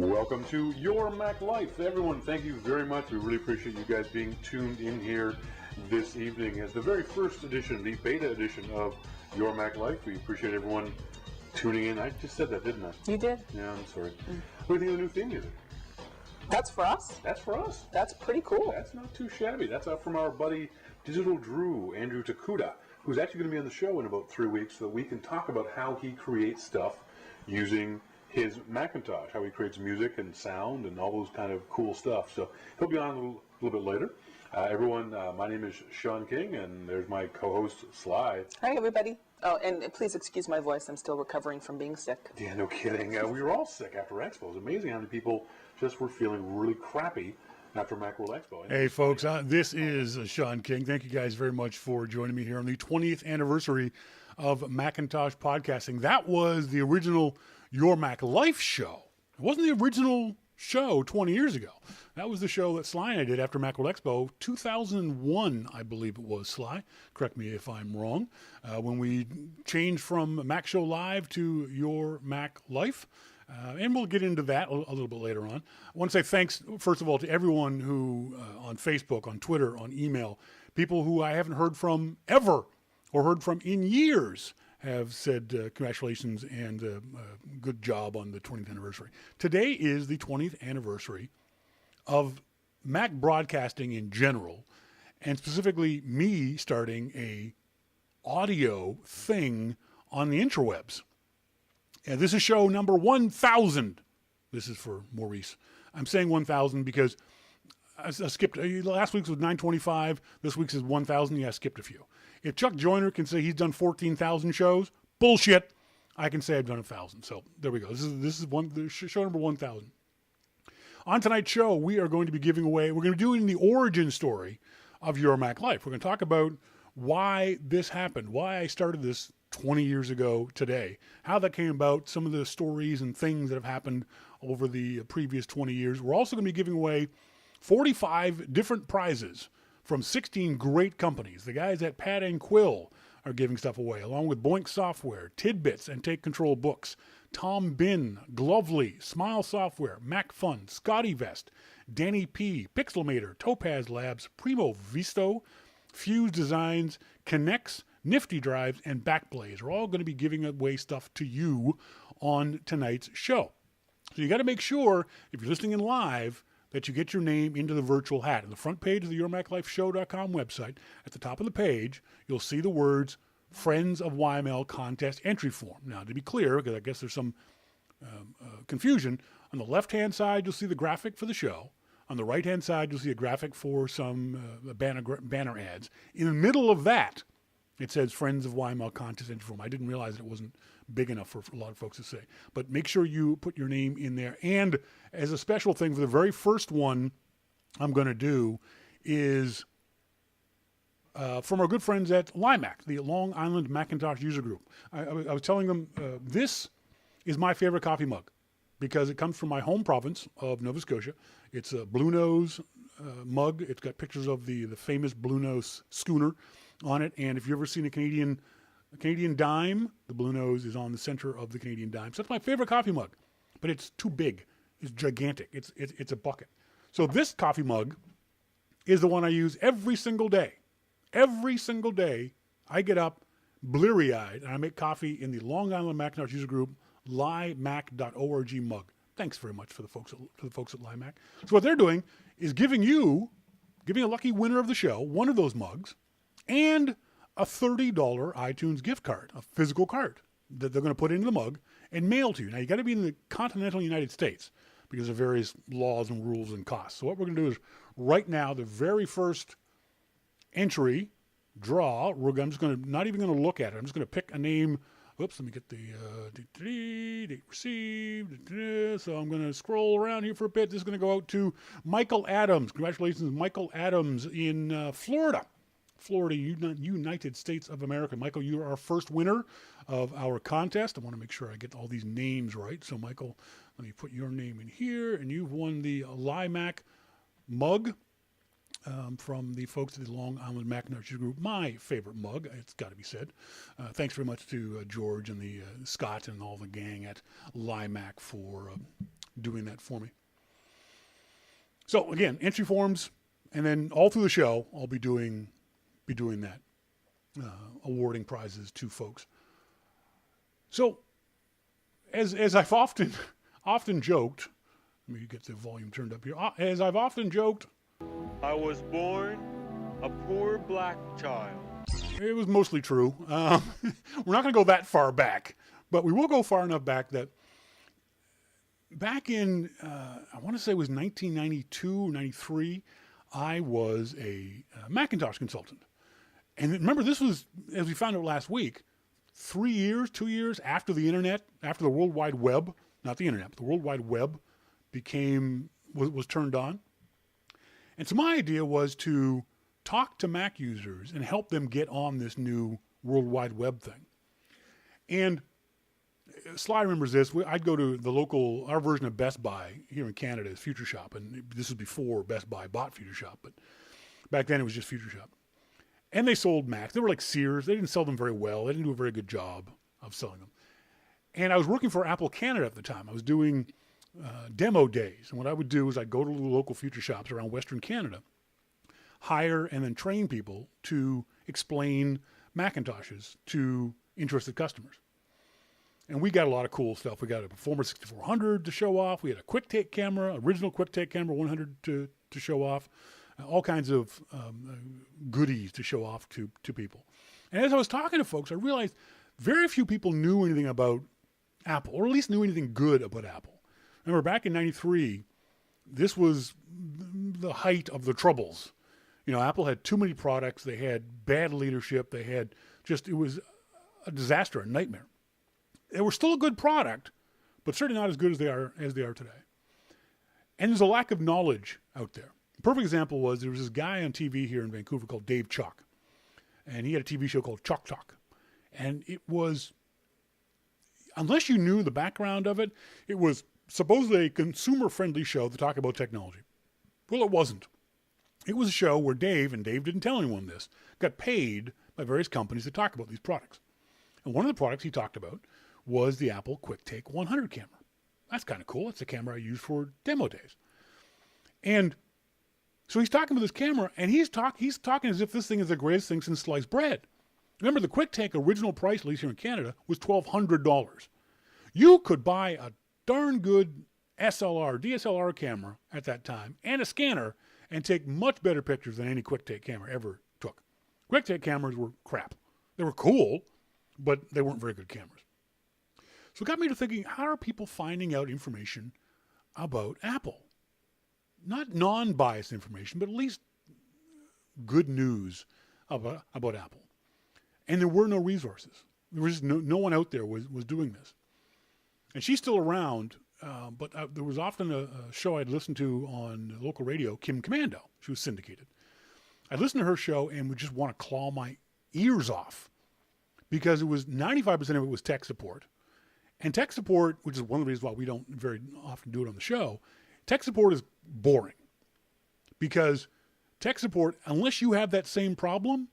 Welcome to Your Mac Life. Everyone, thank you very much. We really appreciate you guys being tuned in here this evening as the very first edition, the beta edition of Your Mac Life. We appreciate everyone tuning in. I just said that, didn't I? You did. Yeah, I'm sorry. What do you think of the new theme music? That's for us? That's for us. That's pretty cool. That's not too shabby. That's out from our buddy Digital Drew, Andrew Takuda, who's actually going to be on the show in about 3 weeks so that we can talk about how he creates stuff using his Macintosh, how he creates music and sound and all those kind of cool stuff. So he'll be on a little bit later. Everyone, my name is Sean King, and there's my co-host, Sly. Hi, everybody. Oh, and please excuse my voice. I'm still recovering from being sick. Yeah, no kidding. We were all sick after Expo. It's amazing how many people just were feeling really crappy after Macworld Expo. Hey, folks, this is Sean King. Thank you guys very much for joining me here on the 20th anniversary of Macintosh podcasting. That was the original Your Mac Life show. It wasn't the original show 20 years ago. That was the show that Sly and I did after Macworld Expo 2001, I believe it was, Sly. Correct me if I'm wrong. When we changed from Mac Show Live to Your Mac Life. And we'll get into that a little bit later on. I want to say thanks, first of all, to everyone who, on Facebook, on Twitter, on email, people who I haven't heard from ever or heard from in years have said congratulations and good job on the 20th anniversary. Today is the 20th anniversary of Mac broadcasting in general, and specifically me starting a audio thing on the interwebs. And this is show number 1,000. This is for Maurice. I'm saying 1,000 because I skipped. Last week's was 925. This week's is 1,000. Yeah, I skipped a few. If Chuck Joyner can say he's done 14,000 shows, bullshit. I can say I've done 1,000. So there we go. This is show number 1,000. On tonight's show, we are going to be giving away. We're going to be doing the origin story of Your Mac Life. We're going to talk about why this happened, why I started this 20 years ago today, how that came about, some of the stories and things that have happened over the previous 20 years. We're also going to be giving away 45 different prizes from 16 great companies. The guys at Pad and Quill are giving stuff away, along with Boinx Software, TidBITS and Take Control Books, Tom Bihn, Glovely, Smile Software, Macphun, Scottevest, Danny P, Pixelmator, Topaz Labs, Primovisto, FÖZ Designs, KYNEZ, Nifty Drives and Backblaze are all going to be giving away stuff to you on tonight's show. So you got to make sure, if you're listening in live, that you get your name into the virtual hat. On the front page of the YourMacLifeShow.com website, at the top of the page, you'll see the words Friends of YML Contest Entry Form. Now, to be clear, because I guess there's some confusion, on the left-hand side, you'll see the graphic for the show. On the right-hand side, you'll see a graphic for some banner ads. In the middle of that, it says Friends of YML Contest Entry Form. I didn't realize it wasn't big enough for a lot of folks to say. But make sure you put your name in there. And as a special thing, for the very first one I'm going to do is from our good friends at LIMAC, the Long Island Macintosh User Group. I was telling them this is my favorite coffee mug because it comes from my home province of Nova Scotia. It's a Blue Nose mug. It's got pictures of the famous Blue Nose schooner on it, and if you've ever seen a Canadian dime, the Blue Nose is on the center of the Canadian dime. So that's my favorite coffee mug, but it's too big. It's gigantic. It's a bucket. So this coffee mug is the one I use every single day. Every single day, I get up bleary-eyed and I make coffee in the Long Island Macintosh User Group limac.org mug. Thanks very much for the folks at LIMAC. So what they're doing is giving a lucky winner of the show one of those mugs and a $30 iTunes gift card, a physical card that they're going to put into the mug and mail to you. Now, you got to be in the continental United States because of various laws and rules and costs. So what we're going to do is right now, the very first entry draw, I'm just going to, not even going to look at it. I'm just going to pick a name. Oops, let me get the date received. So I'm going to scroll around here for a bit. This is going to go out to Michael Adams. Congratulations, Michael Adams in Florida, United States of America. Michael, you are our first winner of our contest. I want to make sure I get all these names right. So, Michael, let me put your name in here, and you've won the LIMAC mug from the folks at the Long Island Macintosh Group. My favorite mug, it's got to be said. Thanks very much to George and the Scott and all the gang at LIMAC for doing that for me. So again, entry forms, and then all through the show, I'll be doing that, awarding prizes to folks. So, as I've often joked, let me get the volume turned up here. As I've often joked, I was born a poor black child. it was mostly true. We're not going to go that far back, but we will go far enough back that back in, I want to say it was 1992, 93, I was a Macintosh consultant. And remember, this was, as we found out last week, 2 years after the internet, after the World Wide Web, not the internet, but the World Wide Web was turned on. And so my idea was to talk to Mac users and help them get on this new World Wide Web thing. And Sly remembers this. I'd go to our version of Best Buy here in Canada is Future Shop. And this was before Best Buy bought Future Shop. But back then it was just Future Shop. And they sold Macs. They were like Sears. They didn't sell them very well. They didn't do a very good job of selling them. And I was working for Apple Canada at the time. I was doing demo days. And what I would do is I'd go to the local Future Shops around Western Canada, hire and then train people to explain Macintoshes to interested customers. And we got a lot of cool stuff. We got a Performer 6400 to show off. We had a QuickTake camera, original QuickTake camera 100 to show off. All kinds of goodies to show off to people. And as I was talking to folks, I realized very few people knew anything about Apple, or at least knew anything good about Apple. Remember, back in 93, this was the height of the troubles. You know, Apple had too many products. They had bad leadership. It was a disaster, a nightmare. They were still a good product, but certainly not as good as they are today. And there's a lack of knowledge out there. Perfect example was there was this guy on TV here in Vancouver called Dave Chalk. And he had a TV show called Chalk Talk. And it was, unless you knew the background of it, it was supposedly a consumer-friendly show to talk about technology. Well, it wasn't. It was a show where Dave, and Dave didn't tell anyone this, got paid by various companies to talk about these products. And one of the products he talked about was the Apple QuickTake 100 camera. That's kind of cool. It's a camera I use for demo days. And so he's talking about this camera, and he's talking as if this thing is the greatest thing since sliced bread. Remember, the QuickTake original price, at least here in Canada, was $1,200. You could buy a darn good DSLR camera at that time, and a scanner, and take much better pictures than any QuickTake camera ever took. QuickTake cameras were crap. They were cool, but they weren't very good cameras. So it got me to thinking, how are people finding out information about Apple? Not non-biased information, but at least good news about Apple. And there were no resources. There was just no one out there was doing this. And she's still around, but there was often a show I'd listen to on local radio, Kim Commando. She was syndicated. I'd listen to her show and would just want to claw my ears off because it was 95% of it was tech support. And tech support, which is one of the reasons why we don't very often do it on the show, tech support is boring because tech support, unless you have that same problem,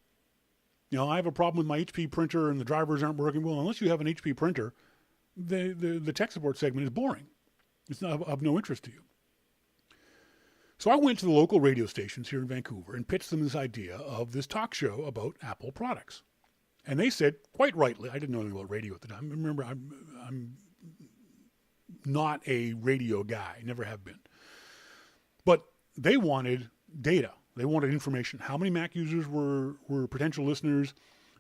I have a problem with my HP printer and the drivers aren't working well. Unless you have an HP printer, the tech support segment is boring. It's not of no interest to you. So I went to the local radio stations here in Vancouver and pitched them this idea of this talk show about Apple products. And they said, quite rightly, I didn't know anything about radio at the time. Remember, I'm not a radio guy, never have been. But they wanted data. They wanted information. How many Mac users were potential listeners,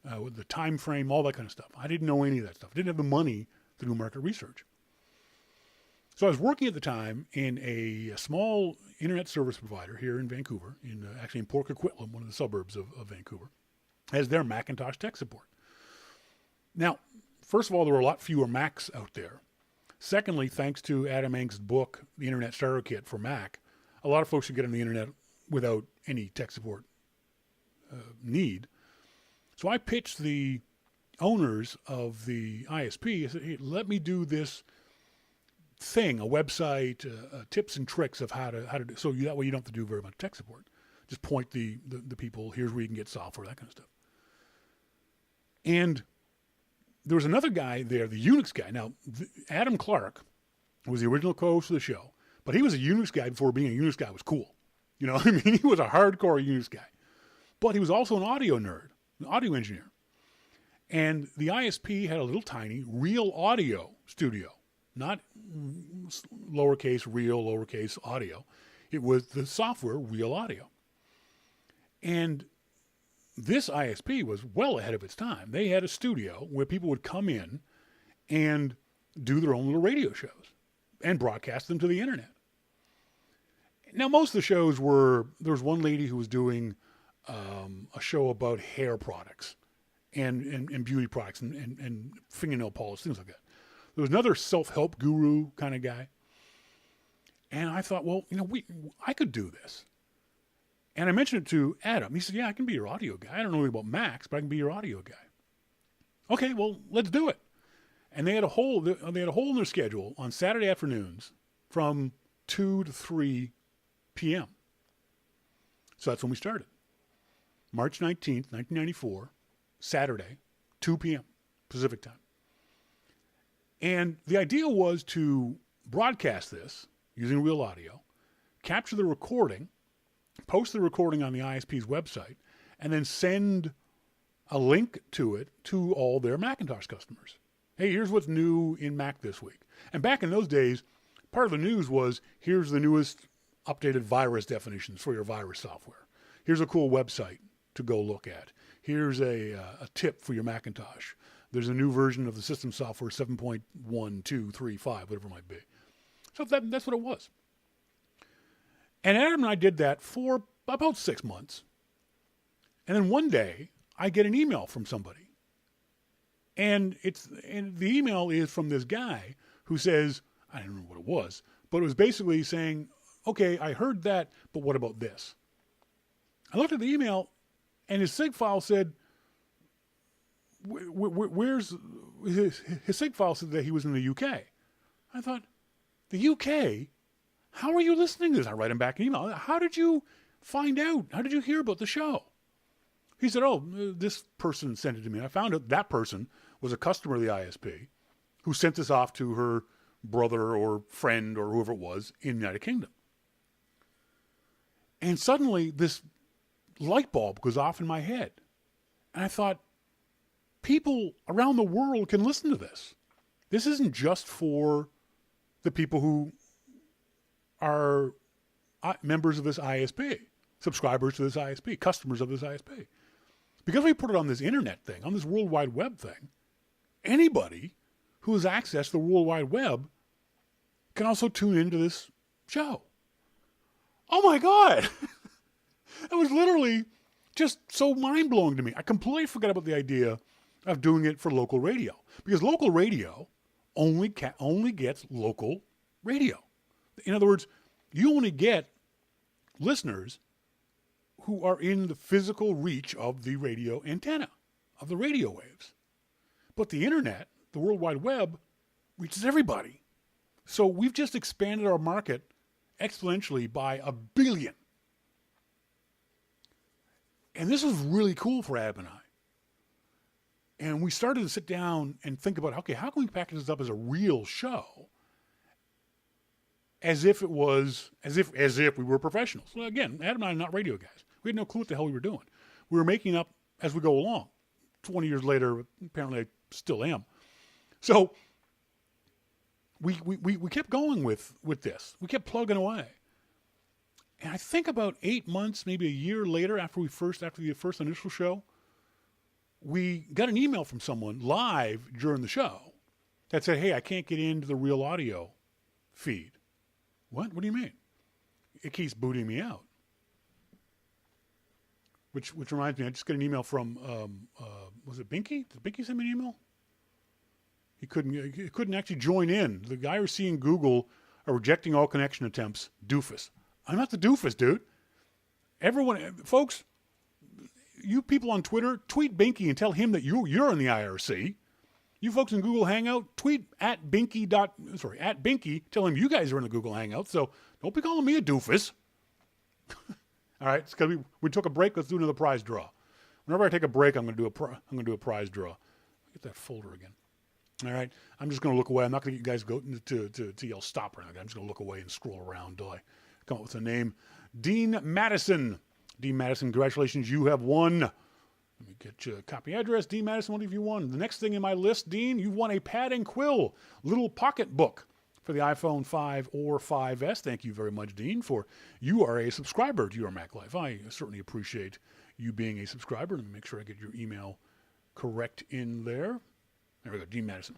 the time frame, all that kind of stuff. I didn't know any of that stuff. I didn't have the money to do market research. So I was working at the time in a small internet service provider here in Vancouver, actually in Port Coquitlam, one of the suburbs of Vancouver, as their Macintosh tech support. Now, first of all, there were a lot fewer Macs out there. Secondly, thanks to Adam Eng's book, The Internet Starter Kit for Mac, a lot of folks could get on the internet without any tech support need. So I pitched the owners of the ISP, I said, hey, let me do this thing, a website, tips and tricks of how to do, so that way you don't have to do very much tech support. Just point the people, here's where you can get software, that kind of stuff. And there was another guy there, the Unix guy. Now, Adam Clark was the original co-host of the show, but he was a Unix guy before being a Unix guy was cool. You know what I mean? He was a hardcore Unix guy. But he was also an audio nerd, an audio engineer. And the ISP had a little tiny real audio studio, not lowercase real, lowercase audio. It was the software Real Audio. And this ISP was well ahead of its time. They had a studio where people would come in and do their own little radio shows and broadcast them to the internet. Now, most of the shows there was one lady who was doing a show about hair products and beauty products and fingernail polish, things like that. There was another self-help guru kind of guy. And I thought, well, I could do this. And I mentioned it to Adam. He said, yeah, I can be your audio guy. I don't know anything about Macs, but I can be your audio guy. Okay, well, let's do it. And they had a hole in their schedule on Saturday afternoons from 2 to 3 p.m. So that's when we started. March 19th, 1994, Saturday, 2 p.m. Pacific time. And the idea was to broadcast this using Real Audio, capture the recording, post the recording on the ISP's website, and then send a link to it to all their Macintosh customers. Hey, here's what's new in Mac this week. And back in those days, part of the news was, here's the newest updated virus definitions for your virus software. Here's a cool website to go look at. Here's a tip for your Macintosh. There's a new version of the system software, 7.1235, whatever it might be. So that's what it was. And Adam and I did that for about 6 months. And then one day, I get an email from somebody. And the email is from this guy who says, I don't remember what it was, but it was basically saying, okay, I heard that, but what about this? I looked at the email, and his SIG file said, where's his SIG file said that he was in the UK. I thought, the UK? How are you listening to this? I write him back an email. How did you find out? How did you hear about the show? He said, oh, this person sent it to me. And I found out that person was a customer of the ISP who sent this off to her brother or friend or whoever it was in the United Kingdom. And suddenly this light bulb goes off in my head. And I thought, people around the world can listen to this. This isn't just for the people who are members of this ISP, subscribers to this ISP, customers of this ISP. Because we put it on this internet thing, on this World Wide Web thing, anybody who has access to the World Wide Web can also tune into this show. Oh my God! That was literally just so mind-blowing to me. I completely forgot about the idea of doing it for local radio. Because local radio only gets local radio. In other words, you only get listeners who are in the physical reach of the radio antenna, of the radio waves. But the internet, the World Wide Web, reaches everybody. So we've just expanded our market exponentially by 1 billion. And this was really cool for Ab and I. And we started to sit down and think about, okay, how can we package this up as a real show? As if we were professionals. Well, again, Adam and I are not radio guys. We had no clue what the hell we were doing. We were making up as we go along. 20 years later, apparently I still am. So we kept going with this. We kept plugging away. And I think about 8 months, maybe a year later, after the first initial show, we got an email from someone live during the show that said, hey, I can't get into the Real Audio feed. What? What do you mean? It keeps booting me out. Which reminds me, I just got an email from, was it Binky? Did Binky send me an email? He couldn't actually join in. The guy was seeing Google are rejecting all connection attempts. Doofus. I'm not the doofus, dude. Everyone, folks, you people on Twitter, tweet Binky and tell him that you're in the IRC. You folks in Google Hangout, tweet at Binky, tell him you guys are in the Google Hangout. So don't be calling me a doofus. All right, it's because we took a break. Let's do another prize draw. Whenever I take a break, I'm going to do a prize draw. Get that folder again. All right. I'm just going to look away. I'm not going to get you guys go to yell stop right now. I'm just going to look away and scroll around until I come up with a name. Dean Madison. Dean Madison, congratulations. You have won. Let me get you a copy address. Dean Madison, what have you won? The next thing in my list, Dean, you've won a Pad and Quill little pocket book for the iPhone 5 or 5S. Thank you very much, Dean, for you are a subscriber to Your Mac Life. I certainly appreciate you being a subscriber. Let me make sure I get your email correct in there. There we go, Dean Madison.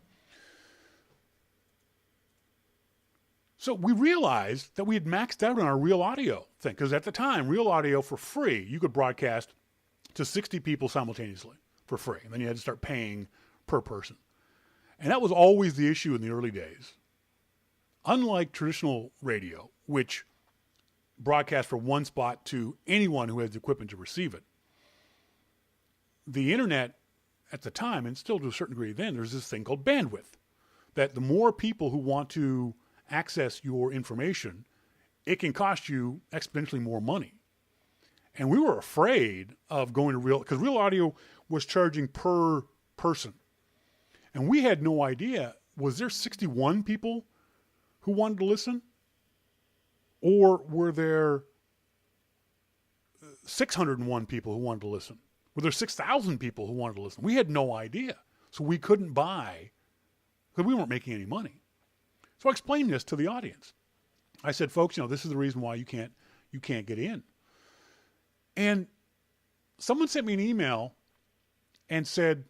So we realized that we had maxed out on our Real Audio thing, because at the time, Real Audio for free, you could broadcast to 60 people simultaneously for free. And then you had to start paying per person. And that was always the issue in the early days. Unlike traditional radio, which broadcasts from one spot to anyone who has the equipment to receive it, the internet at the time, and still to a certain degree then, there's this thing called bandwidth. That the more people who want to access your information, it can cost you exponentially more money. And we were afraid of going to because Real Audio was charging per person. And we had no idea, was there 61 people who wanted to listen? Or were there 601 people who wanted to listen? Were there 6,000 people who wanted to listen? We had no idea. So we couldn't buy, because we weren't making any money. So I explained this to the audience. I said, folks, this is the reason why you can't get in. And someone sent me an email and said,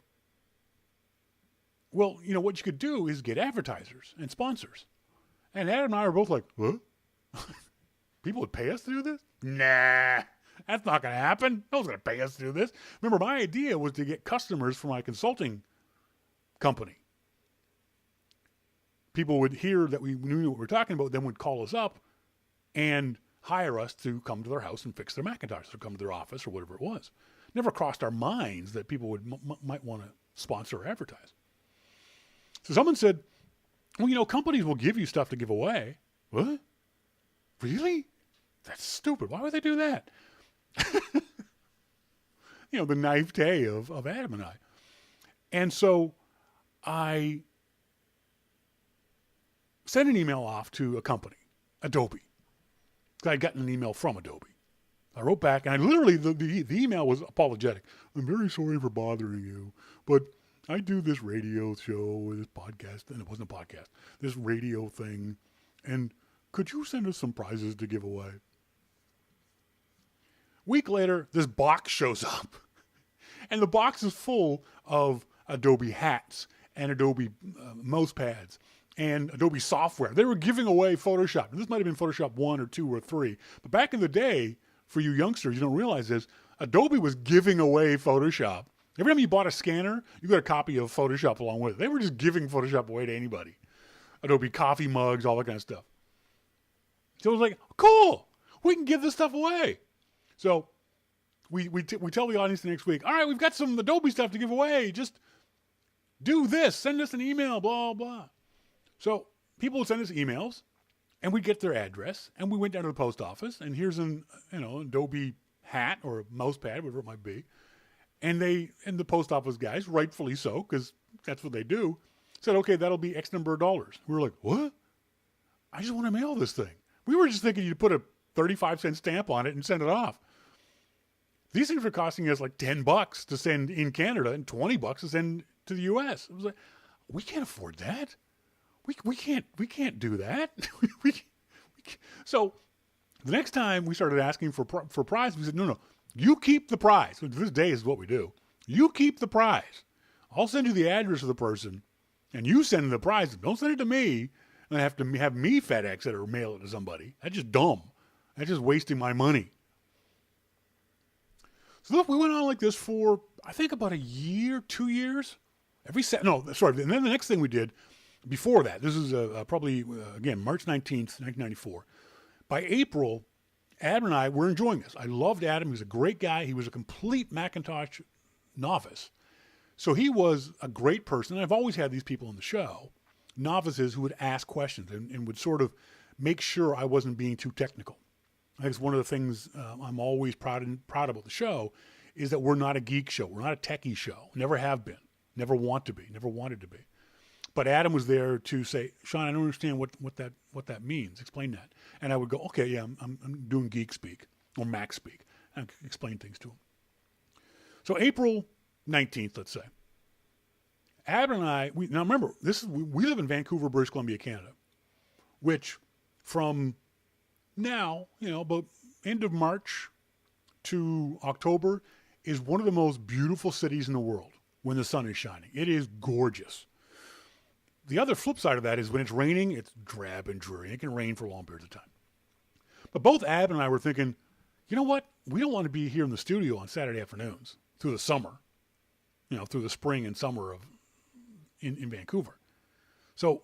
well, what you could do is get advertisers and sponsors. And Adam and I were both like, what? People would pay us to do this? Nah, that's not going to happen. No one's going to pay us to do this. Remember, my idea was to get customers for my consulting company. People would hear that we knew what we were talking about, then would call us up and hire us to come to their house and fix their Macintosh, or come to their office, or whatever it was. Never crossed our minds that people would might want to sponsor or advertise. So someone said, well, companies will give you stuff to give away. What? Really? That's stupid. Why would they do that? The naivete of Adam and I. And so I sent an email off to a company, Adobe. I'd gotten an email from Adobe. I wrote back, and I literally, the email was apologetic. I'm very sorry for bothering you, but I do this radio show, this podcast, and it wasn't a podcast, this radio thing, and could you send us some prizes to give away? Week later, this box shows up, and the box is full of Adobe hats and Adobe mouse pads and Adobe software. They were giving away Photoshop. This might have been Photoshop 1 or 2 or 3. But back in the day, for you youngsters, you don't realize this, Adobe was giving away Photoshop. Every time you bought a scanner, you got a copy of Photoshop along with it. They were just giving Photoshop away to anybody. Adobe coffee mugs, all that kind of stuff. So it was like, cool, we can give this stuff away. So we tell the audience the next week, all right, we've got some Adobe stuff to give away. Just do this. Send us an email, blah, blah. So people would send us emails, and we'd get their address, and we went down to the post office, and here's an Adobe hat or a mouse pad, whatever it might be. And the post office guys, rightfully so, because that's what they do, said, okay, that'll be X number of dollars. We were like, what? I just want to mail this thing. We were just thinking you'd put a 35-cent stamp on it and send it off. These things were costing us like $10 to send in Canada and $20 to send to the U.S. It was like, we can't afford that. We can't do that. So the next time we started asking for prize, we said, no, you keep the prize. To this day is what we do. You keep the prize. I'll send you the address of the person, and you send the prize. Don't send it to me, and have to have me FedEx it or mail it to somebody. That's just dumb. That's just wasting my money. So look, we went on like this for, I think, about a year, 2 years. And then the next thing we did, before that, this is probably, again, March 19th, 1994. By April, Adam and I were enjoying this. I loved Adam. He was a great guy. He was a complete Macintosh novice. So he was a great person. And I've always had these people on the show, novices who would ask questions and would sort of make sure I wasn't being too technical. I think it's one of the things I'm always proud about the show is that we're not a geek show. We're not a techie show. Never have been. Never want to be. Never wanted to be. But Adam was there to say, Sean, I don't understand what that means. Explain that. And I would go, okay, yeah, I'm doing geek speak or Mac speak. And explain things to him. So April 19th, let's say. Adam and I, now remember, we live in Vancouver, British Columbia, Canada, which from now, about end of March to October is one of the most beautiful cities in the world when the sun is shining. It is gorgeous. The other flip side of that is when it's raining, it's drab and dreary. It can rain for long periods of time. But both Ab and I were thinking, you know what? We don't want to be here in the studio on Saturday afternoons through the summer, through the spring and summer in Vancouver. So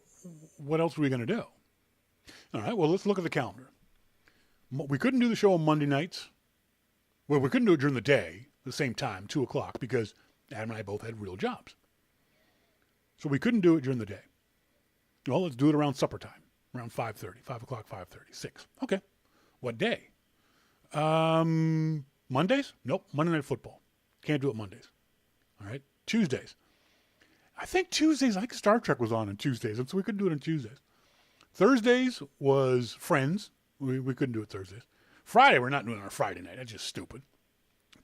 what else are we going to do? All right, well, let's look at the calendar. We couldn't do the show on Monday nights. Well, we couldn't do it during the day, the same time, 2 o'clock, because Adam and I both had real jobs. So we couldn't do it during the day. Well, let's do it around supper time, around 5:30, 5 o'clock, 5:30, 6. Okay. What day? Mondays? Nope. Monday Night Football. Can't do it Mondays. All right. Tuesdays. I think Star Trek was on Tuesdays, so we couldn't do it on Tuesdays. Thursdays was Friends. We couldn't do it Thursdays. Friday, we're not doing it on Friday night. That's just stupid.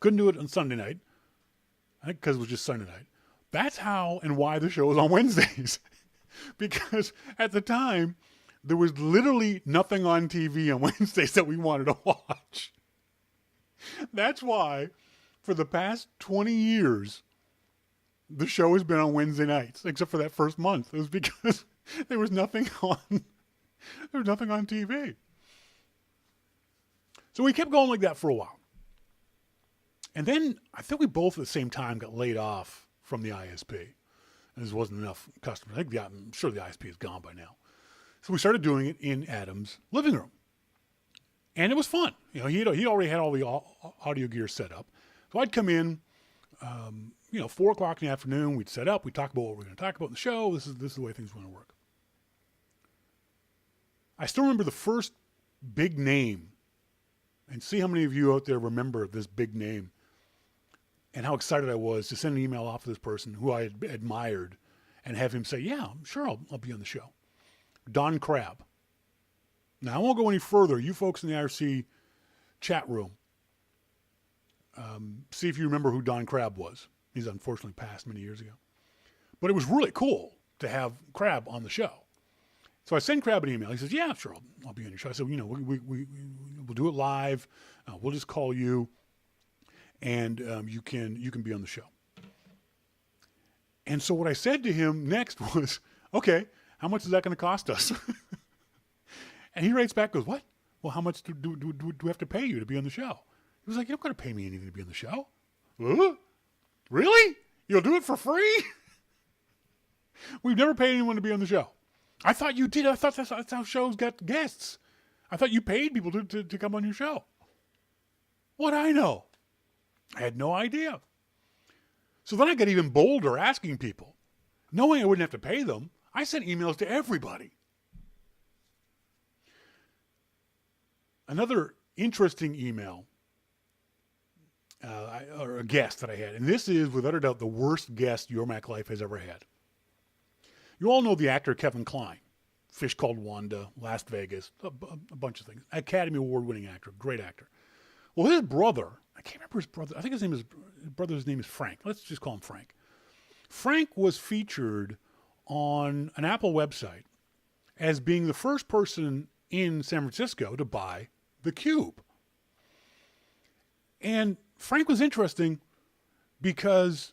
Couldn't do it on Sunday night. I think because it was just Sunday night. That's how and why the show was on Wednesdays. Because at the time, there was literally nothing on TV on Wednesdays that we wanted to watch. That's why, for the past 20 years, the show has been on Wednesday nights, except for that first month. It was because there was nothing on TV. So we kept going like that for a while. And then I think we both at the same time got laid off from the ISP. And there wasn't enough customers. I'm sure the ISP is gone by now. So we started doing it in Adam's living room. And it was fun. He already had all the audio gear set up. So I'd come in, 4 o'clock in the afternoon. We'd set up. We'd talk about what we're going to talk about in the show. This is the way things were going to work. I still remember the first big name. And see how many of you out there remember this big name. And how excited I was to send an email off to this person who I had admired and have him say, yeah, sure, I'll be on the show. Don Crabb. Now, I won't go any further. You folks in the IRC chat room, see if you remember who Don Crabb was. He's unfortunately passed many years ago. But it was really cool to have Crabb on the show. So I send Crabb an email. He says, yeah, sure, I'll be on your show. I said, we'll do it live. We'll just call you. And you can be on the show. And so what I said to him next was, okay, how much is that going to cost us? And he writes back, goes, what? Well, how much do we have to pay you to be on the show? He was like, you're not going to pay me anything to be on the show. Really? You'll do it for free? We've never paid anyone to be on the show. I thought you did. I thought that's how shows got guests. I thought you paid people to come on your show. What'd I know? I had no idea. So then I got even bolder asking people. Knowing I wouldn't have to pay them, I sent emails to everybody. Another interesting email, or a guest that I had, and this is without a doubt the worst guest Your Mac Life has ever had. You all know the actor Kevin Kline, Fish Called Wanda, Las Vegas, a bunch of things. Academy Award-winning actor, great actor. Well, his brother, I can't remember his brother. I think his brother's name is Frank. Let's just call him Frank. Frank was featured on an Apple website as being the first person in San Francisco to buy the Cube. And Frank was interesting because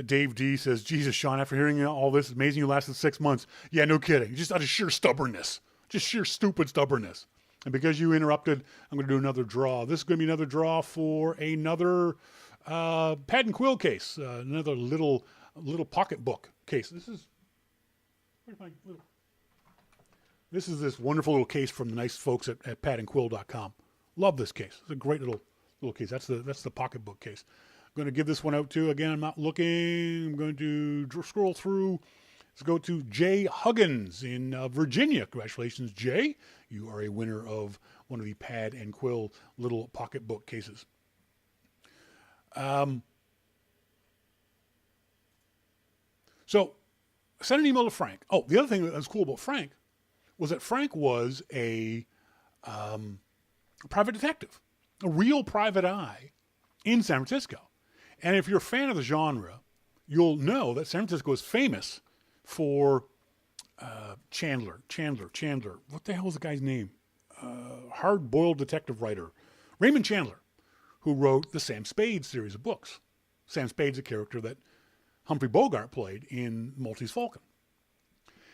Dave D says, Jesus, Sean, after hearing all this, it's amazing you lasted 6 months. Yeah, no kidding. Just out of sheer stubbornness. Just sheer stupid stubbornness. And because you interrupted, I'm going to do another draw. This is going to be another draw for another Pad and Quill case. Another little pocketbook case. This is this wonderful little case from the nice folks at padandquill.com. Love this case. It's a great little case. That's the pocketbook case. I'm going to give this one out too. Again, I'm not looking. I'm going to scroll through. Let's go to Jay Huggins in Virginia. Congratulations, Jay. You are a winner of one of the Pad and Quill little pocketbook cases. So, sent an email to Frank. Oh, the other thing that was cool about Frank was that Frank was a private detective, a real private eye in San Francisco. And if you're a fan of the genre, you'll know that San Francisco is famous for Chandler. What the hell is the guy's name? Hard-boiled detective writer. Raymond Chandler, who wrote the Sam Spade series of books. Sam Spade's a character that Humphrey Bogart played in Maltese Falcon.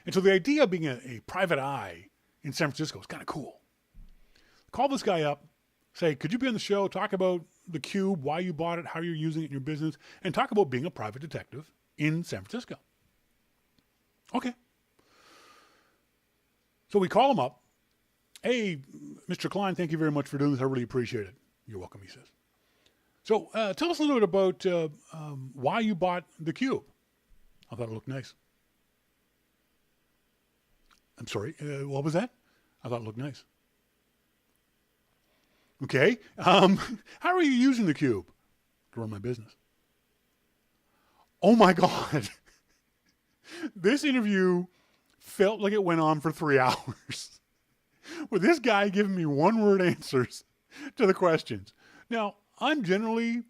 And so the idea of being a private eye in San Francisco is kind of cool. Call this guy up, say, could you be on the show, talk about the Cube, why you bought it, how you're using it in your business, and talk about being a private detective in San Francisco. Okay. So we call him up. Hey, Mr. Klein, thank you very much for doing this. I really appreciate it. You're welcome, he says. So tell us a little bit about why you bought the Cube. I thought it looked nice. I'm sorry, what was that? I thought it looked nice. Okay, how are you using the Cube? To run my business. Oh my God. This interview felt like it went on for 3 hours. With this guy giving me one-word answers to the questions. Now, I'm generally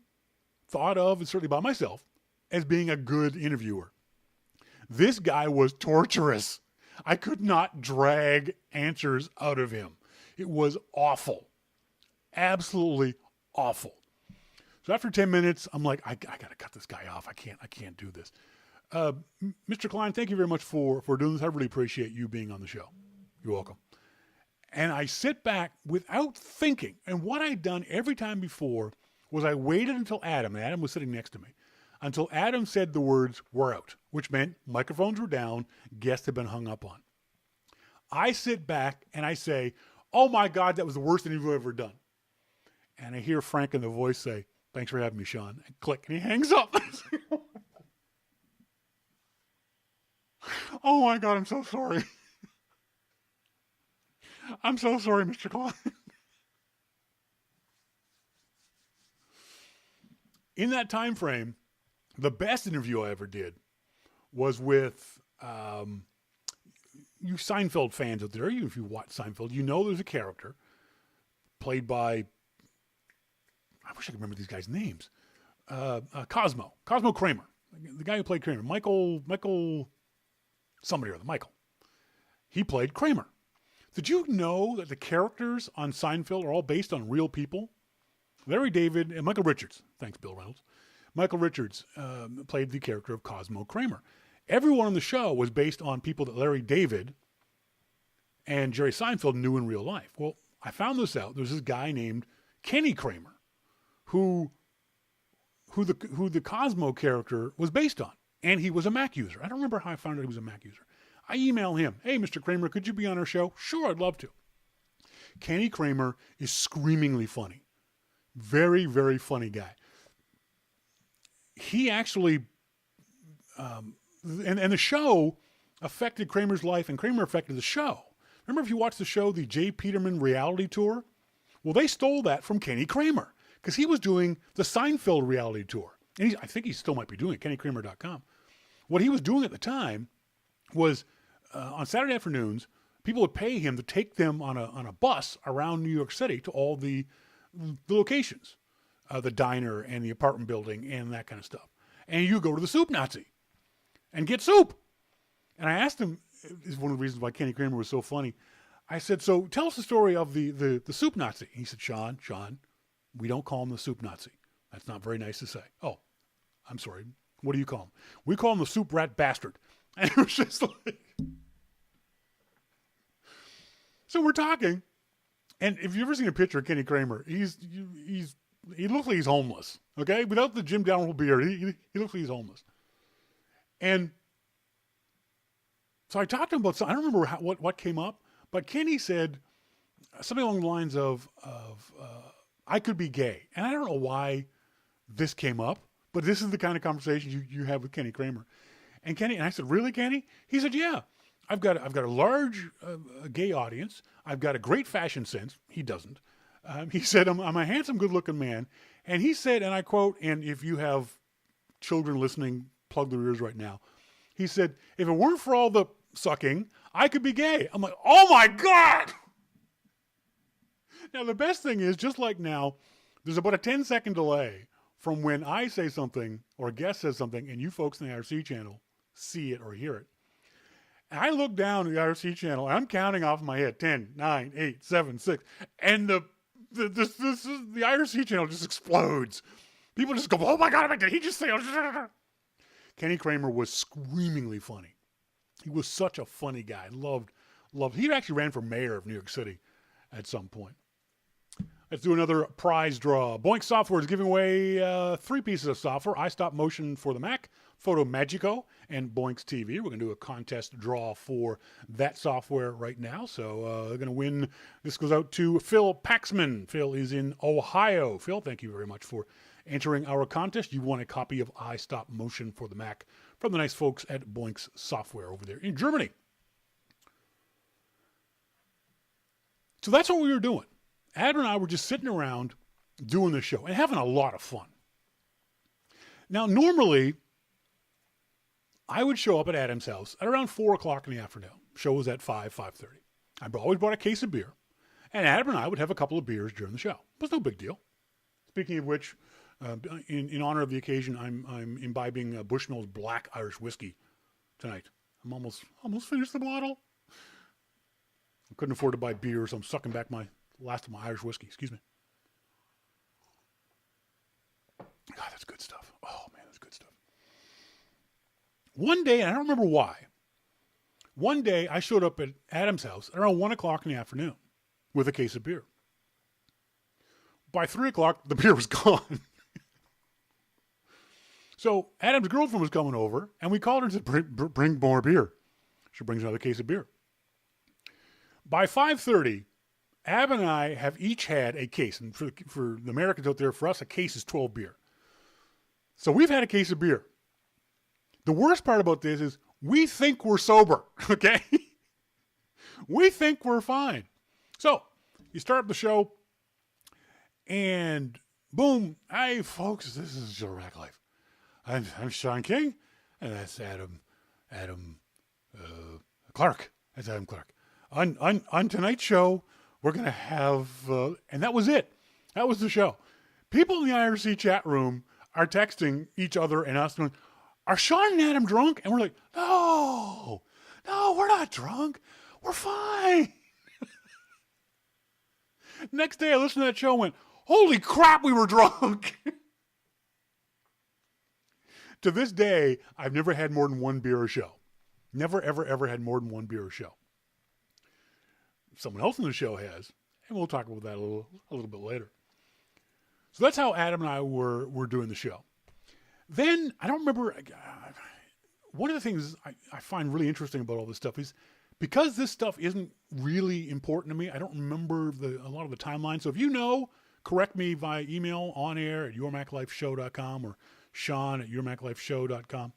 thought of, and certainly by myself, as being a good interviewer. This guy was torturous. I could not drag answers out of him. It was awful. Absolutely awful. So after 10 minutes, I'm like, I got to cut this guy off. I can't do this. Mr. Klein, thank you very much for doing this. I really appreciate you being on the show. You're welcome. And I sit back without thinking. And what I'd done every time before was I waited until Adam, and Adam was sitting next to me, until Adam said the words, "We're out," which meant microphones were down, guests had been hung up on. I sit back and I say, "Oh my God, that was the worst interview I've ever done." And I hear Frank in the voice say, "Thanks for having me, Sean." And click, and he hangs up. Oh my God, I'm so sorry. I'm so sorry, Mr. Klein. In that time frame, the best interview I ever did was with you Seinfeld fans out there. If you watch Seinfeld, you know there's a character played by, I wish I could remember these guys' names. Cosmo Kramer, the guy who played Kramer. Michael, somebody or other, Michael. He played Kramer. Did you know that the characters on Seinfeld are all based on real people? Larry David and Michael Richards. Thanks, Bill Reynolds. Michael Richards played the character of Cosmo Kramer. Everyone on the show was based on people that Larry David and Jerry Seinfeld knew in real life. Well, I found this out. There's this guy named Kenny Kramer who the Cosmo character was based on. And he was a Mac user. I don't remember how I found out he was a Mac user. I email him, "Hey, Mr. Kramer, could you be on our show?" "Sure, I'd love to." Kenny Kramer is screamingly funny. Very, very funny guy. He actually, and the show affected Kramer's life, and Kramer affected the show. Remember, if you watch the show, the Jay Peterman reality tour? Well, they stole that from Kenny Kramer because he was doing the Seinfeld reality tour. And I think he still might be doing it, kennykramer.com. What he was doing at the time was on Saturday afternoons, people would pay him to take them on a bus around New York City to all the locations, the diner and the apartment building and that kind of stuff. And you go to the Soup Nazi and get soup. And I asked him, this is one of the reasons why Kenny Kramer was so funny. I said, "So tell us the story of the Soup Nazi." He said, Sean, we don't call him the Soup Nazi. That's not very nice to say." "Oh, I'm sorry. What do you call him?" "We call him the Soup Rat Bastard." And it was just like, so we're talking. And if you've ever seen a picture of Kenny Kramer, he looks like he's homeless. Okay. Without the Jim Dalrymple beard, he looks like he's homeless. And so I talked to him about something. I don't remember what came up, but Kenny said something along the lines of I could be gay. And I don't know why this came up, but this is the kind of conversation you have with Kenny Kramer. And I said, "Really, Kenny?" He said, "Yeah, I've got a large gay audience. I've got a great fashion sense." He doesn't. He said, I'm a handsome, good-looking man. And he said, and I quote, and if you have children listening, plug their ears right now. He said, if it weren't for all the sucking, I could be gay. I'm like, oh my God! Now, the best thing is, just like now, there's about a 10-second delay from when I say something or a guest says something and you folks in the IRC channel see it or hear it. And I look down at the IRC channel and I'm counting off in my head, 10, 9, 8, 7, 6. And the IRC channel just explodes. People just go, oh my God, did he just say? Kenny Kramer was screamingly funny. He was such a funny guy. Loved. He actually ran for mayor of New York City at some point. Let's do another prize draw. Boinx Software is giving away 3 pieces of software. iStop Motion for the Mac, Photo Magico, and Boinx TV. We're going to do a contest draw for that software right now. So they're going to win. This goes out to Phil Paxman. Phil is in Ohio. Phil, thank you very much for entering our contest. You won a copy of iStop Motion for the Mac from the nice folks at Boinx Software over there in Germany. So that's what we were doing. Adam and I were just sitting around doing the show and having a lot of fun. Now, normally, I would show up at Adam's house at around 4 o'clock in the afternoon. Show was at 5:30. I always brought a case of beer, and Adam and I would have a couple of beers during the show. It was no big deal. Speaking of which, in honor of the occasion, I'm imbibing Bushmills Black Irish Whiskey tonight. I'm almost finished the bottle. I couldn't afford to buy beer, so I'm sucking back my last of my Irish whiskey. Excuse me. God, that's good stuff. Oh, man, that's good stuff. One day, and I don't remember why, one day I showed up at Adam's house at around 1 o'clock in the afternoon with a case of beer. By 3 o'clock, the beer was gone. So Adam's girlfriend was coming over, and we called her and said, bring more beer. She brings another case of beer. By 5:30, Ab and I have each had a case. And for the Americans out there, for us, a case is 12 beer. So we've had a case of beer. The worst part about this is we think we're sober, okay? We think we're fine. So you start up the show, and boom, hey, folks, this is Your Mac Life. I'm Sean King, and that's Adam Clark. That's Adam Clark. On tonight's show, we're going to have, and that was it. That was the show. People in the IRC chat room are texting each other and us going, are Sean and Adam drunk? And we're like, no, we're not drunk. We're fine. Next day I listened to that show and went, holy crap, we were drunk. To this day, I've never had more than 1 beer a show. Never, ever, ever had more than 1 beer a show. Someone else in the show has, and we'll talk about that a little bit later. So that's how Adam and I were doing the show. Then, I don't remember, one of the things I find really interesting about all this stuff is because this stuff isn't really important to me, I don't remember a lot of the timeline. So if you know, correct me via email on air at yourmaclifeshow.com or Sean at yourmaclifeshow.com.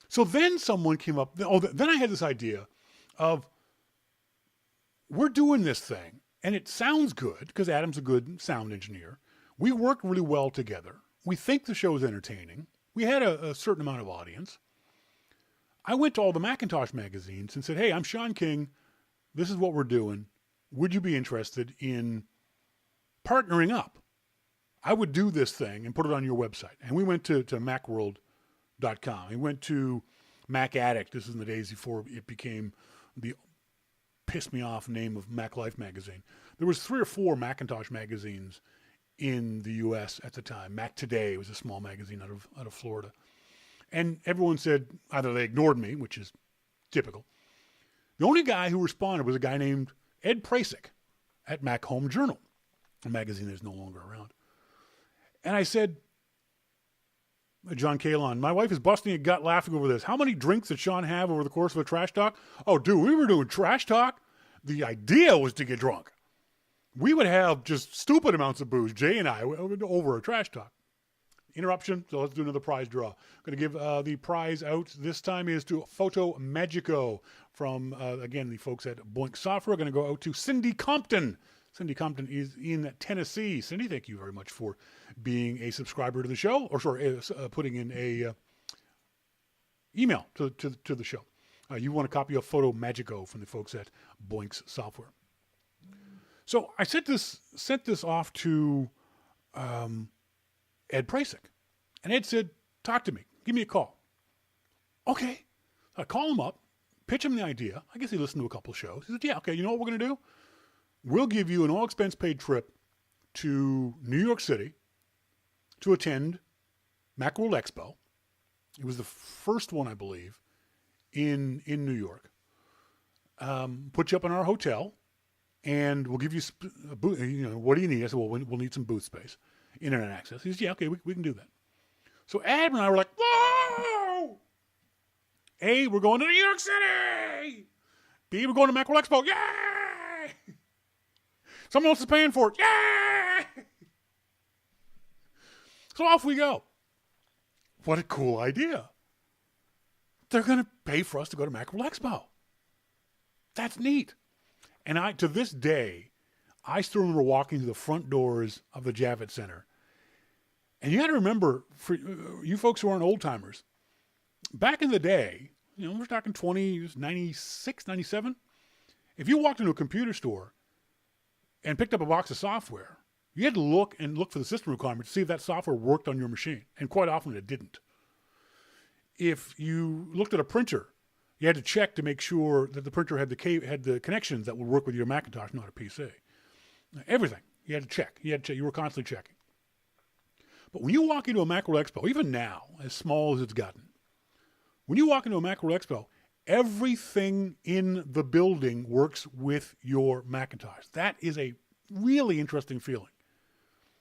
So then someone came up, then I had this idea of, we're doing this thing, and it sounds good, because Adam's a good sound engineer. We work really well together. We think the show is entertaining. We had a certain amount of audience. I went to all the Macintosh magazines and said, hey, I'm Sean King. This is what we're doing. Would you be interested in partnering up? I would do this thing and put it on your website. And we went to macworld.com. We went to Mac Addict. This is in the days before it became the piss me off name of Mac Life magazine. There was 3 or 4 Macintosh magazines in the U.S. at the time. Mac Today was a small magazine out of Florida. And everyone said either they ignored me, which is typical. The only guy who responded was a guy named Ed Prasick at Mac Home Journal, a magazine that is no longer around. And I said, John Kalon, my wife is busting a gut laughing over this. How many drinks did Sean have over the course of a trash talk? Oh, dude, we were doing trash talk. The idea was to get drunk. We would have just stupid amounts of booze, Jay and I, over a trash talk. Interruption, so let's do another prize draw. I'm going to give the prize out. This time is to Photo Magico from, again, the folks at Boinx Software. Going to go out to Cindy Compton. Cindy Compton is in Tennessee. Cindy, thank you very much for being a subscriber to the show, or sorry, putting in a email to the show. You want a copy of Photo Magico from the folks at Boinx Software. So I sent this off to Ed Prasick, and Ed said, "Talk to me. Give me a call." Okay, I call him up, pitch him the idea. I guess he listened to a couple of shows. He said, "Yeah, okay. You know what we're going to do? We'll give you an all-expense-paid trip to New York City to attend Macworld Expo." It was the first one, I believe, in New York. Put you up in our hotel, and we'll give you a booth. You know, what do you need? I said, well, we'll need some booth space, internet access. He said, yeah, okay, we can do that. So Adam and I were like, whoa! A, we're going to New York City. B, we're going to Macworld Expo. Yay! Someone else is paying for it. Yay! So off we go. What a cool idea. They're going to pay for us to go to Macworld Expo. That's neat. And to this day, I still remember walking through the front doors of the Javits Center. And you got to remember, for you folks who aren't old timers, back in the day, you know, we're talking 96, 97. If you walked into a computer store and picked up a box of software, you had to look for the system requirements to see if that software worked on your machine. And quite often it didn't. If you looked at a printer, you had to check to make sure that the printer had the connections that would work with your Macintosh, not a PC. Everything. You had to check. You were constantly checking. But when you walk into a Macworld Expo, even now, as small as it's gotten, when you walk into a Macworld Expo, everything in the building works with your Macintosh. That is a really interesting feeling,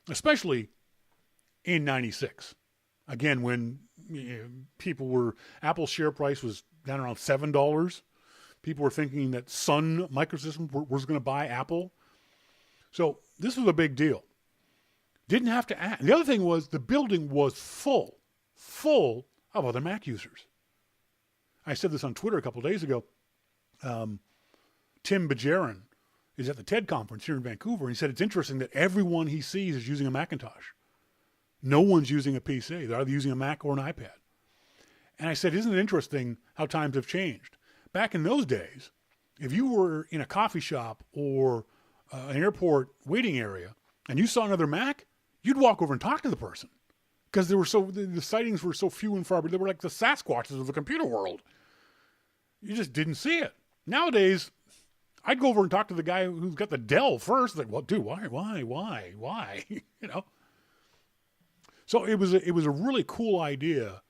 especially in 96. Again, when Apple's share price was down around $7. People were thinking that Sun Microsystems was going to buy Apple. So this was a big deal. Didn't have to act. The other thing was the building was full of other Mac users. I said this on Twitter a couple of days ago. Tim Bajarin is at the TED conference here in Vancouver, and he said it's interesting that everyone he sees is using a Macintosh. No one's using a PC. They're either using a Mac or an iPad. And I said, isn't it interesting how times have changed? Back in those days, if you were in a coffee shop or an airport waiting area and you saw another Mac, you'd walk over and talk to the person because the sightings were so few and far, but they were like the Sasquatches of the computer world. You just didn't see it. Nowadays, I'd go over and talk to the guy who's got the Dell first. Like, well, dude, why? You know. So it was a really cool idea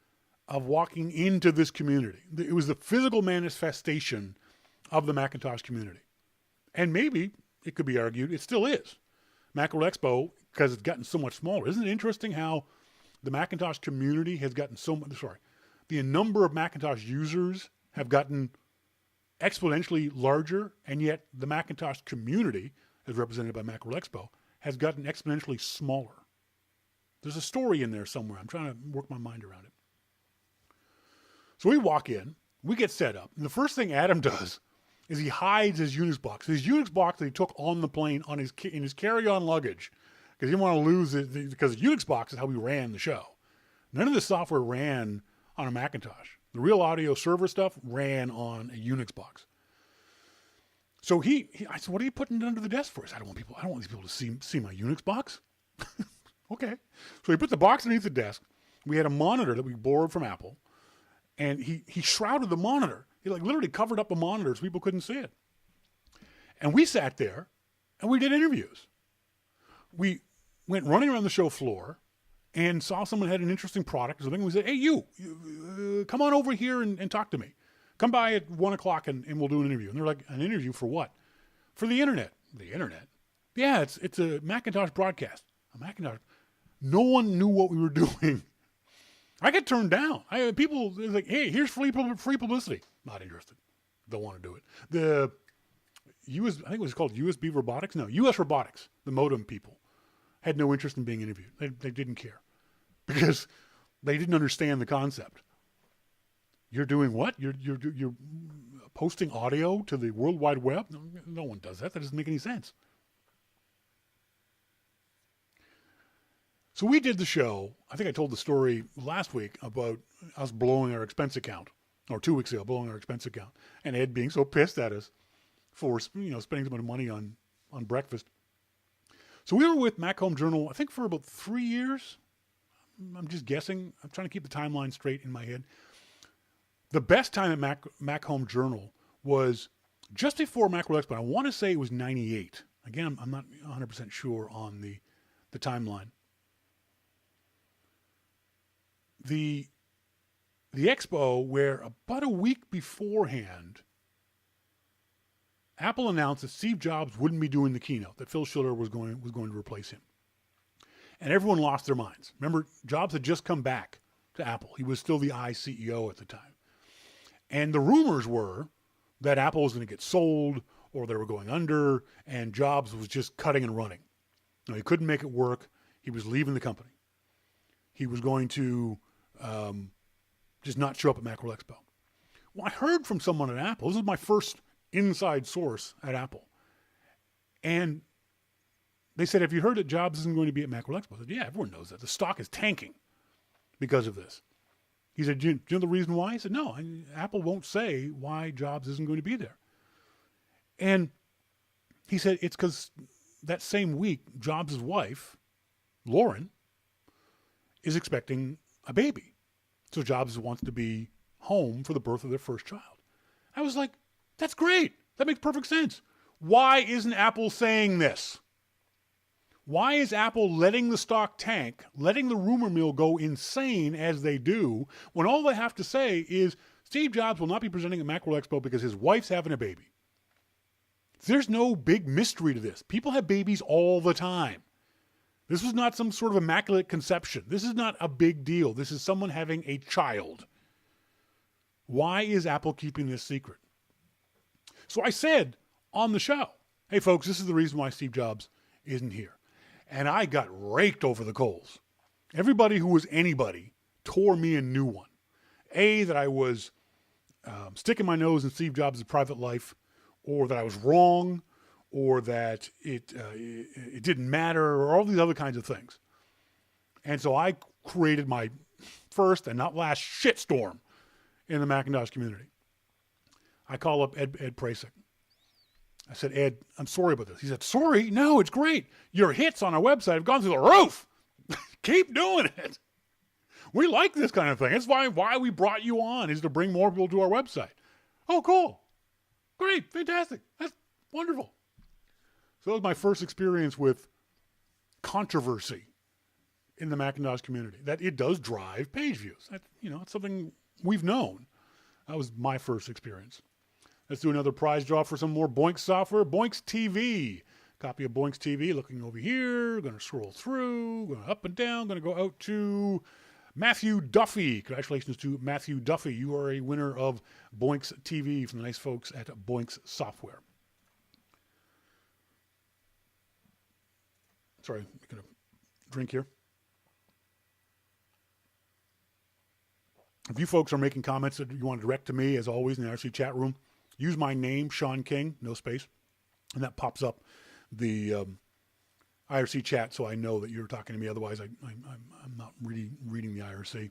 of walking into this community. It was the physical manifestation of the Macintosh community. And maybe it could be argued it still is. Macworld Expo, because it's gotten so much smaller. Isn't it interesting how the Macintosh community has gotten the number of Macintosh users have gotten exponentially larger, and yet the Macintosh community, as represented by Macworld Expo, has gotten exponentially smaller. There's a story in there somewhere. I'm trying to work my mind around it. So we walk in, we get set up, and the first thing Adam does is he hides his Unix box. His Unix box that he took on the plane in his carry-on luggage, because he didn't want to lose it, because the Unix box is how we ran the show. None of the software ran on a Macintosh. The real audio server stuff ran on a Unix box. So I said, what are you putting under the desk for? He said, I don't want these people to see my Unix box. Okay. So he put the box underneath the desk. We had a monitor that we borrowed from Apple. And he shrouded the monitor. He literally covered up the monitor so people couldn't see it. And we sat there and we did interviews. We went running around the show floor and saw someone had an interesting product or something. We said, hey, you come on over here and talk to me. Come by at 1 o'clock and we'll do an interview. And they're like, an interview for what? For the internet. The internet? Yeah, it's a Macintosh broadcast. A Macintosh. No one knew what we were doing. I get turned down. People like, hey, here's free publicity. Not interested. Don't want to do it. The I think it was called USB Robotics. No, US Robotics. The modem people had no interest in being interviewed. They didn't care because they didn't understand the concept. You're doing what? You're posting audio to the World Wide Web? No one does that. That doesn't make any sense. So we did the show. I think I told the story last week about us blowing our expense account, or 2 weeks ago, blowing our expense account, and Ed being so pissed at us for spending so much money on breakfast. So we were with Mac Home Journal, I think, for about 3 years. I'm just guessing. I'm trying to keep the timeline straight in my head. The best time at Mac Home Journal was just before Macworld Expo. I want to say it was 98. Again, I'm not 100% sure on the timeline. The expo where about a week beforehand, Apple announced that Steve Jobs wouldn't be doing the keynote, that Phil Schiller was going to replace him. And everyone lost their minds. Remember, Jobs had just come back to Apple. He was still the CEO at the time. And the rumors were that Apple was going to get sold or they were going under, and Jobs was just cutting and running. He couldn't make it work. He was leaving the company. He was going to just not show up at Macworld Expo. Well, I heard from someone at Apple. This is my first inside source at Apple. And they said, have you heard that Jobs isn't going to be at Macworld Expo? I said, yeah, everyone knows that. The stock is tanking because of this. He said, do you know the reason why? He said, no, Apple won't say why Jobs isn't going to be there. And he said, it's because that same week, Jobs' wife, Lauren, is expecting a baby. So Jobs wants to be home for the birth of their first child. I was like, that's great. That makes perfect sense. Why isn't Apple saying this? Why is Apple letting the stock tank, letting the rumor mill go insane as they do, when all they have to say is Steve Jobs will not be presenting at Macworld Expo because his wife's having a baby? There's no big mystery to this. People have babies all the time. This was not some sort of immaculate conception. This is not a big deal. This is someone having a child. Why is Apple keeping this secret? So I said on the show, hey folks, this is the reason why Steve Jobs isn't here. And I got raked over the coals. Everybody who was anybody tore me a new one. That I was sticking my nose in Steve Jobs' private life, or that I was wrong, or that it didn't matter, or all these other kinds of things. And so I created my first and not last shitstorm in the Macintosh community. I call up Ed Prasek. I said, Ed, I'm sorry about this. He said, sorry? No, it's great. Your hits on our website have gone through the roof. Keep doing it. We like this kind of thing. That's why we brought you on, is to bring more people to our website. Oh, cool. Great. Fantastic. That's wonderful. So that was my first experience with controversy in the Macintosh community. That it does drive page views. It's something we've known. That was my first experience. Let's do another prize draw for some more Boinx software. Boinx TV. Copy of Boinx TV. Looking over here. Going to scroll through. Going up and down. Going to go out to Matthew Duffy. Congratulations to Matthew Duffy. You are a winner of Boinx TV from the nice folks at Boinx Software. Sorry, I'm going to drink here. If you folks are making comments that you want to direct to me, as always, in the IRC chat room, use my name, Sean King, no space, and that pops up the IRC chat, so I know that you're talking to me. Otherwise, I'm not really reading the IRC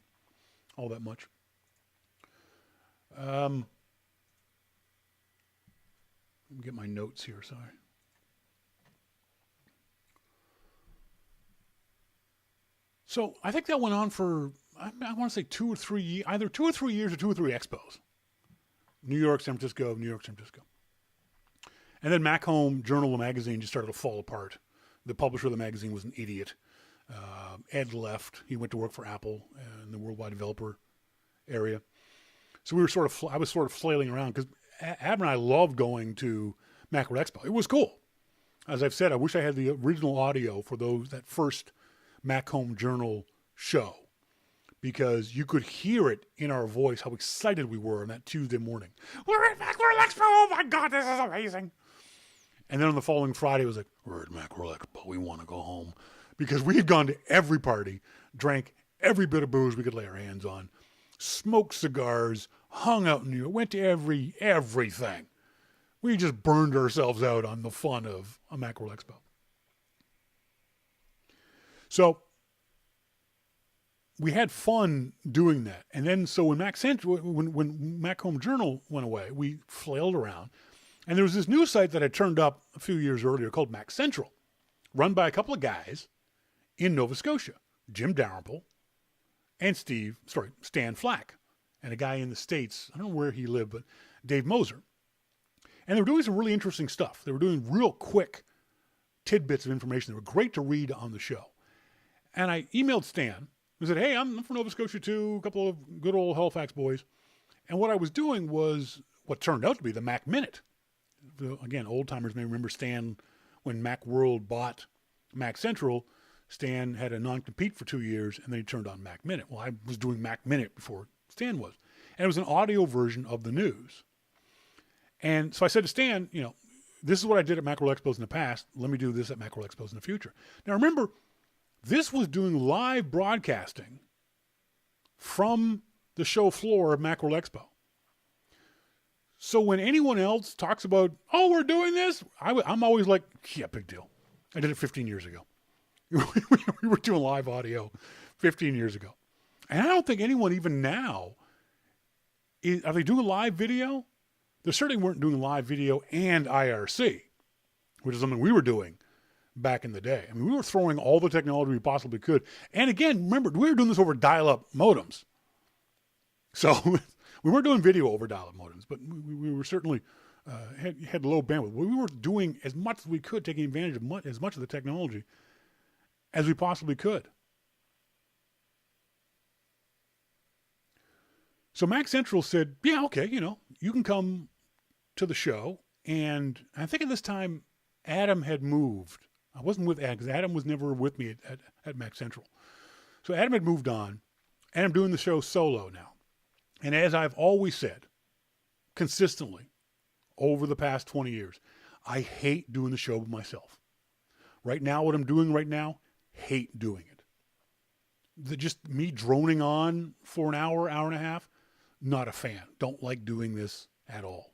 all that much. Let me get my notes here. Sorry. So I think that went on for, I want to say 2 or 3 years, either 2 or 3 years or 2 or 3 expos. New York, San Francisco, New York, San Francisco. And then Mac Home Journal, the magazine, just started to fall apart. The publisher of the magazine was an idiot. Ed left. He went to work for Apple in the worldwide developer area. So I was sort of flailing around because Ab and I loved going to Macworld Expo. It was cool. As I've said, I wish I had the original audio for that first Mac Home Journal show, because you could hear it in our voice how excited we were on that Tuesday morning. We're at Macworld Expo! Oh my God, this is amazing! And then on the following Friday, it was like, we're at Macworld Expo. We want to go home. Because we had gone to every party, drank every bit of booze we could lay our hands on, smoked cigars, hung out in New York, went to everything. We just burned ourselves out on the fun of a Macworld Expo. So we had fun doing that. And then, so when when Mac Home Journal went away, we flailed around. And there was this news site that had turned up a few years earlier called Mac Central, run by a couple of guys in Nova Scotia, Jim Dalrymple and Stan Flack, and a guy in the States, I don't know where he lived, but Dave Moser. And they were doing some really interesting stuff. They were doing real quick tidbits of information that were great to read on the show. And I emailed Stan and said, hey, I'm from Nova Scotia too, a couple of good old Halifax boys. And what I was doing was what turned out to be the Mac Minute. Again, old timers may remember Stan, when Macworld bought Mac Central, Stan had a non-compete for 2 years, and then he turned on Mac Minute. Well, I was doing Mac Minute before Stan was. And it was an audio version of the news. And so I said to Stan, you know, this is what I did at Macworld Expos in the past. Let me do this at Macworld Expos in the future. Now remember, this was doing live broadcasting from the show floor of Macworld Expo. So when anyone else talks about, oh, we're doing this, I'm always like, yeah, big deal. I did it 15 years ago. We were doing live audio 15 years ago. And I don't think anyone even now, are they doing live video? They certainly weren't doing live video and IRC, which is something we were doing back in the day. I mean, we were throwing all the technology we possibly could. And again, remember, we were doing this over dial-up modems. So we weren't doing video over dial-up modems, but we were certainly had low bandwidth. We were doing as much as we could, taking advantage of as much of the technology as we possibly could. So Mac Central said, yeah, okay, you know, you can come to the show. And I think at this time, Adam had moved. I wasn't with Adam because Adam was never with me at Mac Central. So Adam had moved on, and I'm doing the show solo now. And as I've always said, consistently, over the past 20 years, I hate doing the show by myself. Right now, what I'm doing right now, hate doing it. Just me droning on for an hour, hour and a half, not a fan. Don't like doing this at all.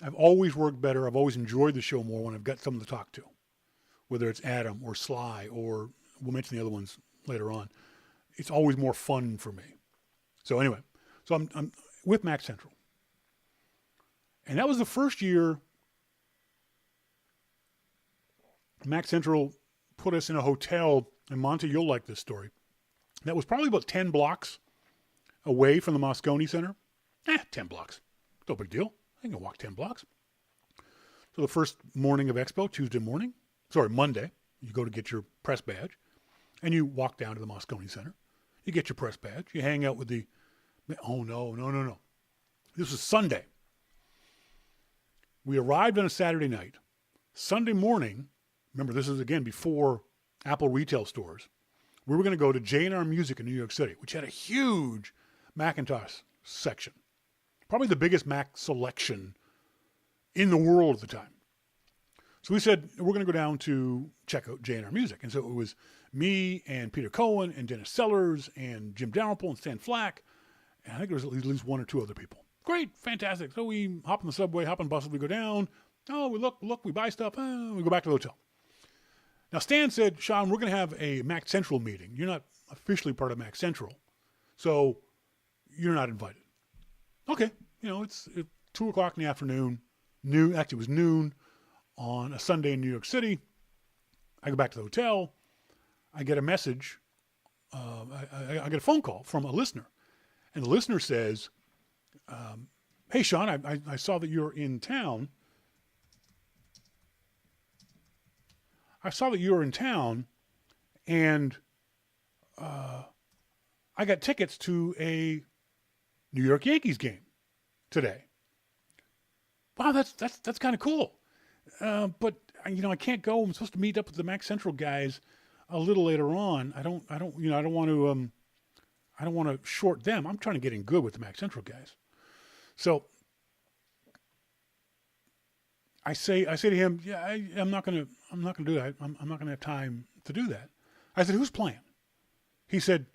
I've always worked better. I've always enjoyed the show more when I've got someone to talk to, whether it's Adam or Sly, or we'll mention the other ones later on. It's always more fun for me. So anyway, so I'm with Mac Central. And that was the first year Mac Central put us in a hotel, and Monty, you'll like this story. That was probably about 10 blocks away from the Moscone Center. 10 blocks. No big deal. I can walk 10 blocks. So the first morning of Expo, Monday, you go to get your press badge, and you walk down to the Moscone Center. You get your press badge. You hang out with no. This was Sunday. We arrived on a Saturday night. Sunday morning, remember this is again before Apple retail stores, we were going to go to J&R Music in New York City, which had a huge Macintosh section. Probably the biggest Mac selection in the world at the time. So we said, we're going to go down to check out J&R Music. And so it was me and Peter Cohen and Dennis Sellers and Jim Dalrymple and Stan Flack. And I think there was at least one or two other people. Great, fantastic. So we hop on the subway, hop on buses, we go down. Oh, we look, we buy stuff. We go back to the hotel. Now, Stan said, Sean, we're going to have a Mac Central meeting. You're not officially part of Mac Central, so you're not invited. Okay, it's 2 o'clock in the afternoon. Actually, it was noon on a Sunday in New York City. I go back to the hotel. I get a message. I get a phone call from a listener. And the listener says, hey, Sean, I saw that you're in town. And I got tickets to a New York Yankees game today. Wow, that's kind of cool. But I can't go. I'm supposed to meet up with the Mac Central guys a little later on. I don't want to short them. I'm trying to get in good with the Mac Central guys. So I say to him, yeah, I'm not going to do that. I'm not going to have time to do that. I said, who's playing? He said,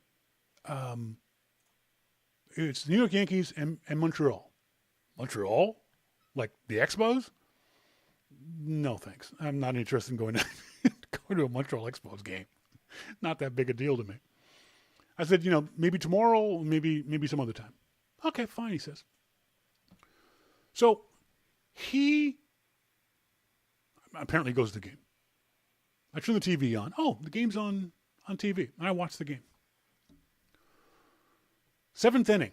it's the New York Yankees and Montreal. Montreal? Like the Expos? No, thanks. I'm not interested in going to a Montreal Expos game. Not that big a deal to me. I said, maybe tomorrow, maybe some other time. Okay, fine, he says. So he apparently goes to the game. I turn the TV on. Oh, the game's on TV. And I watch the game. 7th inning.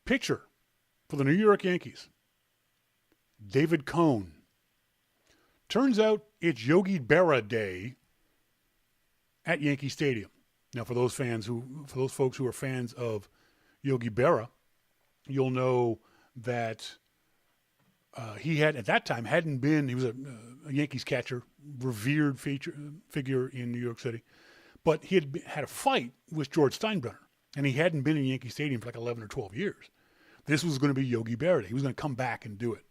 Pitcher for the New York Yankees. David Cone. Turns out it's Yogi Berra Day at Yankee Stadium. Now, for those folks who are fans of Yogi Berra, you'll know that he had, at that time, he was a Yankees catcher, revered figure in New York City, but he had a fight with George Steinbrenner, and he hadn't been in Yankee Stadium for like 11 or 12 years. This was going to be Yogi Berra Day. He was going to come back and do it.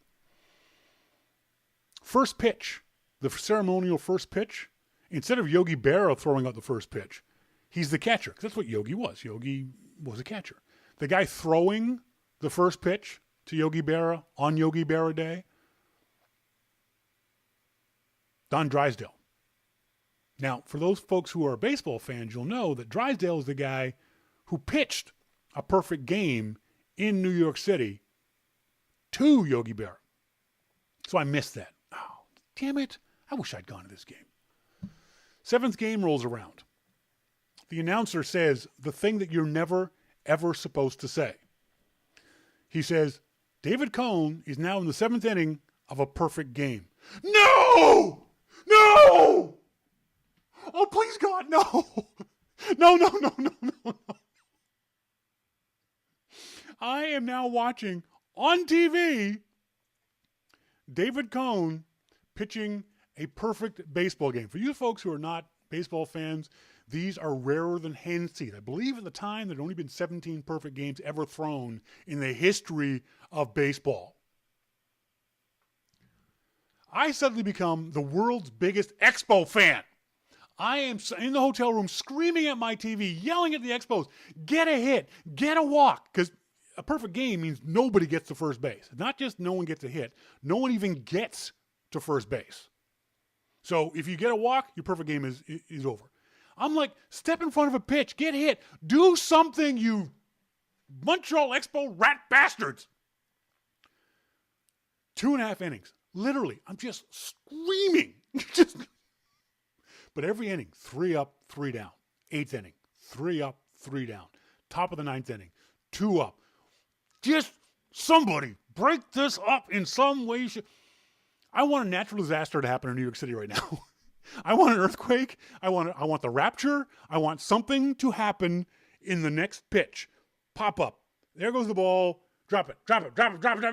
First pitch, the ceremonial first pitch, instead of Yogi Berra throwing out the first pitch, he's the catcher, because that's what Yogi was. Yogi was a catcher. The guy throwing the first pitch to Yogi Berra on Yogi Berra Day, Don Drysdale. Now, for those folks who are baseball fans, you'll know that Drysdale is the guy who pitched a perfect game in New York City to Yogi Berra. So I missed that. Oh, damn it. I wish I'd gone to this game. 7th game rolls around. The announcer says the thing that you're never, ever supposed to say. He says, David Cone is now in the 7th inning of a perfect game. No! No! Oh, please, God, no! No. I am now watching on TV David Cone pitching a perfect baseball game. For you folks who are not baseball fans, these are rarer than hen's teeth. I believe at the time there had only been 17 perfect games ever thrown in the history of baseball. I suddenly become the world's biggest Expo fan. I am in the hotel room screaming at my TV, yelling at the Expos, get a hit, get a walk, because a perfect game means nobody gets to first base. Not just no one gets a hit, no one even gets to first base. So if you get a walk, your perfect game is over. I'm like, step in front of a pitch, get hit, do something, you Montreal Expo rat bastards. 2.5 innings. Literally, I'm just screaming. But every inning, 3 up, 3 down. 8th inning, 3 up, 3 down. Top of the 9th inning, 2 up. Just somebody break this up in some way. I want a natural disaster to happen in New York City right now. I want an earthquake. I want the rapture. I want something to happen in the next pitch. Pop up. There goes the ball. Drop it.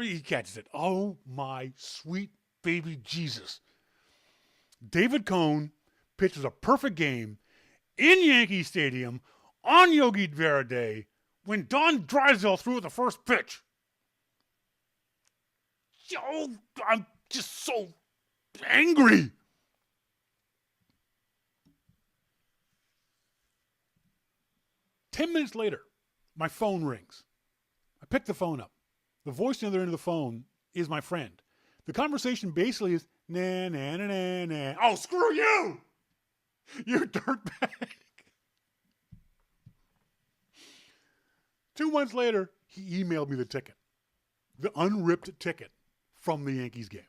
He catches it. Oh, my sweet baby Jesus. David Cone pitches a perfect game in Yankee Stadium on Yogi Berra Day when Don Drysdale threw the first pitch. Oh, I'm just so angry. Ten minutes later, my phone rings. I pick the phone up. The voice on the other end of the phone is my friend. The conversation basically is, nah, nah, nah, nah, nah. Oh, screw you! You dirtbag. 2 months later, he emailed me the ticket. The unripped ticket from the Yankees game.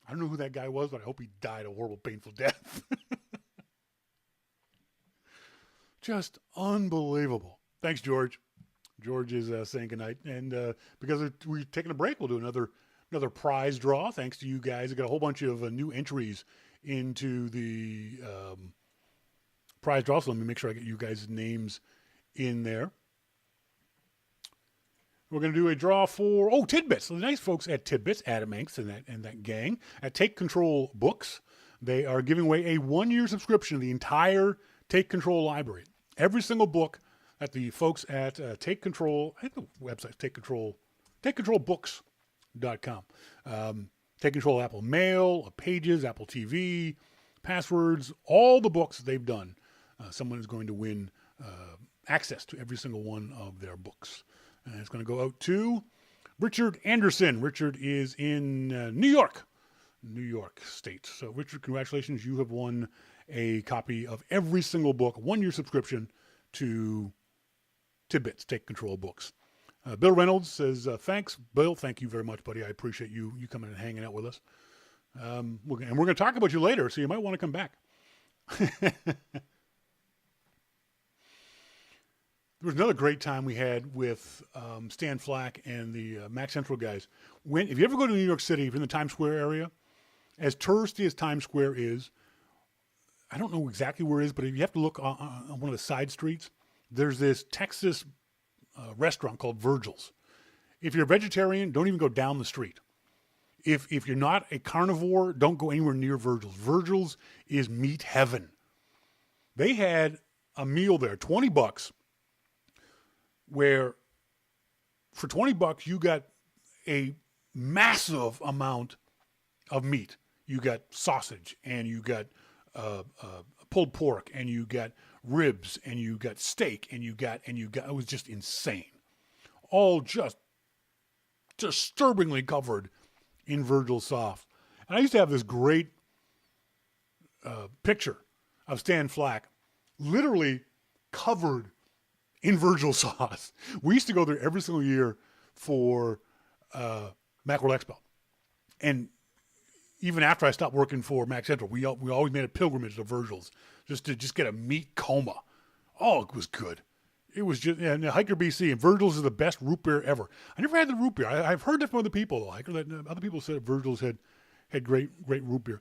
I don't know who that guy was, but I hope he died a horrible, painful death. Just unbelievable. Thanks, George. George is saying goodnight. And because we're taking a break, we'll do another prize draw. Thanks to you guys. I got a whole bunch of new entries into the prize draw. So let me make sure I get you guys' names in there. We're going to do a draw for, TidBITS. So the nice folks at TidBITS, Adam Inks and that gang, at Take Control Books, they are giving away a 1-year subscription to the entire Take Control library. Every single book that the folks at Take Control, I think the website's takecontrolbooks.com. Take Control Apple Mail, Pages, Apple TV, Passwords, all the books that they've done. Someone is going to win access to every single one of their books. And it's going to go out to Richard Anderson. Richard is in New York State. So, Richard, congratulations. You have won a copy of every single book, 1-year subscription to TidBITS, Take Control Books. Bill Reynolds says, thanks, Bill. Thank you very much, buddy. I appreciate you coming and hanging out with us. And we're going to talk about you later, so you might want to come back. There was another great time we had with Stan Flack and the Mac Central guys. If you ever go to New York City, if you're in the Times Square area, as touristy as Times Square is, I don't know exactly where it is, but if you have to look on one of the side streets, there's this Texas restaurant called Virgil's. If you're a vegetarian, don't even go down the street. If you're not a carnivore, don't go anywhere near Virgil's. Virgil's is meat heaven. They had a meal there, $20, where for $20 you got a massive amount of meat. You got sausage, and you got pulled pork, and you got ribs, and you got steak, and you got it was just insane. All just disturbingly covered in Virgil sauce. And I used to have this great picture of Stan Flack literally covered in sauce. We used to go there every single year for Macworld Expo. And even after I stopped working for Mac Central, we always made a pilgrimage to Virgil's just to get a meat coma. Oh, it was good. It was just, and Hiker BC, and Virgil's is the best root beer ever. I never had the root beer. I've heard that from other people, though. Hiker, that other people said Virgil's had great root beer.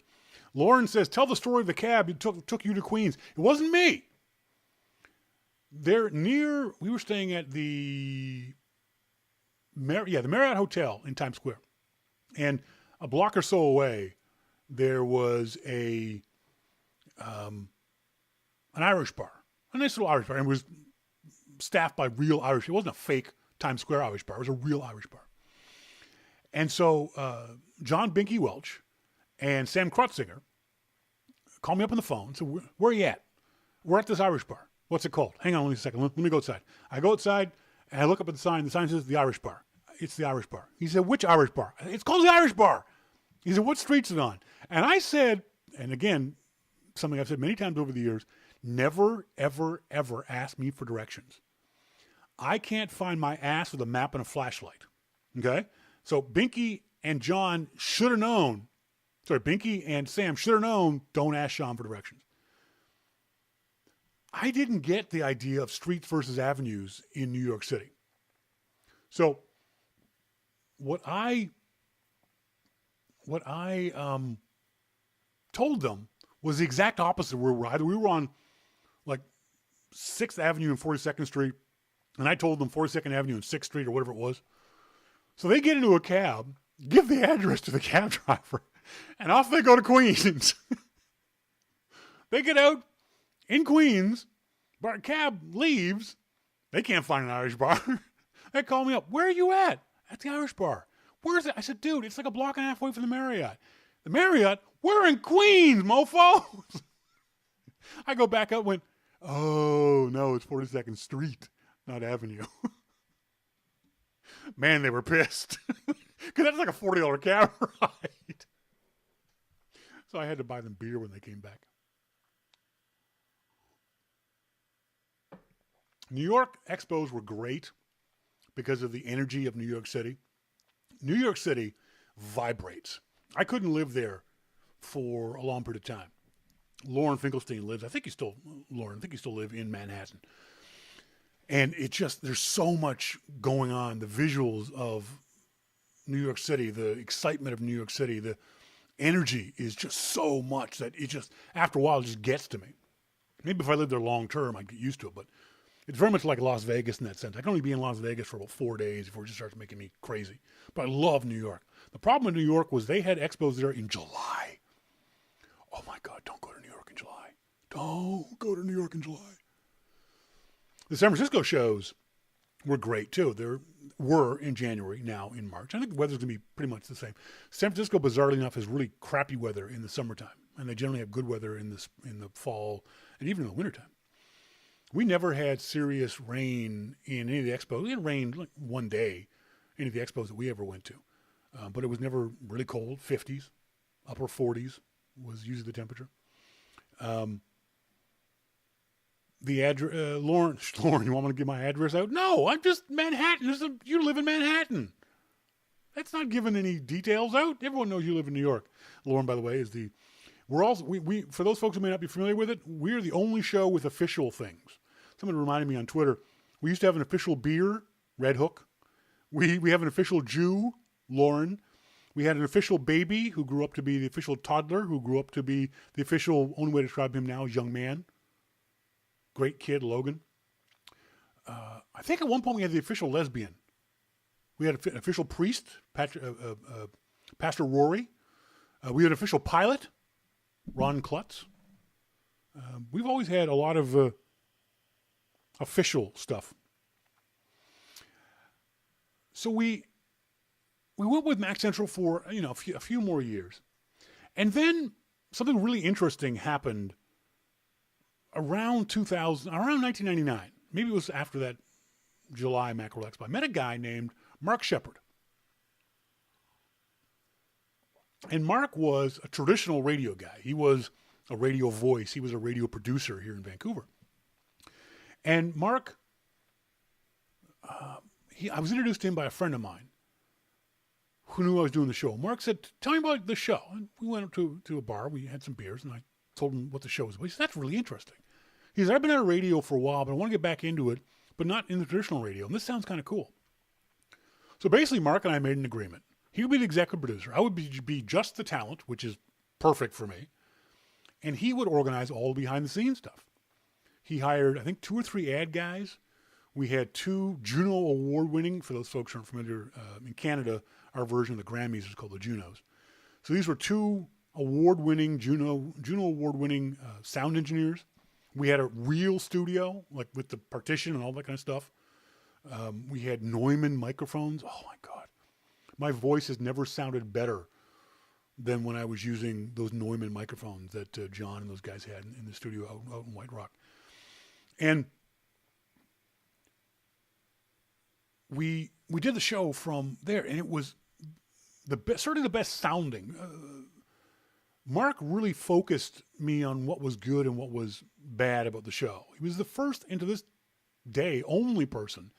Lauren says, tell the story of the cab that took you to Queens. It wasn't me. We were staying at the Marriott Hotel in Times Square. And a block or so away, there was an Irish bar, a nice little Irish bar, and it was staffed by real Irish. It wasn't a fake Times Square Irish bar. It was a real Irish bar. And so John Binky Welch and Sam Krutzinger called me up on the phone and said, where are you at? We're at this Irish bar. What's it called? Hang on, let me a second. Let me go outside. I go outside, and I look up at the sign. The sign says the Irish bar. It's the Irish bar. He said, which Irish bar? It's called the Irish bar. He said, what street's it on? And I said, and again, something I've said many times over the years, never, ever, ever ask me for directions. I can't find my ass with a map and a flashlight. Okay? So Binky and John should have known. Sorry, Binky and Sam should have known, don't ask Sean for directions. I didn't get the idea of streets versus avenues in New York City. So what I told them was the exact opposite of where we're either. We were on like 6th Avenue and 42nd Street, and I told them 42nd Avenue and 6th Street or whatever it was. So they get into a cab, give the address to the cab driver, and off they go to Queens. They get out in Queens, but our cab leaves. They can't find an Irish bar. They call me up. Where are you at? At the Irish bar. Where is it? I said, dude, it's like a block and a half away from the Marriott. The Marriott? We're in Queens, mofo. I go back up, went, oh, no, it's 42nd Street, not Avenue. Man, they were pissed. Because that's like a $40 cab ride. So I had to buy them beer when they came back. New York expos were great because of the energy of New York City. New York City vibrates. I couldn't live there for a long period of time. Lauren Finkelstein lives, I think you still live in Manhattan. And it just, there's so much going on. The visuals of New York City, the excitement of New York City, the energy is just so much that it just, after a while, it just gets to me. Maybe if I lived there long term, I'd get used to it, but it's very much like Las Vegas in that sense. I can only be in Las Vegas for about 4 days before it just starts making me crazy. But I love New York. The problem in New York was they had expos there in July. Oh my God, don't go to New York in July. Don't go to New York in July. The San Francisco shows were great too. There were in January, now in March. I think the weather's going to be pretty much the same. San Francisco, bizarrely enough, has really crappy weather in the summertime. And they generally have good weather in the fall and even in the wintertime. We never had serious rain in any of the expos. We had rain like one day in any of the expos that we ever went to. But it was never really cold, 50s, upper 40s was usually the temperature. The address, Lauren, you want me to give my address out? No, I'm just Manhattan. You live in Manhattan. That's not giving any details out. Everyone knows you live in New York. Lauren, by the way, is we're also, we for those folks who may not be familiar with it, we're the only show with official things. Someone reminded me on Twitter, we used to have an official beer, Red Hook. We have an official Jew, Lauren. We had an official baby who grew up to be the official toddler, who grew up to be the official, only way to describe him now is young man. Great kid, Logan. I think at one point we had the official lesbian. We had an official priest, Pastor Rory. We had an official pilot, Ron Klutz. We've always had a lot of official stuff. So we went with Mac Central for a few more years, and then something really interesting happened around 1999. Maybe it was after that July Macworld Expo. I met a guy named Mark Shepard. And Mark was a traditional radio guy. He was a radio voice. He was a radio producer here in Vancouver. And Mark, I was introduced to him by a friend of mine who knew I was doing the show. Mark said, "Tell me about the show." And we went up to a bar. We had some beers, and I told him what the show was about. He said, "That's really interesting." He said, "I've been on radio for a while, but I want to get back into it, but not in the traditional radio. And this sounds kind of cool." So basically, Mark and I made an agreement. He would be the executive producer. I would be just the talent, which is perfect for me. And he would organize all the behind-the-scenes stuff. He hired, I think, 2 or 3 ad guys. We had 2 Juno award-winning, for those folks who aren't familiar, in Canada, our version of the Grammys is called the Junos. So these were 2 award-winning, Juno award-winning sound engineers. We had a real studio, like with the partition and all that kind of stuff. We had Neumann microphones. Oh my God. My voice has never sounded better than when I was using those Neumann microphones that John and those guys had in the studio out in White Rock. And we did the show from there, and it was certainly the best sounding. Mark really focused me on what was good and what was bad about the show. He was the first, and to this day, only person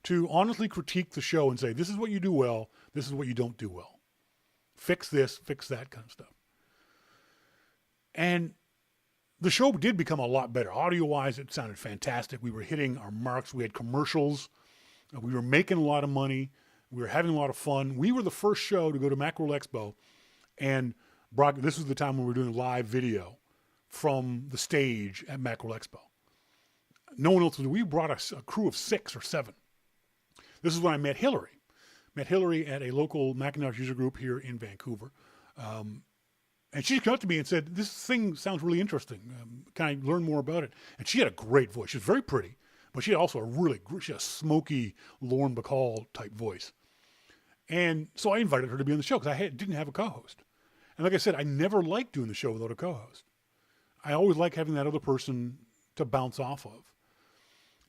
to honestly critique the show and say, this is what you do well, this is what you don't do well. Fix this, fix that kind of stuff. And the show did become a lot better. Audio-wise, it sounded fantastic. We were hitting our marks. We had commercials. We were making a lot of money. We were having a lot of fun. We were the first show to go to Macworld Expo, and this was the time when we were doing live video from the stage at Macworld Expo. No one else was. We brought a crew of 6 or 7. This is when I met Hillary. Met Hillary at a local Macintosh user group here in Vancouver. And she came up to me and said, "This thing sounds really interesting. Can I learn more about it?" And she had a great voice. She was very pretty, but she had also she had a smoky Lauren Bacall type voice. And so I invited her to be on the show because I didn't have a co-host. And like I said, I never liked doing the show without a co-host. I always like having that other person to bounce off of.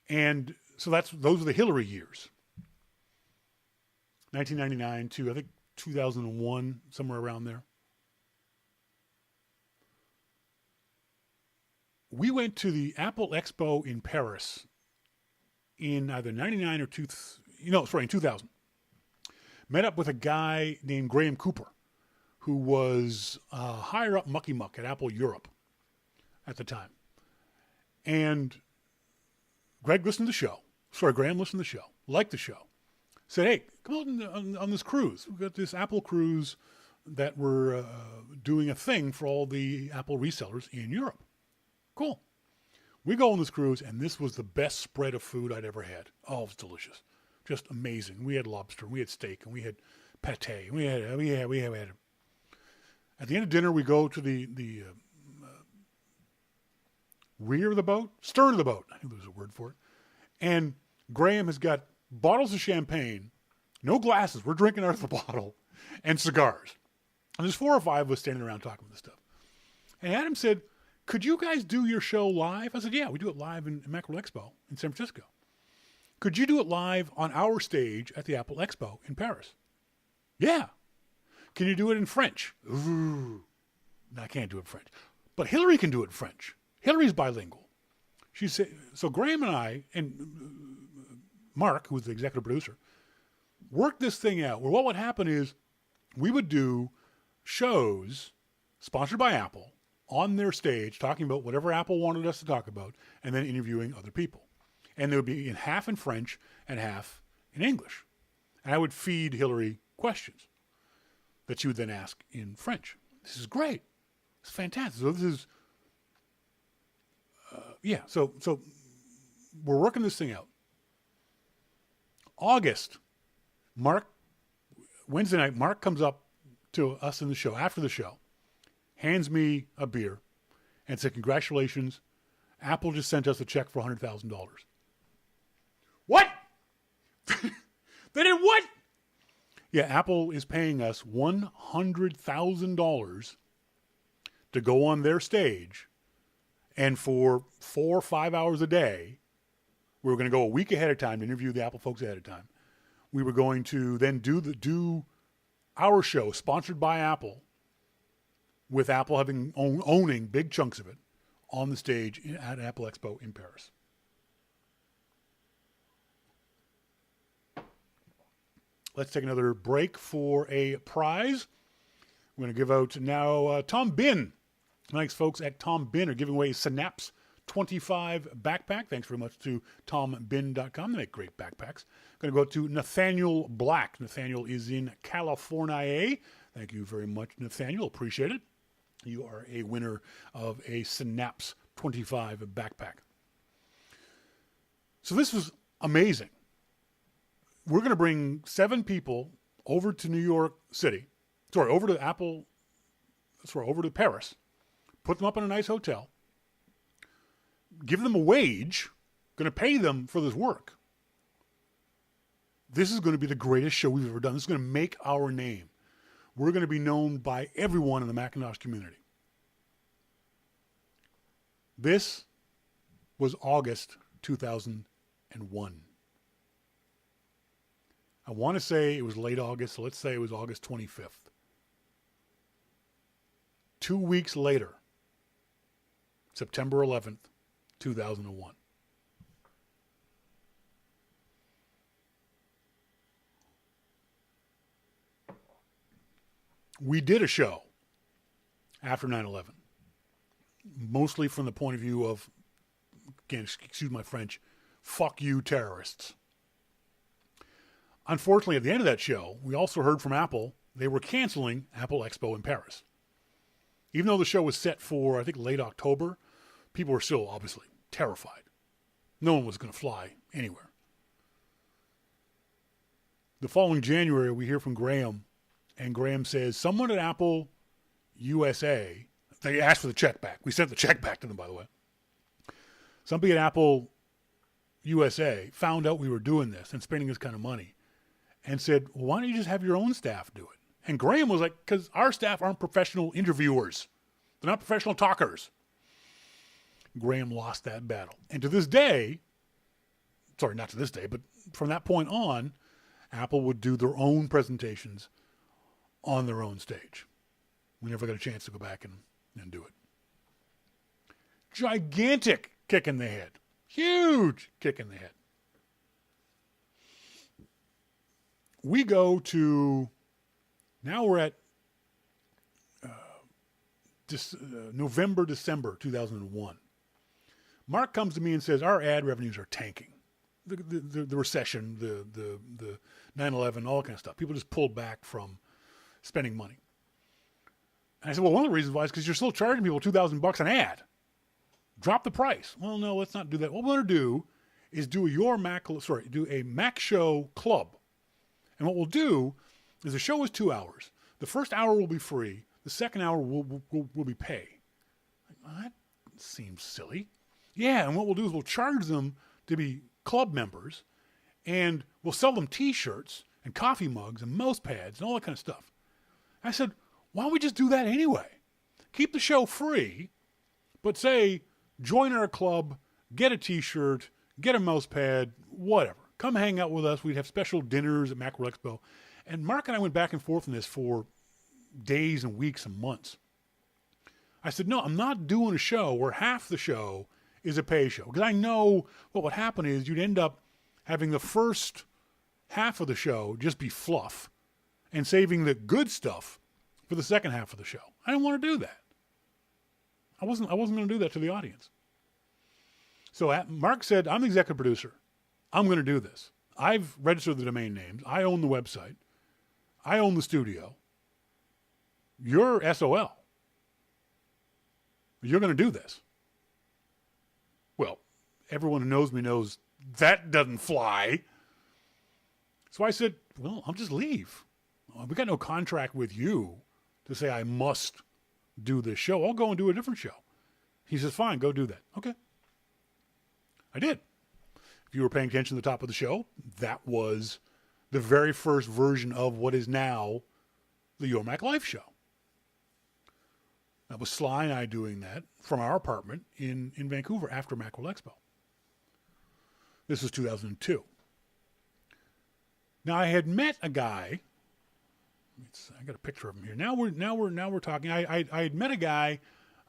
And so those are the Hillary years. 1999 to, I think, 2001, somewhere around there. We went to the Apple Expo in Paris in either 99 or in 2000. Met up with a guy named Graham Cooper, who was higher up mucky muck at Apple Europe at the time. And Graham listened to the show, liked the show. Said, "Hey, come out on this cruise. We've got this Apple cruise that we're doing a thing for all the Apple resellers in Europe." Cool. We go on this cruise, and this was the best spread of food I'd ever had. Oh, it was delicious. Just amazing. We had lobster, we had steak, and we had pate. We had At the end of dinner, we go to the rear of the boat, stern of the boat. I think there's a word for it. And Graham has got bottles of champagne, no glasses. We're drinking out of the bottle, and cigars. And there's 4 or 5 of us standing around talking about this stuff. And Adam said, "Could you guys do your show live?" I said, "Yeah, we do it live in Macworld Expo in San Francisco. Could you do it live on our stage at the Apple Expo in Paris?" "Yeah." "Can you do it in French?" "Ooh, no, I can't do it in French. But Hillary can do it in French. Hillary's bilingual. She said, so Graham and I, and Mark, who was the executive producer, worked this thing out where what would happen is we would do shows sponsored by Apple on their stage talking about whatever Apple wanted us to talk about and then interviewing other people. And they would be in half in French and half in English. And I would feed Hillary questions that she would then ask in French. This is great. It's fantastic. So this is, so we're working this thing out. August, Wednesday night, Mark comes up to us in the show, after the show, hands me a beer and said, congratulations, Apple just sent us a check for $100,000. What? They did what? Yeah, Apple is paying us $100,000 to go on their stage, and for 4 or 5 hours a day, we were going to go a week ahead of time to interview the Apple folks ahead of time. We were going to then do our show, sponsored by Apple, with Apple having owning big chunks of it, on the stage at Apple Expo in Paris. Let's take another break for a prize. We're going to give out now Tom Bihn. Thanks, folks at Tom Bihn are giving away Synapse 25 backpack. Thanks very much to tombihn.com. They make great backpacks. Going to go to Nathaniel Black. Nathaniel is in California. Thank you very much, Nathaniel. Appreciate it. You are a winner of a Synapse 25 backpack. So this was amazing. We're going to bring 7 people over to New York City. Over to Paris. Put them up in a nice hotel. Give them a wage. Going to pay them for this work. This is going to be the greatest show we've ever done. This is going to make our name. We're going to be known by everyone in the Macintosh community. This was August 2001. I want to say it was late August, so let's say it was August 25th. 2 weeks later, September 11th, 2001. We did a show after 9/11, mostly from the point of view of, again, excuse my French, fuck you terrorists. Unfortunately, at the end of that show, we also heard from Apple. They were canceling Apple Expo in Paris. Even though the show was set for, I think, late October, people were still obviously terrified. No one was going to fly anywhere. The following January, we hear from Graham, and Graham says, someone at Apple USA, they asked for the check back. We sent the check back to them, by the way. Somebody at Apple USA found out we were doing this and spending this kind of money and said, well, why don't you just have your own staff do it? And Graham was like, because our staff aren't professional interviewers. They're not professional talkers. Graham lost that battle. And to this day, sorry, not to this day, but from that point on, Apple would do their own presentations on their own stage. We never got a chance to go back and do it. Gigantic kick in the head. Huge kick in the head. We go to, now we're at November, December 2001. Mark comes to me and says, our ad revenues are tanking. The recession, the 9/11, all that kind of stuff. People just pulled back from spending money. And I said, well, one of the reasons why is because you're still charging people $2,000 an ad. Drop the price. Well, no, let's not do that. What we're going to do is do a Mac Show Club. And what we'll do is the show is 2 hours. The first hour will be free. The second hour will be pay. Well, that seems silly. Yeah, and what we'll do is we'll charge them to be club members, and we'll sell them T-shirts and coffee mugs and mouse pads and all that kind of stuff. I said, why don't we just do that anyway? Keep the show free, but say, join our club, get a T-shirt, get a mouse pad, whatever. Come hang out with us. We'd have special dinners at Macworld Expo. And Mark and I went back and forth on this for days and weeks and months. I said, no, I'm not doing a show where half the show is a pay show. Because I know what would happen is you'd end up having the first half of the show just be fluff and saving the good stuff for the second half of the show. I didn't want to do that. I wasn't going to do that to the audience. So Mark said, I'm the executive producer. I'm going to do this. I've registered the domain names. I own the website. I own the studio. You're SOL. You're going to do this. Well, everyone who knows me knows that doesn't fly. So I said, well, I'll just leave. We got no contract with you to say I must do this show. I'll go and do a different show. He says, fine, go do that. Okay. I did. If you were paying attention to the top of the show, that was the very first version of what is now the Your Mac Life show. That was Sly and I doing that from our apartment in Vancouver after Macworld Expo. This was 2002. Now I had met a guy. I got a picture of him here. Now we're talking. I had met a guy.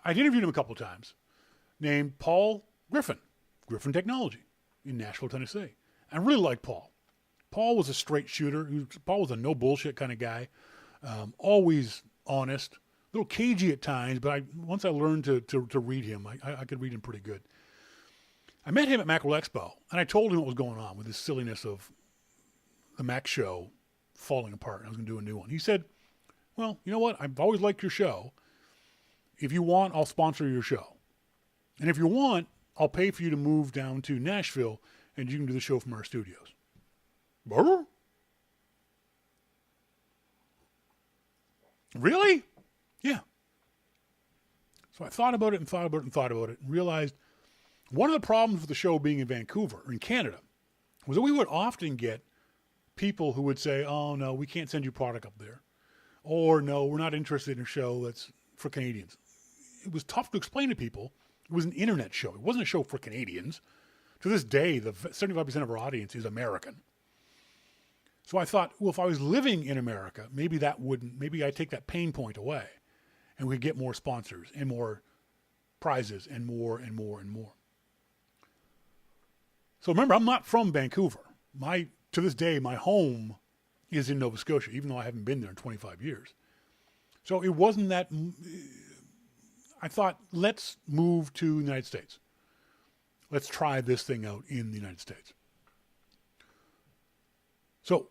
I'd interviewed him a couple of times, named Paul Griffin Technology, in Nashville, Tennessee. I really liked Paul. Paul was a straight shooter. Paul was a no bullshit kind of guy. Always honest. A little cagey at times, but once I learned to read him, I could read him pretty good. I met him at Macworld Expo, and I told him what was going on with this silliness of the Mac show falling apart, and I was going to do a new one. He said, well, you know what? I've always liked your show. If you want, I'll sponsor your show. And if you want, I'll pay for you to move down to Nashville, and you can do the show from our studios. Brr? Really? Yeah. So I thought about it and realized one of the problems with the show being in Vancouver, or in Canada, was that we would often get people who would say, oh, no, we can't send you product up there. Or, no, we're not interested in a show that's for Canadians. It was tough to explain to people. It was an internet show. It wasn't a show for Canadians. To this day, the 75% of our audience is American. So I thought, well, if I was living in America, maybe I'd take that pain point away and we'd get more sponsors and more prizes and more and more and more. So remember, I'm not from Vancouver. To this day, my home is in Nova Scotia, even though I haven't been there in 25 years. So it wasn't that. I thought, let's move to the United States. Let's try this thing out in the United States. So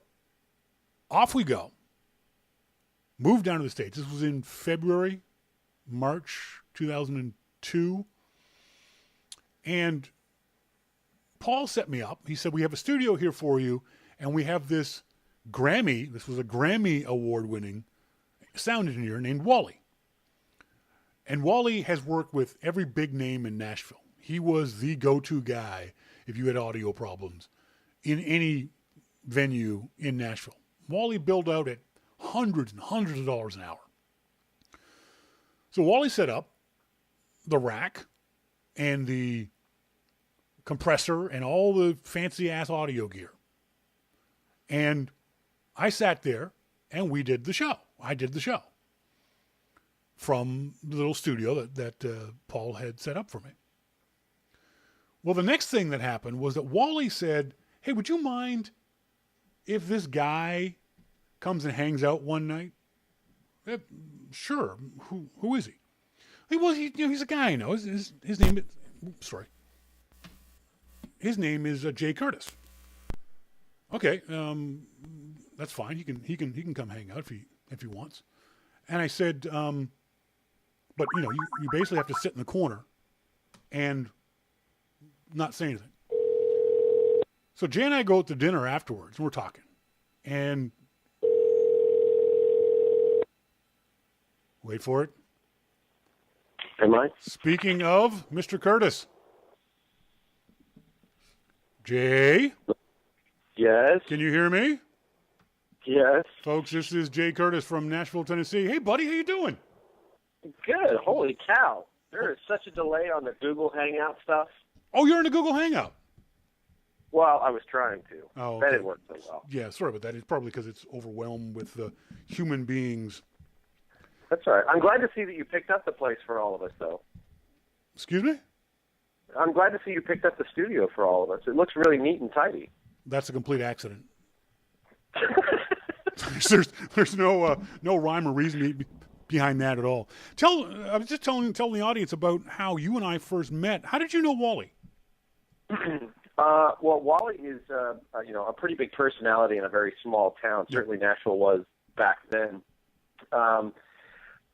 off we go. Moved down to the States. This was in February, March 2002. And Paul set me up. He said, we have a studio here for you, and we have this was a Grammy award-winning sound engineer named Wally. And Wally has worked with every big name in Nashville. He was the go-to guy if you had audio problems in any venue in Nashville. Wally billed out at hundreds and hundreds of dollars an hour. So Wally set up the rack and the compressor and all the fancy-ass audio gear. And I sat there and we did the show. I did the show from the little studio that Paul had set up for me. Well, the next thing that happened was that Wally said, hey, would you mind if this guy comes and hangs out one night? Sure. Who is he? Well, he's a guy I know. His name is, sorry. His name is Jay Curtis. Okay, that's fine. He can come hang out if he wants. And I said, but you basically have to sit in the corner and not say anything. So Jay and I go out to dinner afterwards, and we're talking. And wait for it. Am I? Speaking of Mr. Curtis. Jay? Yes. Can you hear me? Yes. Folks, this is Jay Curtis from Nashville, Tennessee. Hey, buddy, how you doing? Good. Holy cow. There is such a delay on the Google Hangout stuff. Oh, you're in a Google Hangout. Well, I was trying to. Oh, okay. That didn't work so well. Yeah, sorry about that. It's probably because it's overwhelmed with human beings. That's all right. I'm glad to see that you picked up the place for all of us, though. Excuse me? I'm glad to see you picked up the studio for all of us. It looks really neat and tidy. That's a complete accident. there's no rhyme or reason behind that at all. I was just telling the audience about how you and I first met. How did you know Wally? Well, Wally is a pretty big personality in a very small town. Certainly Nashville was back then.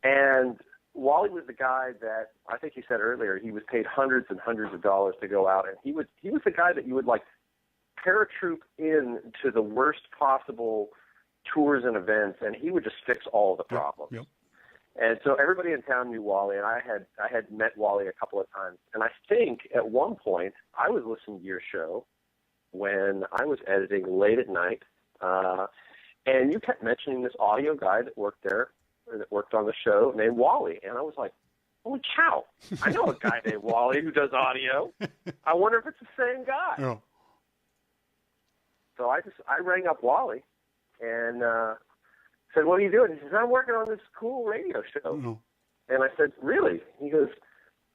And Wally was the guy that I think you said earlier. He was paid hundreds and hundreds of dollars to go out, and he was the guy that you would like paratroop in to the worst possible tours and events, and he would just fix all of the problems. Yep. And so everybody in town knew Wally, and I had met Wally a couple of times. And I think at one point I was listening to your show when I was editing late at night, and you kept mentioning this audio guy that worked there, or that worked on the show, named Wally. And I was like, holy cow, I know a guy named Wally who does audio. I wonder if it's the same guy. Yeah. So I rang up Wally and said, what are you doing? He says, I'm working on this cool radio show. Mm-hmm. And I said, really? He goes,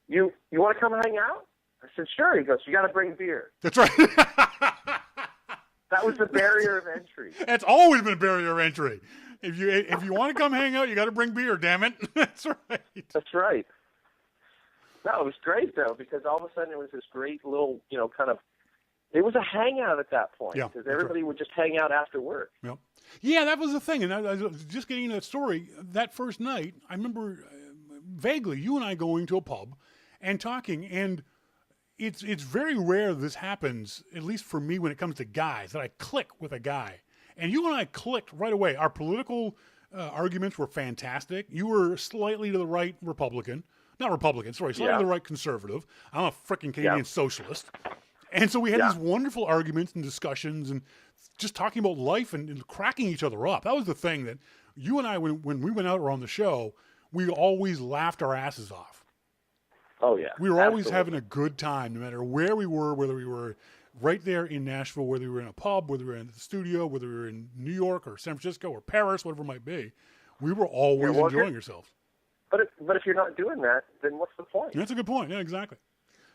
you want to come hang out? I said, sure. He goes, you got to bring beer. That's right. That was the barrier of entry. That's always been a barrier of entry. If you want to come hang out, you got to bring beer, damn it. That's right. That's right. No, it was great, though, because all of a sudden it was this great little, it was a hangout at that point. Yeah, Because everybody would just hang out after work. Yep. Yeah, that was the thing. And I was just getting into that story. That first night, I remember vaguely you and I going to a pub and talking. And it's very rare this happens, at least for me when it comes to guys, that I click with a guy. And you and I clicked right away. Our political arguments were fantastic. You were slightly to the right Republican. Not Republican, sorry, slightly to the right conservative. I'm a freaking Canadian socialist. And so we had these wonderful arguments and discussions and just talking about life and cracking each other up. That was the thing that you and I, when we went out or on the show, we always laughed our asses off. Oh, yeah. We were always having a good time, no matter where we were, whether we were right there in Nashville, whether we were in a pub, whether we were in the studio, whether we were in New York or San Francisco or Paris, whatever it might be. We were always enjoying ourselves. But if you're not doing that, then what's the point? That's a good point. Yeah, exactly.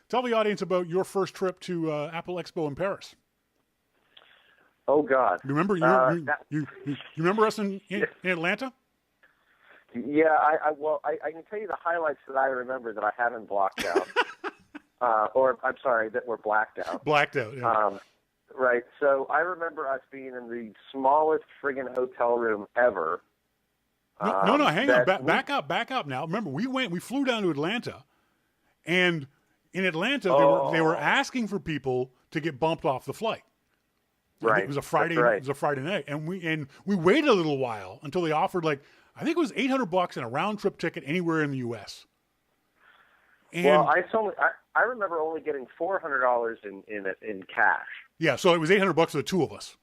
Tell the audience about your first trip to Apple Expo in Paris. Oh God! You remember? You remember us in Atlanta? Yeah, I can tell you the highlights that I remember that I haven't blocked out, or I'm sorry, that were blacked out. Blacked out. Yeah. Right. So I remember us being in the smallest friggin' hotel room ever. No, hang on. Back up now. Remember, we flew down to Atlanta, and in Atlanta they were asking for people to get bumped off the flight. Right. It was a Friday. Right. It was a Friday night, and we waited a little while until they offered I think it was $800 and a round trip ticket anywhere in the U.S. And, well, I remember only getting $400 in cash. Yeah, so it was $800 for the two of us.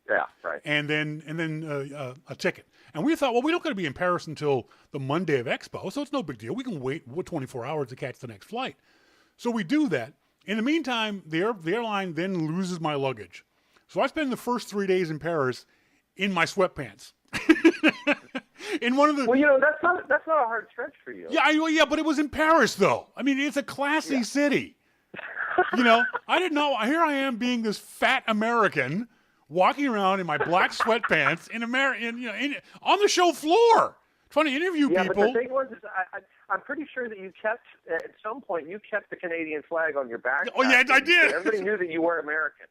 Yeah, right. And then a ticket. And we thought, well, we don't got to be in Paris until the Monday of Expo, so it's no big deal. We can wait 24 hours to catch the next flight. So we do that. In the meantime, the airline then loses my luggage. So I spend the first 3 days in Paris in my sweatpants. In one of the that's not a hard stretch for you. Yeah, but it was in Paris though. I mean, it's a classy city. I didn't know. Here I am being this fat American walking around in my black sweatpants on the show floor, trying to interview people. Yeah, but the thing was, I'm pretty sure that at some point you kept the Canadian flag on your back. Oh yeah, I did. Everybody knew that you were American.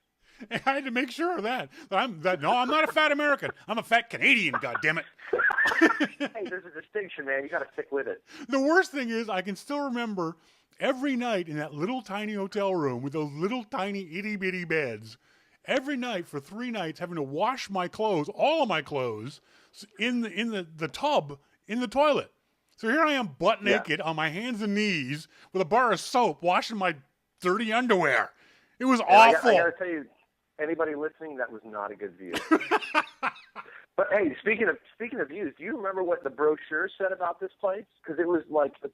I had to make sure of that. I'm not a fat American. I'm a fat Canadian, goddammit. Hey, there's a distinction, man. You got to stick with it. The worst thing is I can still remember every night in that little tiny hotel room with those little tiny itty-bitty beds, every night for 3 nights having to wash my clothes, all of my clothes, in the tub in the toilet. So here I am butt naked on my hands and knees with a bar of soap washing my dirty underwear. It was awful. I got to tell you, anybody listening, that was not a good view. But hey, speaking of views, do you remember what the brochure said about this place? Because it was like the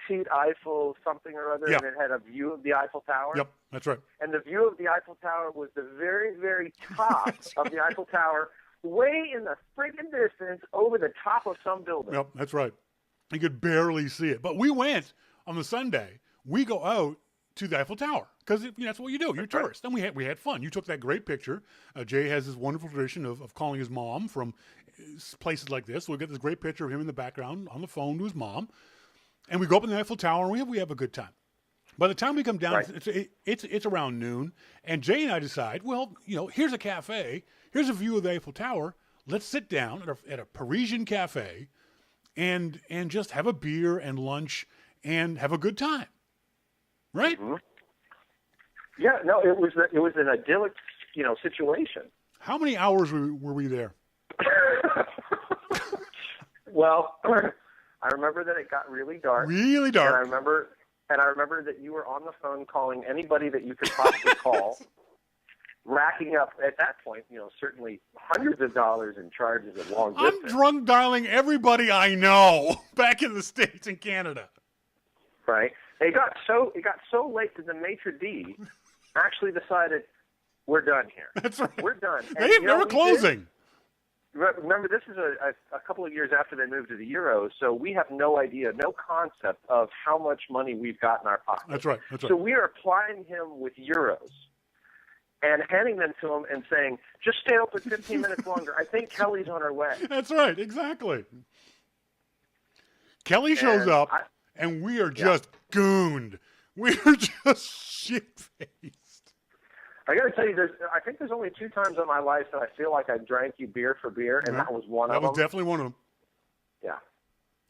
Petite Eiffel something or other, and it had a view of the Eiffel Tower. Yep, that's right. And the view of the Eiffel Tower was the very, very top of the Eiffel Tower way in the friggin' distance over the top of some building. Yep, that's right. You could barely see it. But we went on the Sunday. We go out to the Eiffel Tower because that's what you do. You're a tourist. And we had fun. You took that great picture. Jay has this wonderful tradition of calling his mom from places like this. So we get this great picture of him in the background on the phone to his mom. And we go up in the Eiffel Tower and we have a good time. By the time we come down, it's around noon. And Jay and I decide, well, here's a cafe. Here's a view of the Eiffel Tower. Let's sit down at a Parisian cafe and just have a beer and lunch and have a good time. Right? Mm-hmm. Yeah, no, it was an idyllic, situation. How many hours were we there? Well, I remember that it got really dark. Really dark. And I remember that you were on the phone calling anybody that you could possibly call, racking up at that point, certainly hundreds of dollars in charges at long distance. I'm drunk dialing everybody I know back in the States and Canada. Right. It got so late that the maitre d' actually decided we're done here. That's right. We're done. They were closing. Remember, this is a couple of years after they moved to the euro, so we have no idea, no concept of how much money we've got in our pocket. That's right. So we are applying him with euros and handing them to him and saying, just stay open 15 minutes longer. I think Kelly's on her way. That's right. Exactly. Kelly shows up. And we are just gooned. We are just shit-faced. I got to tell you, I think there's only 2 times in my life that I feel like I drank you beer for beer, and that was one of them. That was definitely one of them. Yeah.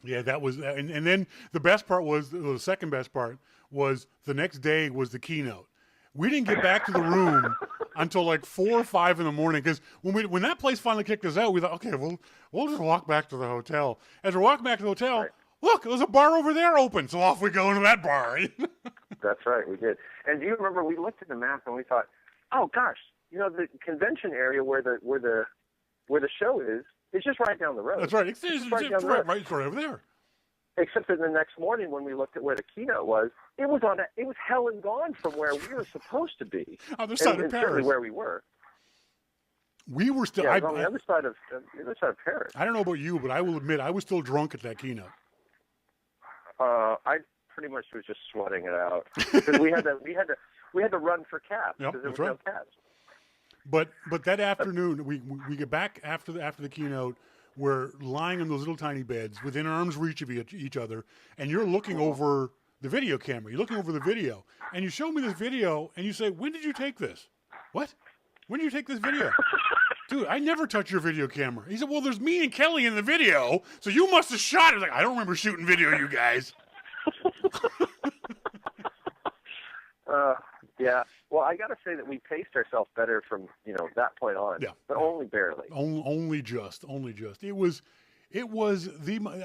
Yeah, that was, and then the best part was, the second best part was the next day was the keynote. We didn't get back to the room until like 4 or 5 in the morning because when that place finally kicked us out, we thought, okay, we'll just walk back to the hotel. As we're walking back to the hotel, look, there's a bar over there open, so off we go into that bar. That's right, we did. And do you remember we looked at the map and we thought, oh gosh, the convention area where the show is just right down the road. That's right. It's right over there. Except that the next morning when we looked at where the keynote was, it was hell and gone from where we were supposed to be. On the side of Paris. Certainly where we were. We were still on the other side of Paris. I don't know about you, but I will admit I was still drunk at that keynote. I pretty much was just sweating it out because we had to run for cabs because there was no cabs. But that afternoon we get back after the keynote. We're lying in those little tiny beds within arm's reach of each other, and you're looking over the video camera. You're looking over the video, and you show me this video, and you say, "When did you take this? What? When did you take this video?" Dude, I never touch your video camera. He said, well, there's me and Kelly in the video, so you must have shot it. I was like, I don't remember shooting video, you guys. Yeah. Well, I got to say that we paced ourselves better from, that point on. Yeah. But only barely. Only just. It was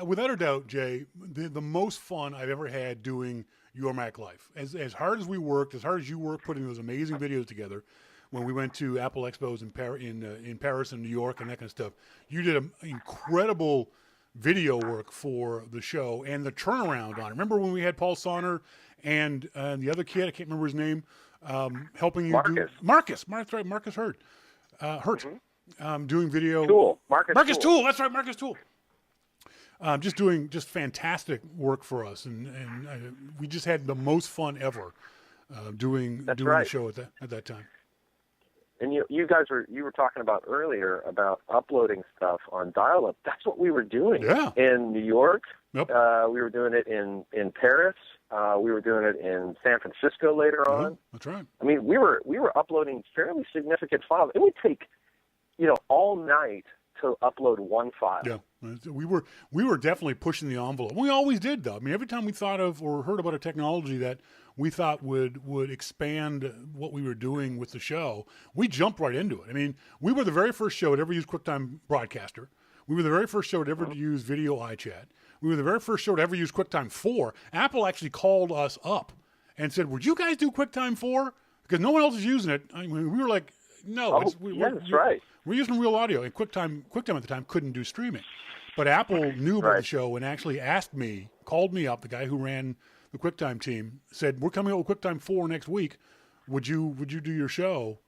without a doubt, Jay, the most fun I've ever had doing Your Mac Life. As hard as we worked, as hard as you worked putting those amazing videos together, when we went to Apple Expos in Paris and New York and that kind of stuff, you did an incredible video work for the show and the turnaround on it. Remember when we had Paul Sonner and the other kid, I can't remember his name, helping you Marcus. That's right, Marcus Hurt. Doing video. Tool. Marcus Tool. That's right, Marcus Tool. Just doing fantastic work for us, and we just had the most fun ever doing the show at that time. And you guys were talking about earlier about uploading stuff on dial-up. That's what we were doing in New York. Yep. We were doing it in Paris. We were doing it in San Francisco later on. That's right. I mean, we were uploading fairly significant files. It would take, all night to upload one file. Yeah, we were definitely pushing the envelope. We always did, though. I mean, every time we thought of or heard about a technology that we thought would expand what we were doing with the show, we jumped right into it. I mean, we were the very first show to ever use QuickTime Broadcaster. We were the very first show to ever use video iChat. We were the very first show to ever use QuickTime 4. Apple actually called us up and said, would you guys do QuickTime 4? Because no one else is using it. I mean, we were like, no. That's right. We're using real audio. And QuickTime at the time couldn't do streaming. But Apple knew about the show and actually called me up, the guy who ran the QuickTime team, said, we're coming out with QuickTime 4 next week. Would you do your show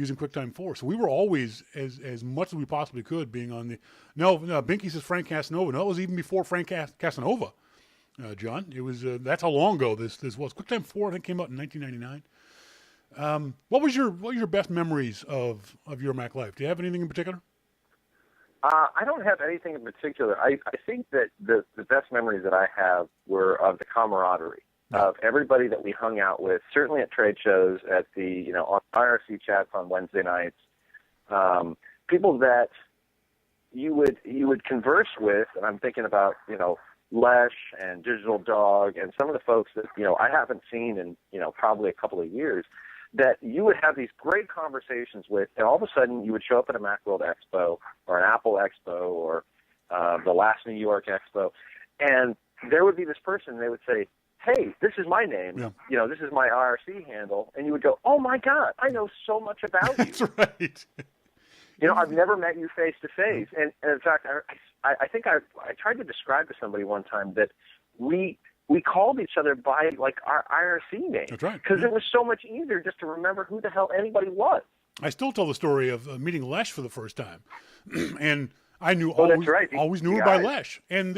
using QuickTime 4. So we were always, as much as we possibly could, being on the... No, Binky says Frank Casanova. No, it was even before Frank Casanova, John. It was, that's how long ago this was. QuickTime 4, I think, came out in 1999. What was your best memories of your Mac life? Do you have anything in particular? I don't have anything in particular. I think that the best memories that I have were of the camaraderie of everybody that we hung out with, certainly at trade shows, at the, on IRC chats on Wednesday nights, people that you would converse with, and I'm thinking about, Lesh and Digital Dog and some of the folks that, I haven't seen in, probably a couple of years, that you would have these great conversations with, and all of a sudden you would show up at a Macworld Expo or an Apple Expo or the last New York Expo, and there would be this person, and they would say, hey, this is my name, this is my IRC handle, and you would go, oh my God, I know so much about you. That's right. I've never met you face to face, and in fact, I think I tried to describe to somebody one time that we called each other by like our IRC name. That's right. Because it was so much easier just to remember who the hell anybody was. I still tell the story of meeting Lesh for the first time, and I knew always knew her by Lesh. And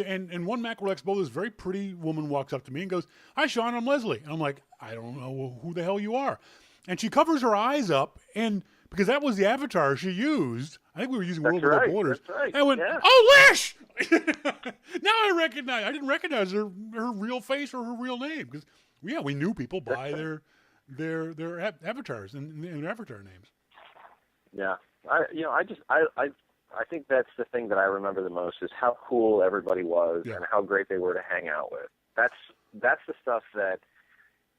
one Macworld Expo, this very pretty woman walks up to me and goes, "Hi, Sean, I'm Leslie." And I'm like, "I don't know who the hell you are." And she covers her eyes up, and because that was the avatar she used, I think we were using World Without Borders. That's right. And I went, "Oh, Lesh!" Now I didn't recognize her real face or her real name, because we knew people by their avatars and their avatar names. Yeah, I think that's the thing that I remember the most is how cool everybody was and how great they were to hang out with. That's the stuff that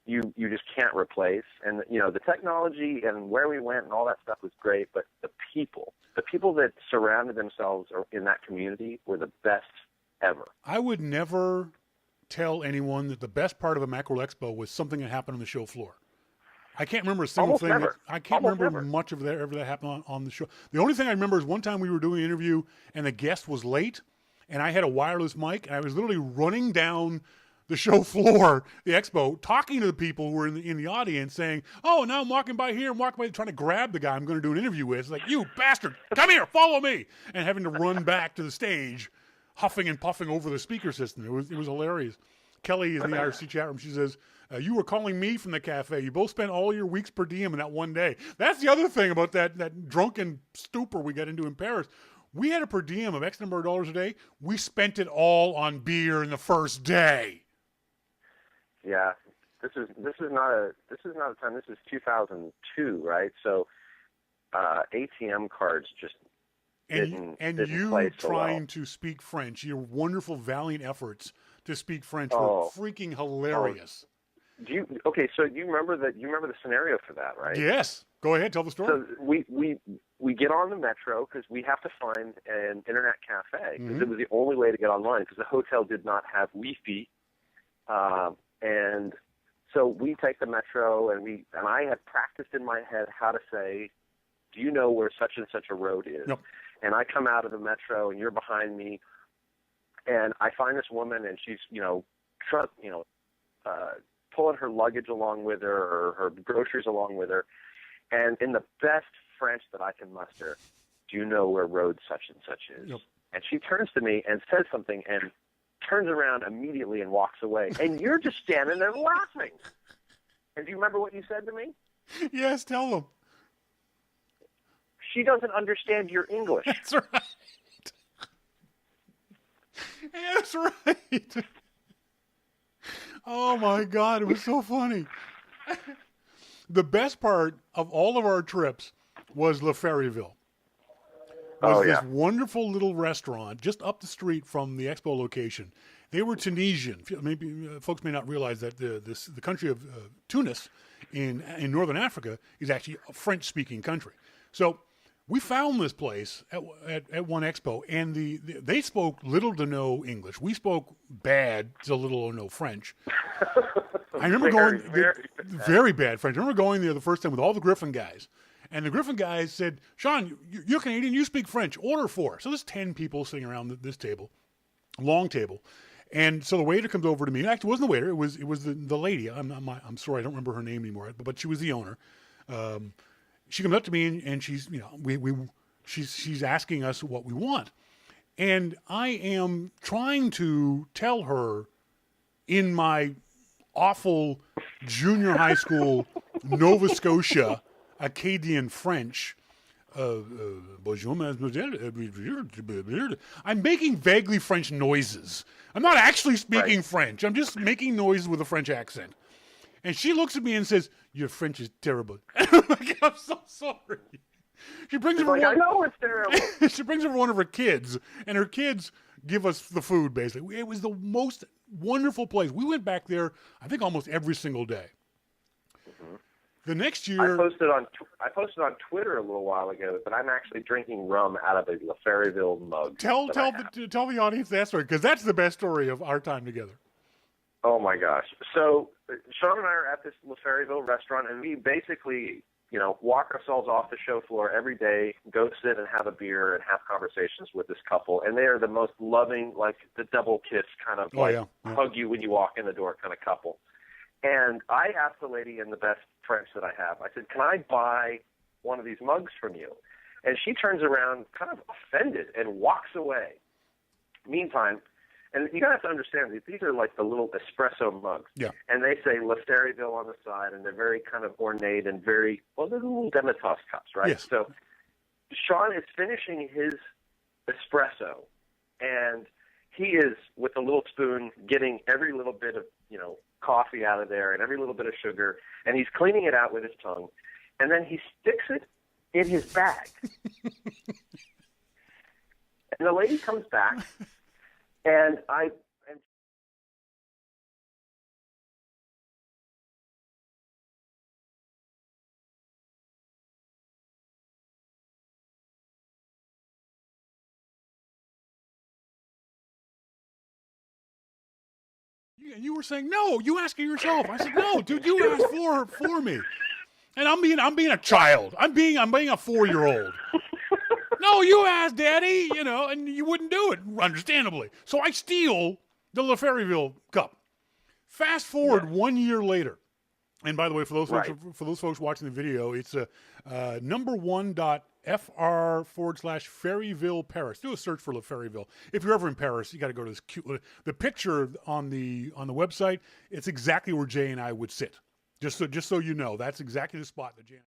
you just can't replace. And the technology and where we went and all that stuff was great, but the people that surrounded themselves in that community were the best ever. I would never tell anyone that the best part of a Macworld Expo was something that happened on the show floor. I can't remember a single thing. I can't remember much of that ever that happened on the show. The only thing I remember is one time we were doing an interview and the guest was late, and I had a wireless mic, and I was literally running down the show floor, the expo, talking to the people who were in the audience, saying, "Oh, now I'm walking by here, trying to grab the guy I'm going to do an interview with." It's like, "You bastard, come here, follow me," and having to run back to the stage, huffing and puffing over the speaker system. It was hilarious. Kelly is in the IRC chat room. She says, "You were calling me from the cafe. You both spent all your weeks per diem in that one day." That's the other thing about that drunken stupor we got into in Paris. We had a per diem of X number of dollars a day. We spent it all on beer in the first day. Yeah, this is not a time. This is 2002, right? So ATM cards just didn't you play so trying well. to speak French, your wonderful valiant efforts to speak French were freaking hilarious. So you remember the scenario for that, right? Yes. Go ahead, tell the story. So we get on the metro because we have to find an internet cafe because it was the only way to get online because the hotel did not have Wi-Fi. And so we take the metro, and I had practiced in my head how to say, "Do you know where such and such a road is?" Yep. And I come out of the metro, and you're behind me, and I find this woman, and she's pulling her luggage along with her, or her groceries along with her, and in the best French that I can muster, "Do you know where road such and such is?" Yep. And she turns to me and says something, and turns around immediately and walks away. And you're just standing there laughing. And do you remember what you said to me? Yes, tell them. She doesn't understand your English. That's right. That's right. Oh, my God. It was so funny. The best part of all of our trips was La Ferryville. This wonderful little restaurant just up the street from the expo location. They were Tunisian. Maybe folks may not realize that the country of Tunis in northern Africa is actually a French-speaking country. So we found this place at one expo, and they spoke little to no English. We spoke bad to little or no French. I remember very bad French. I remember going there the first time with all the Griffin guys. And the Griffin guys said, "Sean, you're Canadian, you speak French, order 4. So there's 10 people sitting around this table, long table. And so the waiter comes over to me. Actually, it wasn't the waiter. It was the lady. I'm sorry, I don't remember her name anymore, but she was the owner. she comes up to me and she's, she's asking us what we want. And I am trying to tell her in my awful junior high school Nova Scotia Acadian French, bonjour, mademoiselle. I'm making vaguely French noises. I'm not actually speaking French. I'm just making noises with a French accent. And she looks at me and says, "Your French is terrible." I'm like, "I'm so sorry." She brings over I know it's terrible. She brings over one of her kids, and her kids give us the food, basically. It was the most wonderful place. We went back there, I think, almost every single day. Mm-hmm. The next year... I posted on Twitter a little while ago that I'm actually drinking rum out of a LaFerryville mug. Tell the audience that story, because that's the best story of our time together. Oh, my gosh. So Sean and I are at this LaFerryville restaurant, and we basically... walk ourselves off the show floor every day, go sit and have a beer and have conversations with this couple. And they are the most loving, like the double kiss kind of hug you when you walk in the door kind of couple. And I asked the lady in the best French that I have, I said, "Can I buy one of these mugs from you?" And she turns around kind of offended and walks away. Meantime, and you have to understand, these are like the little espresso mugs. Yeah. And they say LaFerryville on the side, and they're very kind of ornate and very, they're little Demitasse cups, right? Yes. So Sean is finishing his espresso, and he is, with a little spoon, getting every little bit of, coffee out of there and every little bit of sugar, and he's cleaning it out with his tongue, and then he sticks it in his bag. And the lady comes back, and You were saying, "No, you ask her yourself." I said, "No, dude, you asked for me." And I'm being a child. I'm being a 4-year-old. "No, you asked, Daddy," and you wouldn't do it, understandably. So I steal the LaFerryville cup. Fast forward 1 year later. And by the way, for those folks watching the video, it's number1.fr/Ferryville Paris. Do a search for LaFerryville. If you're ever in Paris, you got to go to this cute. The picture on the website. It's exactly where Jay and I would sit. Just so you know, that's exactly the spot that Jay.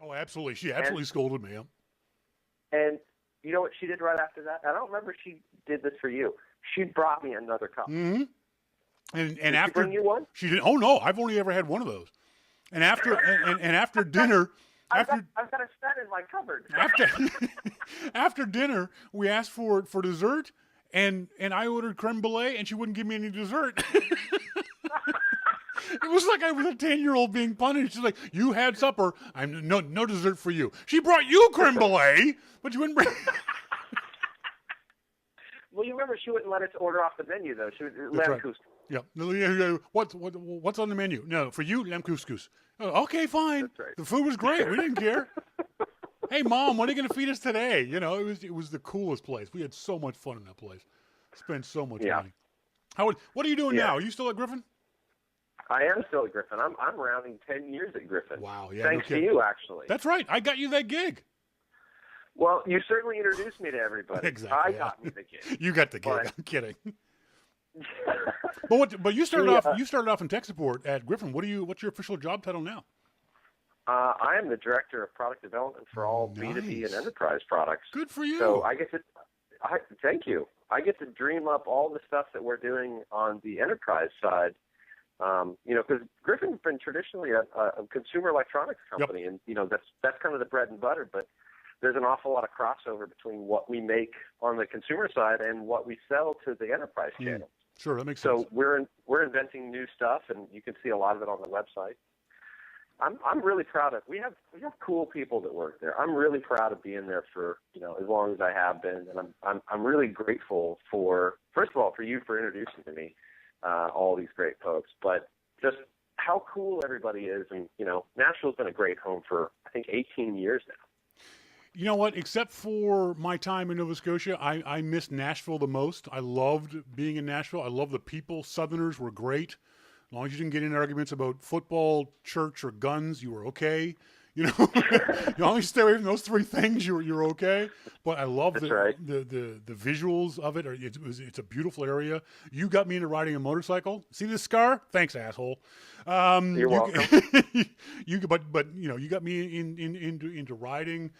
Oh, absolutely. She absolutely scolded me. And you know what she did right after that? I don't remember if she did this for you. She brought me another cup. Mm-hmm. And did after she bring you one? She did. Oh no, I've only ever had one of those. And after and after dinner, I've got a set in my cupboard. After dinner, we asked for dessert, and I ordered creme brulee, and she wouldn't give me any dessert. It was like I was a 10-year-old being punished. She's like, "You had supper. I'm no dessert for you." She brought you creme brulee, but you wouldn't bring. Well, you remember she wouldn't let us order off the menu, though. She would lamb couscous. Yeah. What's on the menu? No, for you, lamb couscous. Oh, okay, fine. That's right. The food was great. We didn't care. Hey, Mom, what are you going to feed us today? It was the coolest place. We had so much fun in that place. Spent so much money. What are you doing now? Are you still at Griffin? I am still at Griffin. I'm rounding 10 years at Griffin. Wow. Yeah. Thanks to you, actually. That's right. I got you that gig. Well, you certainly introduced me to everybody. Exactly. I yeah. got me the gig. You got the gig. But- I'm kidding. But you started off. You started off in tech support at Griffin. What's your official job title now? I am the director of product development for all Nice. B2B and enterprise products. Good for you. So thank you. I get to dream up all the stuff that we're doing on the enterprise side. Because Griffin's been traditionally a consumer electronics company, and that's kind of the bread and butter. But there's an awful lot of crossover between what we make on the consumer side and what we sell to the enterprise channel. Sure, that makes sense. So we're inventing new stuff, and you can see a lot of it on the website. I'm really proud of. We have cool people that work there. I'm really proud of being there for as long as I have been, and I'm really grateful for, first of all, for you for introducing to me all these great folks, but just how cool everybody is, and Nashville's been a great home for I think 18 years now. You know what? Except for my time in Nova Scotia, I miss Nashville the most. I loved being in Nashville. I love the people. Southerners were great. As long as you didn't get into arguments about football, church, or guns, you were okay. As long as you stay away from those three things, you're okay. But I love the visuals of it. It's a beautiful area. You got me into riding a motorcycle. See this scar? Thanks, asshole. You're welcome. You got me into riding.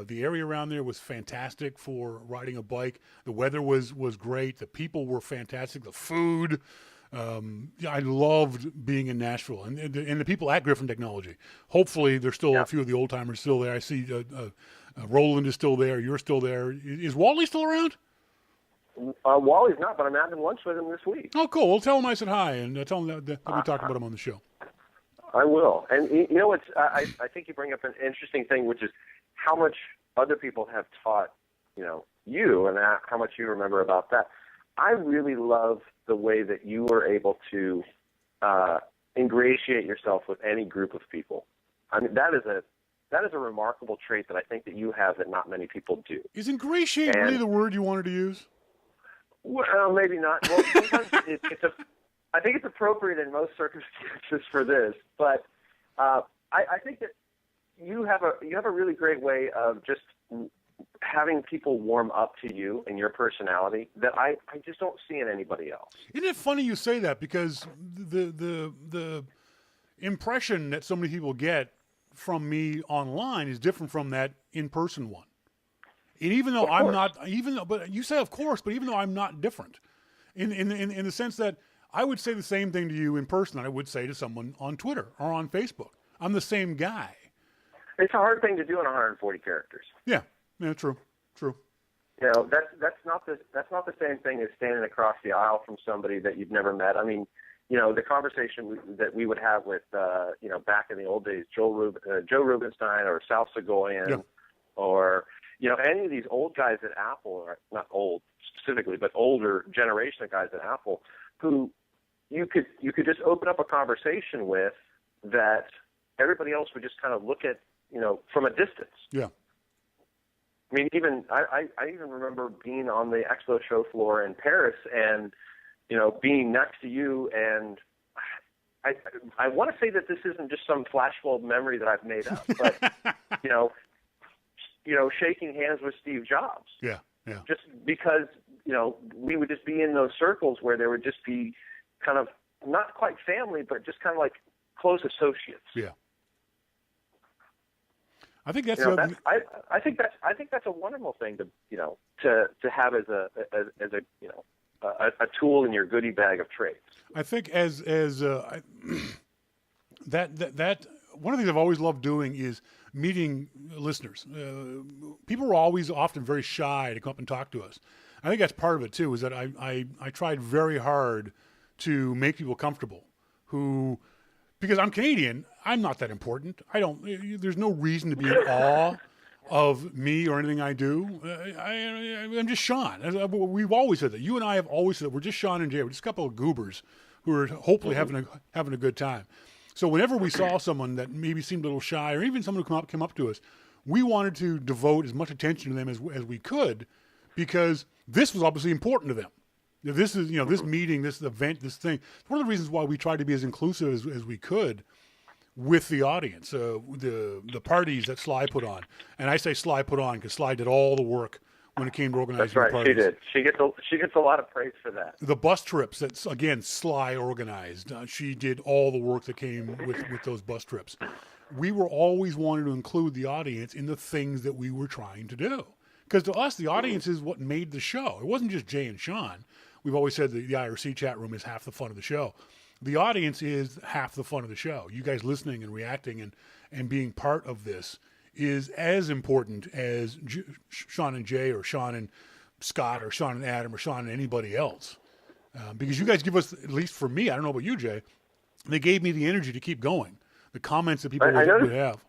The area around there was fantastic for riding a bike. The weather was great. The people were fantastic. The food. I loved being in Nashville, and the people at Griffin Technology. Hopefully, there's still a few of the old timers still there. I see Roland is still there. You're still there. Is Wally still around? Wally's not, but I'm having lunch with him this week. Oh, cool. Well, tell him I said hi, and tell him that we talked about him on the show. I will. And I think you bring up an interesting thing, which is how much other people have taught you, and how much you remember about that. I really love the way that you were able to ingratiate yourself with any group of people. I mean, that is a remarkable trait that I think that you have that not many people do. Is ingratiate really the word you wanted to use? Well, maybe not. Well, sometimes I think it's appropriate in most circumstances for this, but I think that you have a really great way of just having people warm up to you and your personality that I just don't see in anybody else. Isn't it funny you say that? Because the impression that so many people get from me online is different from that in-person one. And even though but you say of course, but even though I'm not different, in the sense that I would say the same thing to you in person that I would say to someone on Twitter or on Facebook. I'm the same guy. It's a hard thing to do in 140 characters. Yeah, true. That's not the same thing as standing across the aisle from somebody that you've never met. I mean, the conversation that we would have with, back in the old days, Joe Rubinstein or Sal Segoyan, or any of these old guys at Apple, or not old specifically, but older generation of guys at Apple, who you could just open up a conversation with that everybody else would just kind of look at, from a distance. Yeah. I mean, I even remember being on the expo show floor in Paris and, being next to you, and I want to say that this isn't just some flashbulb memory that I've made up, but, shaking hands with Steve Jobs. Yeah. Just because, we would just be in those circles where there would just be kind of not quite family, but just kind of like close associates. Yeah. I think that's I think that's a wonderful thing to have as a tool in your goodie bag of traits. I think that one of the things I've always loved doing is meeting listeners. People were often very shy to come up and talk to us. I think that's part of it too. Is that I tried very hard to make people comfortable because I'm Canadian, I'm not that important. There's no reason to be in awe of me or anything I do. I'm just Sean. We've always said that. You and I have always said that we're just Sean and Jay. We're just a couple of goobers who are hopefully having a good time. So whenever we saw someone that maybe seemed a little shy, or even someone who came up to us, we wanted to devote as much attention to them as we could, because this was obviously important to them. This is, this meeting, this event, this thing. It's one of the reasons why we tried to be as inclusive as we could with the audience, the parties that Sly put on. And I say Sly put on because Sly did all the work when it came to organizing That's right, the parties. she did. She gets a lot of praise for that. The bus trips that, again, Sly organized. She did all the work that came with those bus trips. We were always wanting to include the audience in the things that we were trying to do. Because to us, the audience is what made the show. It wasn't just Jay and Sean. We've always said the IRC chat room is half the fun of the show. The audience is half the fun of the show. You guys listening and reacting and being part of this is as important as Sean and Jay or Sean and Scott or Sean and Adam or Sean and anybody else. Because you guys give us, at least for me, I don't know about you, Jay, they gave me the energy to keep going. The comments that people would have.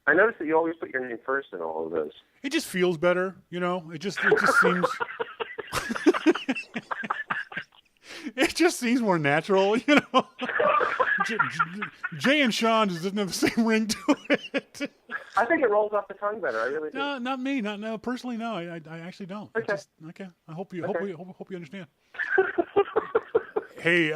I noticed that you always put your name first in all of those. It just feels better, you know. It just seems. It just seems more natural, you know. Jay and Sean just doesn't have the same ring to it. I think it rolls off the tongue better. I really do. No, not me. No, personally, no. I actually don't. Okay. Okay. I hope you understand. Hey,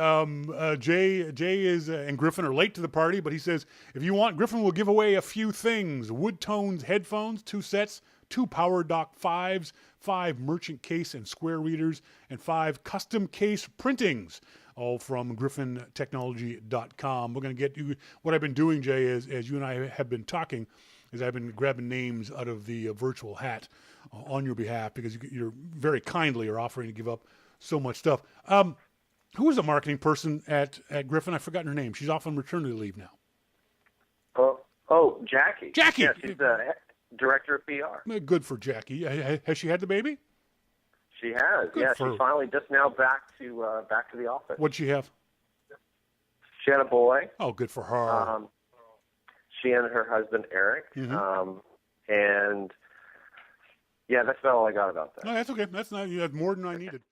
Jay is and Griffin are late to the party, but he says if you want, Griffin will give away a few things: Wood Tones headphones, 2 sets, 2 Power Dock 5s, 5 merchant case and square readers, and 5 custom case printings, all from GriffinTechnology.com. We're going to get you. What I've been doing, Jay, is as you and I have been talking, is I've been grabbing names out of the virtual hat on your behalf because you're very kindly are offering to give up so much stuff. Who is a marketing person at Griffin? I've forgotten her name. She's off on maternity leave now. Oh, Jackie. Jackie. Yeah, she's the director of PR. Good for Jackie. Has she had the baby? She has. Good for her. She's finally just now back to the office. What'd she have? She had a boy. Oh, good for her. She and her husband Eric. Mm-hmm. And yeah, that's about all I got about that. No, that's okay. That's not. You had more than I needed.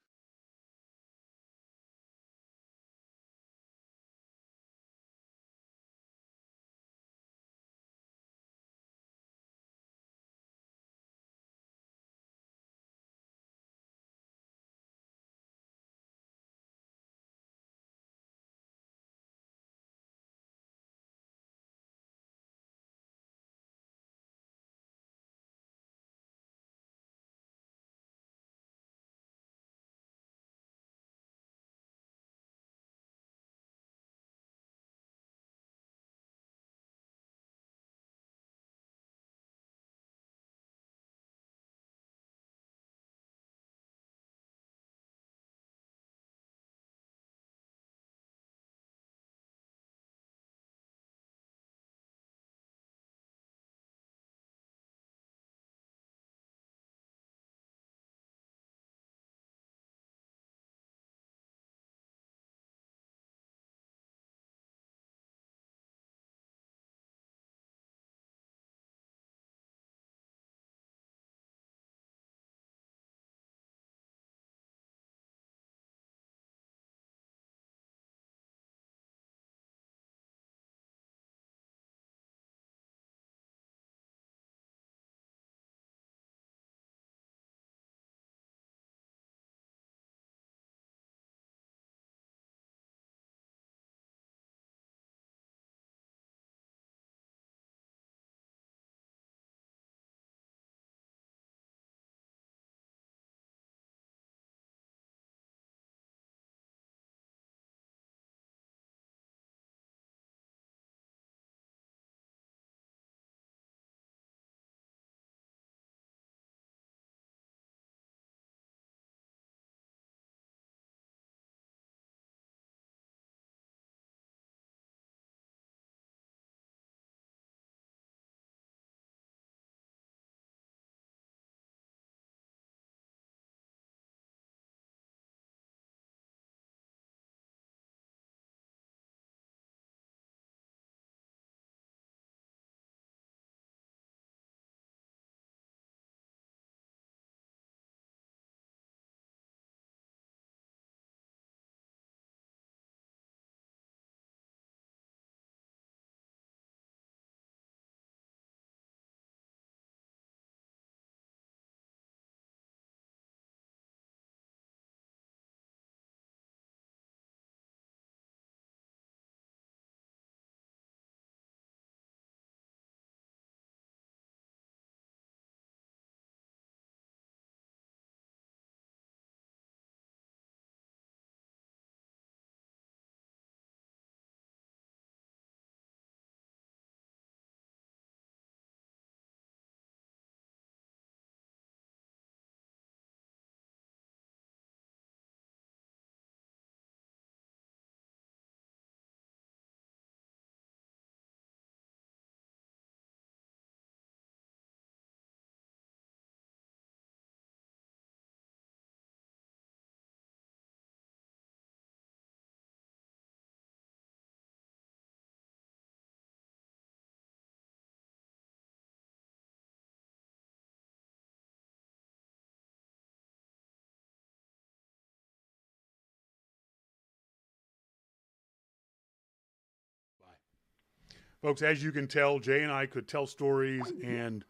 Folks, as you can tell, Jay and I could tell stories and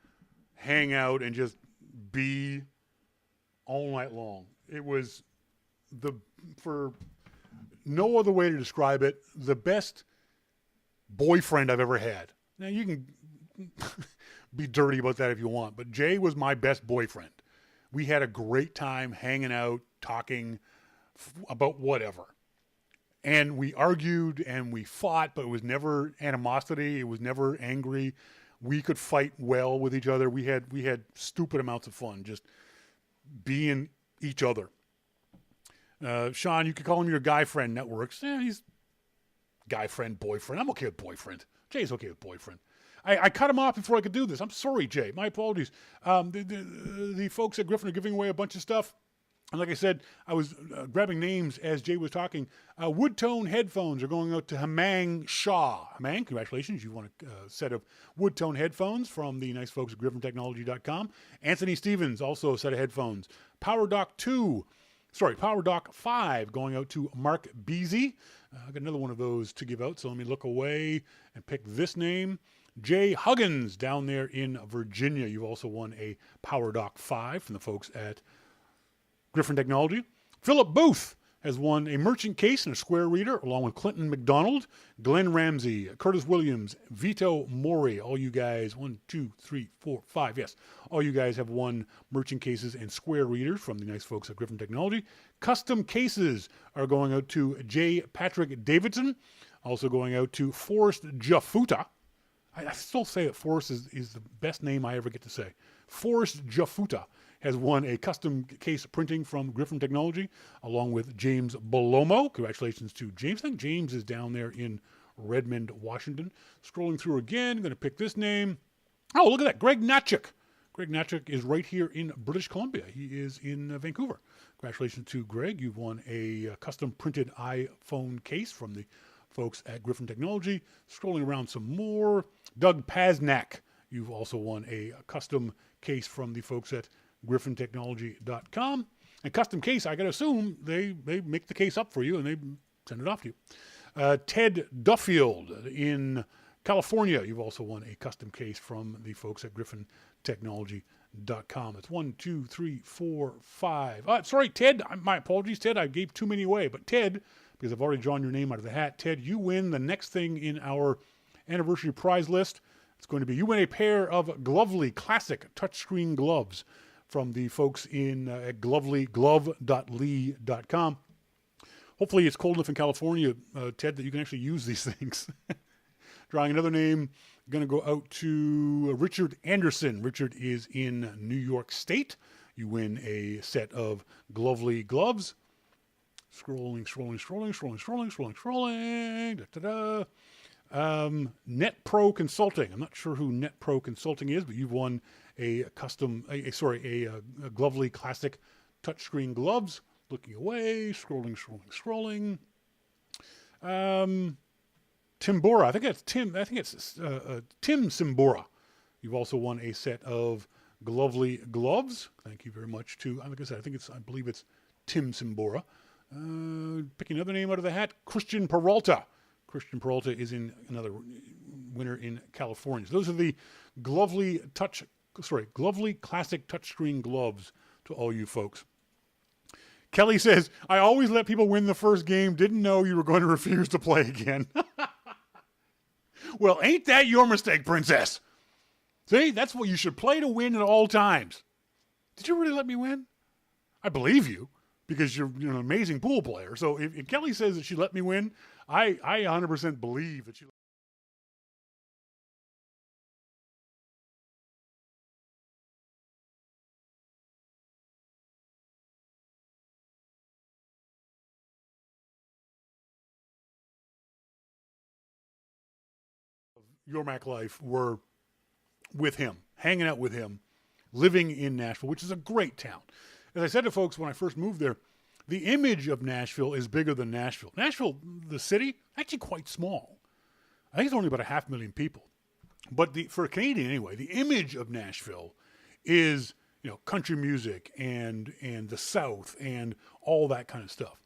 hang out and just be all night long. It was for no other way to describe it, the best boyfriend I've ever had. Now, you can be dirty about that if you want, but Jay was my best boyfriend. We had a great time hanging out, talking about whatever. And we argued and we fought, but it was never animosity. It was never angry. We could fight well with each other. We had stupid amounts of fun just being each other. Sean, you could call him your guy friend. Networks. He's guy friend, boyfriend. I'm okay with boyfriend. Jay's okay with boyfriend. I cut him off before I could do this. I'm sorry, Jay. My apologies. The folks at Griffin are giving away a bunch of stuff. And like I said, I was grabbing names as Jay was talking. Woodtone headphones are going out to Hamang Shah. Hamang, congratulations. You won a set of Woodtone headphones from the nice folks at GriffinTechnology.com. Anthony Stevens, also a set of headphones. PowerDock 5 going out to Mark Beasy. I got another one of those to give out, so let me look away and pick this name. Jay Huggins down there in Virginia. You've also won a PowerDock 5 from the folks at Griffin Technology. Philip Booth has won a merchant case and a square reader, along with Clinton McDonald, Glenn Ramsey, Curtis Williams, Vito Mori. All you guys, 1, 2, 3, 4, 5, yes. All you guys have won merchant cases and square readers from the nice folks at Griffin Technology. Custom cases are going out to J. Patrick Davidson. Also going out to Forrest Jafuta. I still say that Forrest is the best name I ever get to say. Forrest Jafuta has won a custom case printing from Griffin Technology, along with James Bolomo. Congratulations to James. I think James is down there in Redmond, Washington. Scrolling through again, I'm going to pick this name. Oh, look at that, Greg Natchik. Greg Natchik is right here in British Columbia. He is in Vancouver. Congratulations to Greg. You've won a custom printed iPhone case from the folks at Griffin Technology. Scrolling around some more. Doug Pasnak. You've also won a custom case from the folks at GriffinTechnology.com. And custom case, I got to assume they make the case up for you and they send it off to you. Ted Duffield in California. You've also won a custom case from the folks at GriffinTechnology.com. It's 1, 2, 3, 4, 5. Sorry, Ted. My apologies, Ted. I gave too many away. But Ted, because I've already drawn your name out of the hat, Ted, you win the next thing in our anniversary prize list. It's going to be, you win a pair of Glovely Classic touchscreen gloves from the folks at glovelyglove.lee.com. Hopefully it's cold enough in California, Ted, that you can actually use these things. Drawing another name, going to go out to Richard Anderson. Richard is in New York State. You win a set of Glovely gloves. Scrolling. Da-da-da. NetPro Consulting. I'm not sure who NetPro Consulting is, but you've won a Glovely Classic touchscreen gloves. Looking away, scrolling. Timbora. I think it's Tim Simbora. You've also won a set of Glovely gloves. Thank you very much to, like I said, I believe it's Tim Simbora. Picking another name out of the hat, Christian Peralta. Christian Peralta is another winner in California. So those are the Glovely Classic touchscreen gloves to all you folks. Kelly says, I always let people win the first game. Didn't know you were going to refuse to play again. Well, ain't that your mistake, princess? See, that's what you should play to win at all times. Did you really let me win? I believe you, because you're an amazing pool player. So if Kelly says that she let me win, I 100% believe that she let me win. Your Mac life were with him, hanging out with him, living in Nashville, which is a great town. As I said to folks when I first moved there, the image of Nashville is bigger than Nashville. Nashville, the city, actually quite small. I think it's only about 500,000 people. But for a Canadian anyway, the image of Nashville is, country music and the South and all that kind of stuff.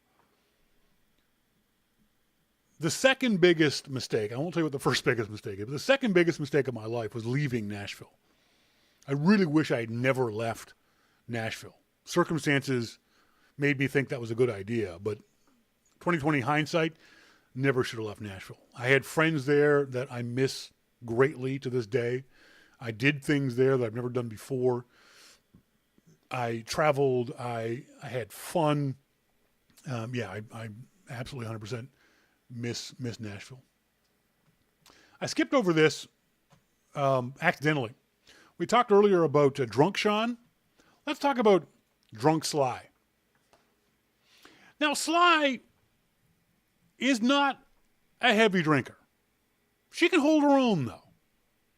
The second biggest mistake, I won't tell you what the first biggest mistake is, but the second biggest mistake of my life was leaving Nashville. I really wish I had never left Nashville. Circumstances made me think that was a good idea, but 2020 hindsight, never should have left Nashville. I had friends there that I miss greatly to this day. I did things there that I've never done before. I traveled. I had fun. I absolutely 100% miss Nashville. I skipped over this accidentally. We talked earlier about Drunk Sean. Let's talk about Drunk Sly. Now, Sly is not a heavy drinker. She can hold her own, though.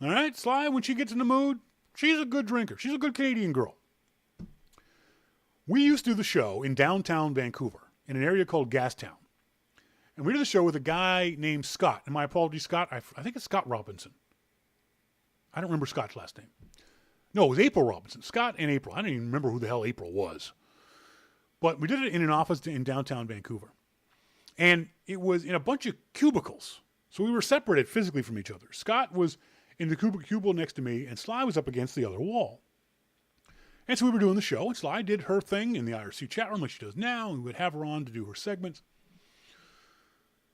All right? Sly, when she gets in the mood, she's a good drinker. She's a good Canadian girl. We used to do the show in downtown Vancouver in an area called Gastown. And we did the show with a guy named Scott. And my apologies, Scott. I think it's Scott Robinson. I don't remember Scott's last name. No, it was April Robinson. Scott and April. I don't even remember who the hell April was. But we did it in an office in downtown Vancouver. And it was in a bunch of cubicles. So we were separated physically from each other. Scott was in the cubicle next to me, and Sly was up against the other wall. And so we were doing the show, and Sly did her thing in the IRC chat room like she does now, and we would have her on to do her segments.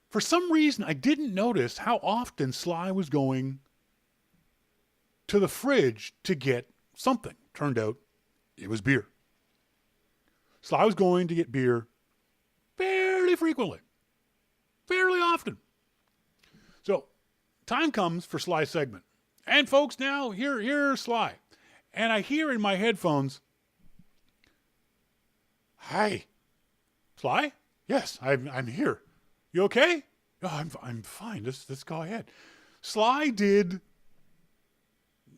For some reason, I didn't notice how often Sly was going to the fridge to get something. Turned out it was beer. Sly was going to get beer fairly frequently, fairly often. So, time comes for Sly's segment. And folks, now, here's Sly. And I hear in my headphones, "Hi, Sly? Yes, I'm here. You okay?" "Oh, I'm fine. Let's go ahead." Sly did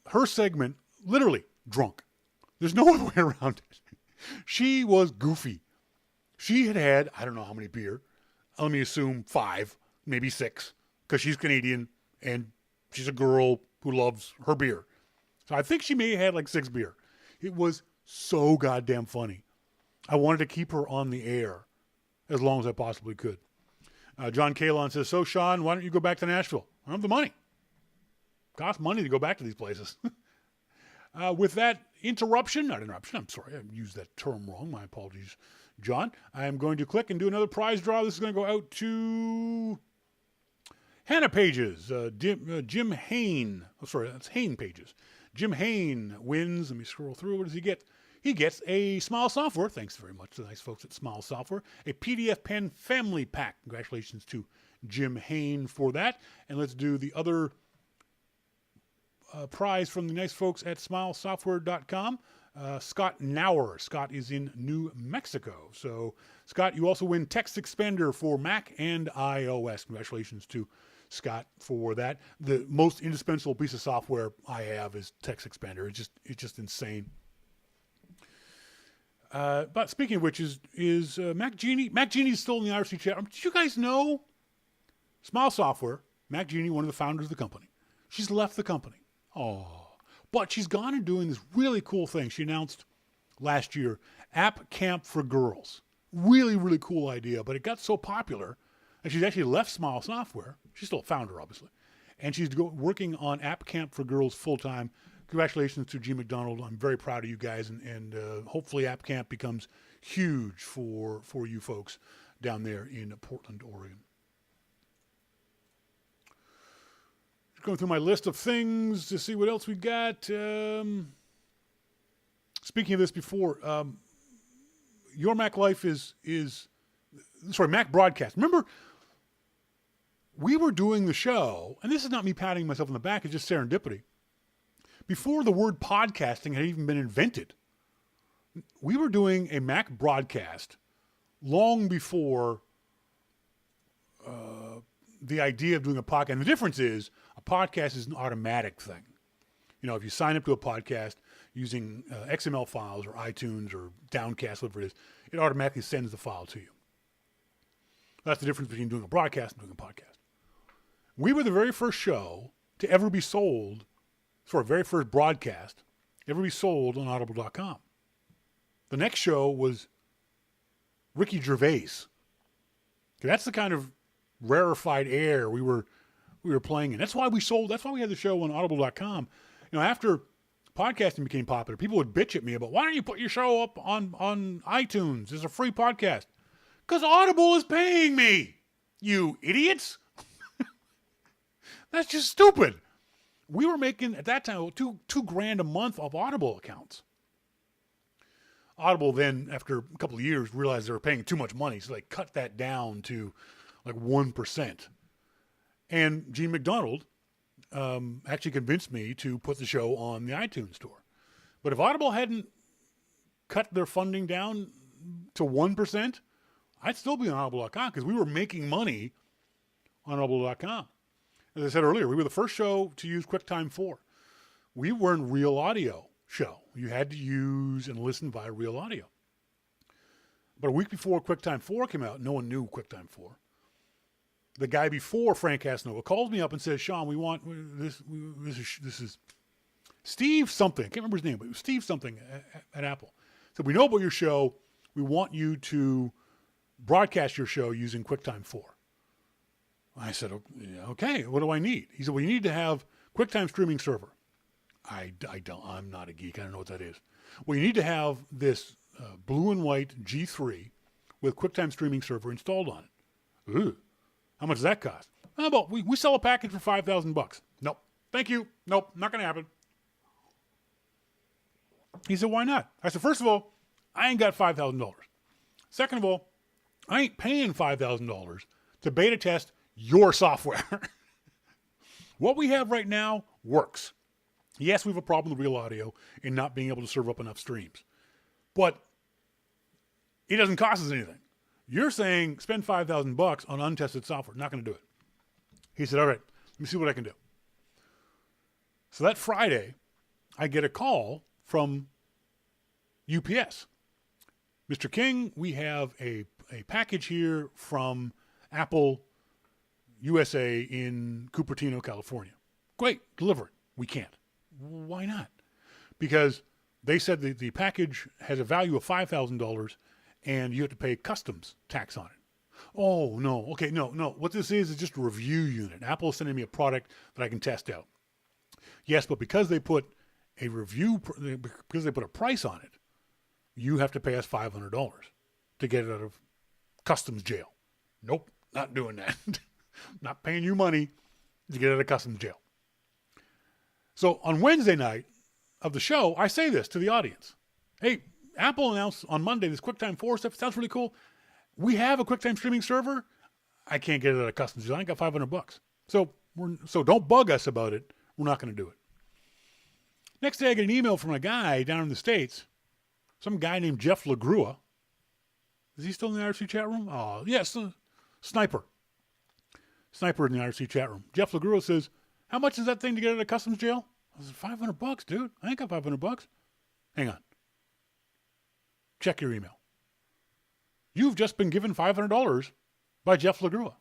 her segment literally drunk. There's no other way around it. She was goofy. She had I don't know how many beer. Let me assume 5, maybe 6, because she's Canadian and she's a girl who loves her beer. So I think she may have had like 6 beer. It was so goddamn funny. I wanted to keep her on the air as long as I possibly could. John Kalon says, "So Sean, why don't you go back to Nashville?" "I don't have the money. Costs money to go back to these places." With that not interruption, I'm sorry, I used that term wrong. My apologies, John. I am going to click and do another prize draw. This is going to go out to Hannah Pages, Jim Hain. Oh, sorry, that's Hain Pages. Jim Hain wins. Let me scroll through. What does he get? He gets a Smile Software. Thanks very much to the nice folks at Smile Software. A PDF pen family pack. Congratulations to Jim Hain for that. And let's do the other prize from the nice folks at smilesoftware.com. Scott Nauer. Scott is in New Mexico. So, Scott, you also win Text Expander for Mac and iOS. Congratulations to Scott for that. The most indispensable piece of software I have is Text Expander. It's just insane. But speaking of which, is Mac Genie? Mac Genie is still in the IRC chat room. Did you guys know? Smile Software, Mac Genie, one of the founders of the company. She's left the company. Oh, but she's gone and doing this really cool thing. She announced last year, App Camp for Girls. Really, really cool idea, but it got so popular that she's actually left Smile Software. She's still a founder, obviously. And she's working on App Camp for Girls full-time. Congratulations to G. McDonald. I'm very proud of you guys, and hopefully App Camp becomes huge for you folks down there in Portland, Oregon. Going through my list of things to see what else we got. Speaking of this before, Your Mac Life is Mac Broadcast. Remember, we were doing the show, and this is not me patting myself on the back, it's just serendipity. Before the word podcasting had even been invented, we were doing a Mac broadcast long before the idea of doing a podcast. And the difference is a podcast is an automatic thing. You know, if you sign up to a podcast using XML files or iTunes or Downcast, whatever it is, it automatically sends the file to you. That's the difference between doing a broadcast and doing a podcast. We were the very first show to ever be sold, very first broadcast, ever be sold on Audible.com. The next show was Ricky Gervais. Okay, that's the kind of rarefied air we were playing in. That's why we had the show on audible.com. After podcasting became popular, people would bitch at me about, why don't you put your show up on iTunes? It's a free podcast. Because Audible is paying me, you idiots. That's just stupid. We were making, at that time, $2,000 a month of Audible accounts. Audible then, after a couple of years, realized they were paying too much money, so they cut that down to like 1%. And Gene McDonald actually convinced me to put the show on the iTunes store. But if Audible hadn't cut their funding down to 1%, I'd still be on Audible.com because we were making money on Audible.com. As I said earlier, we were the first show to use QuickTime 4. We were in Real Audio show. You had to use and listen via Real Audio. But a week before QuickTime 4 came out, no one knew QuickTime 4. The guy before Frank Casanova calls me up and says, Sean, we want this is Steve something. I can't remember his name, but it was Steve something at Apple. So we know about your show. We want you to broadcast your show using QuickTime 4. I said, okay, what do I need? He said, well, you need to have QuickTime streaming server. I'm not a geek. I don't know what that is. Well, you need to have this blue and white G3 with QuickTime streaming server installed on it. Ooh, how much does that cost? Well, we sell a package for $5,000. Nope. Thank you. Nope. Not going to happen. He said, why not? I said, first of all, I ain't got $5,000. Second of all, I ain't paying $5,000 to beta test your software. What we have right now works. Yes, we have a problem with Real Audio in not being able to serve up enough streams. But it doesn't cost us anything. You're saying spend $5,000 on untested software. Not going to do it. He said, all right, let me see what I can do. So that Friday, I get a call from UPS. Mr. King, we have a package here from Apple USA in Cupertino, California. Great, deliver it. We can't. Why not? Because they said the package has a value of $5,000 and you have to pay customs tax on it. Oh, no. Okay, no. What this is just a review unit. Apple is sending me a product that I can test out. Yes, but because they put a price on it, you have to pay us $500 to get it out of customs jail. Nope, not doing that. Not paying you money to get out of customs jail. So on Wednesday night of the show, I say this to the audience. Hey, Apple announced on Monday this QuickTime 4 stuff. Sounds really cool. We have a QuickTime streaming server. I can't get it out of customs jail. I got $500. So don't bug us about it. We're not going to do it. Next day, I get an email from a guy down in the States, some guy named Jeff LaGrua. Is he still in the IRC chat room? Oh, yes, Sniper in the IRC chat room. Jeff LaGrua says, how much is that thing to get out of customs jail? I said, $500, dude. I ain't got $500. Hang on. Check your email. You've just been given $500 by Jeff LaGrua.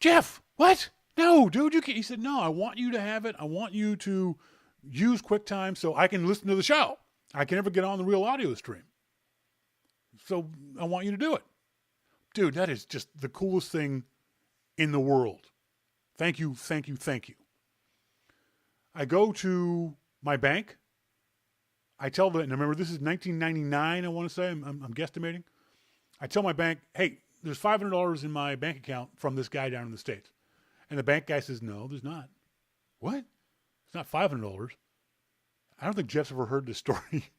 Jeff, what? No, dude, you can't. He said, no, I want you to have it. I want you to use QuickTime so I can listen to the show. I can never get on the Real Audio stream. So I want you to do it. Dude, that is just the coolest thing in the world. Thank you. I go to my bank. I tell them, and remember, this is 1999, I want to say. I'm guesstimating. I tell my bank, hey, there's $500 in my bank account from this guy down in the States. And the bank guy says, no, there's not. What? It's not $500. I don't think Jeff's ever heard this story.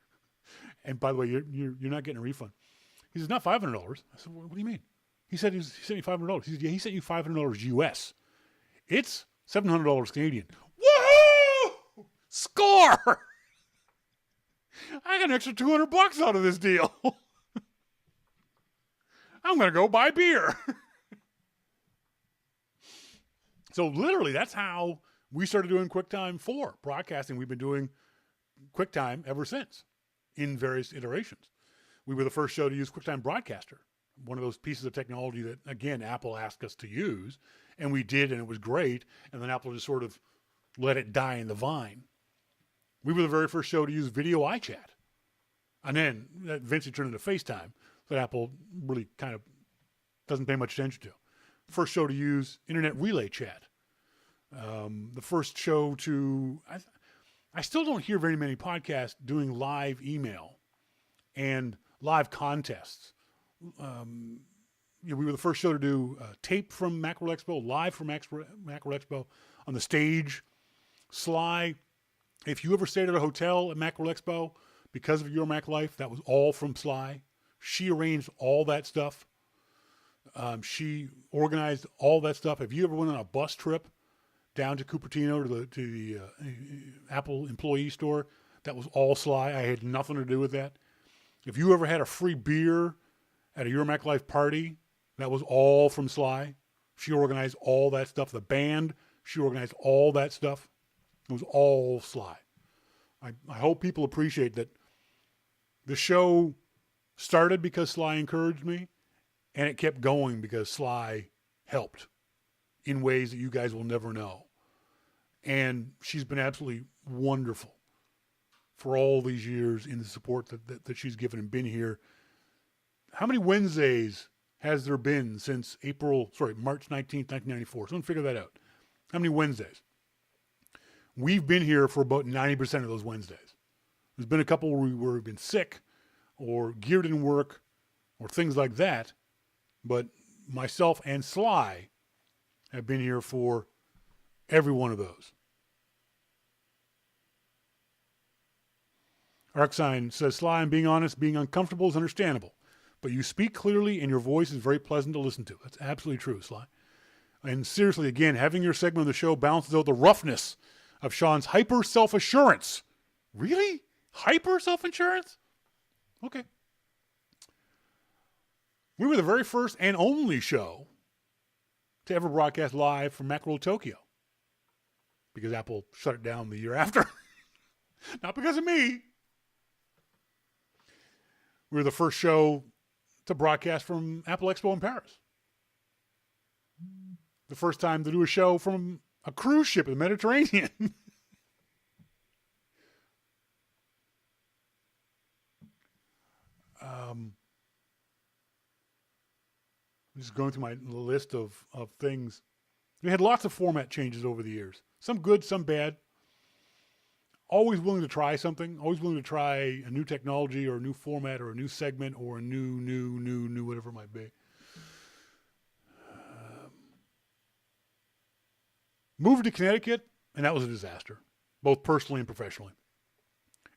And by the way, you're not getting a refund. He says, not $500. I said, what do you mean? He said he sent me $500. He said, yeah, he sent you $500 US. It's $700 Canadian. Woohoo! Score! I got an extra $200 out of this deal. I'm going to go buy beer. So literally, that's how we started doing QuickTime 4 broadcasting. We've been doing QuickTime ever since in various iterations. We were the first show to use QuickTime Broadcaster, one of those pieces of technology that, again, Apple asked us to use, and we did, and it was great, and then Apple just sort of let it die in the vine. We were the very first show to use video iChat, and then that eventually turned into FaceTime that Apple really kind of doesn't pay much attention to. first show to use internet relay chat. The first show to, I still don't hear very many podcasts doing live email and live contests. We were the first show to do tape from Macworld Expo, live from Macworld Expo on the stage. Sly, if you ever stayed at a hotel at Macworld Expo because of Your Mac Life, that was all from Sly. She arranged all that stuff. She organized all that stuff. If you ever went on a bus trip down to Cupertino to the Apple employee store, that was all Sly. I had nothing to do with that. If you ever had a free beer at a Your Mac Life party, that was all from Sly. She organized all that stuff. The band, she organized all that stuff. It was all Sly. I hope people appreciate that the show started because Sly encouraged me, and it kept going because Sly helped in ways that you guys will never know. And she's been absolutely wonderful for all these years in the support that she's given and been here. How many Wednesdays has there been since March 19th, 1994? Someone figure that out. How many Wednesdays? We've been here for about 90% of those Wednesdays. There's been a couple where we've been sick or gear didn't work or things like that. But myself and Sly have been here for every one of those. Arcsign says, Sly, I'm being honest, being uncomfortable is understandable. But you speak clearly and your voice is very pleasant to listen to. That's absolutely true, Sly. And seriously, again, having your segment of the show balances out the roughness of Sean's hyper self-assurance. Really? Hyper self-assurance? Okay. We were the very first and only show to ever broadcast live from Macworld Tokyo. Because Apple shut it down the year after. Not because of me. We were the first show to broadcast from Apple Expo in Paris. The first time to do a show from a cruise ship in the Mediterranean. Just going through my list of things. We had lots of format changes over the years. Some good, some bad. Always willing to try something. Always willing to try a new technology or a new format or a new segment or a new, whatever it might be. Moved to Connecticut, and that was a disaster, both personally and professionally.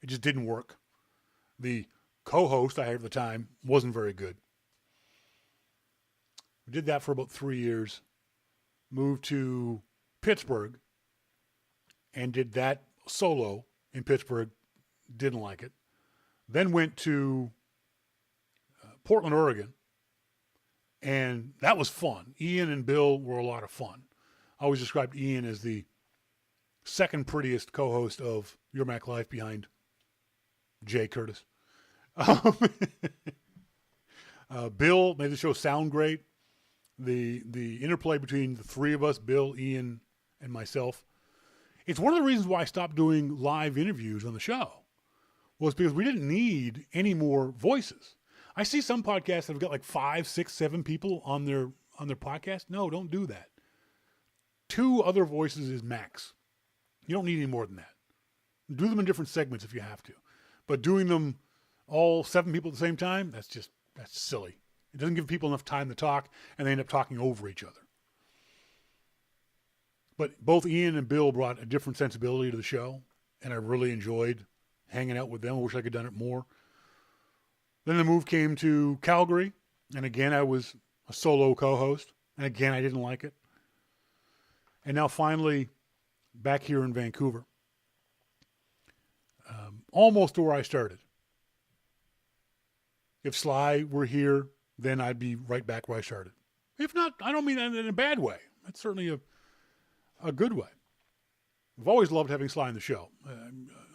It just didn't work. The co-host I had at the time wasn't very good. We did that for about 3 years. Moved to Pittsburgh and did that solo in Pittsburgh. Didn't like it. Then went to Portland, Oregon, and that was fun. Ian and Bill were a lot of fun. I always described Ian as the second prettiest co-host of Your Mac Life behind Jay Curtis. Bill made the show sound great. The interplay between the three of us, Bill, Ian, and myself, it's one of the reasons why I stopped doing live interviews on the show, was because we didn't need any more voices. I see some podcasts that have got like 5, 6, 7 people on their podcast. No, don't do that. 2 other voices is max. You don't need any more than that. Do them in different segments if you have to. But doing them all 7 people at the same time, that's silly. It doesn't give people enough time to talk, and they end up talking over each other. But both Ian and Bill brought a different sensibility to the show, and I really enjoyed hanging out with them. I wish I could have done it more. Then the move came to Calgary, and again, I was a solo co-host, and again, I didn't like it. And now finally, back here in Vancouver. Almost to where I started. If Sly were here, then I'd be right back where I started. If not, I don't mean that in a bad way. It's certainly a good way. I've always loved having Sly on the show.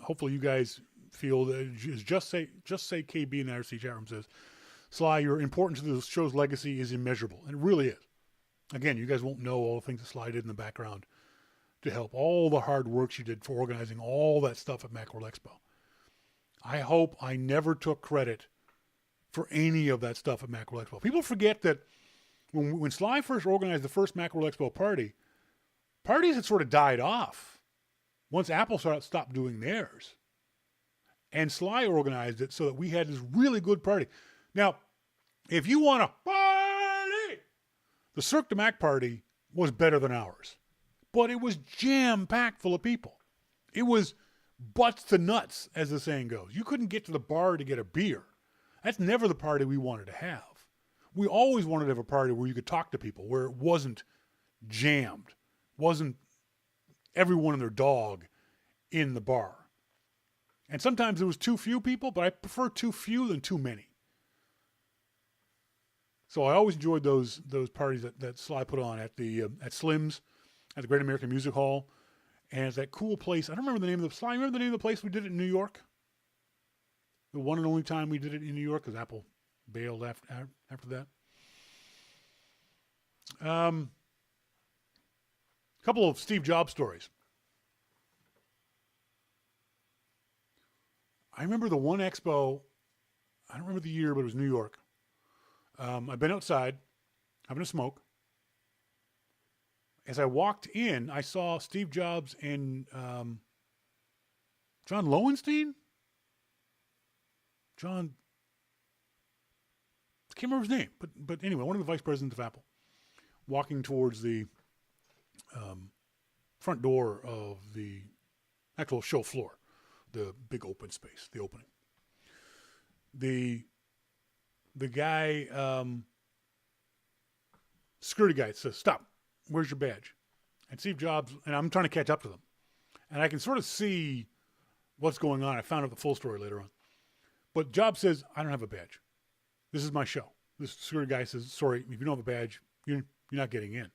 Hopefully you guys feel that just say KB in the IRC chat room says, Sly, your importance to the show's legacy is immeasurable. And it really is. Again, you guys won't know all the things that Sly did in the background to help, all the hard work she did for organizing all that stuff at Macworld Expo. I hope I never took credit for any of that stuff at Macworld Expo. People forget that when Sly first organized the first Macworld Expo party, parties had sort of died off once Apple stopped doing theirs. And Sly organized it so that we had this really good party. Now, if you want a party, the Cirque du Mac party was better than ours. But it was jam-packed full of people. It was butts to nuts, as the saying goes. You couldn't get to the bar to get a beer. That's never the party we wanted to have. We always wanted to have a party where you could talk to people, where it wasn't jammed, wasn't everyone and their dog in the bar. And sometimes there was too few people, but I prefer too few than too many. So I always enjoyed those parties that Sly put on at Slim's, at the Great American Music Hall, and it's that cool place. I don't remember the name of the Sly. Remember the name of the place we did it in New York? The one and only time we did it in New York, because Apple bailed after that. Couple of Steve Jobs stories. I remember the one expo, I don't remember the year, but it was New York. I've been outside having a smoke. As I walked in, I saw Steve Jobs and John Lowenstein? I can't remember his name, but anyway, one of the vice presidents of Apple, walking towards the front door of the actual show floor, the big open space, the opening. The guy, security guy says, "Stop, where's your badge?" And Steve Jobs, and I'm trying to catch up to them, and I can sort of see what's going on. I found out the full story later on. But Jobs says, "I don't have a badge. This is my show." This security guy says, "Sorry, if you don't have a badge, you're not getting in."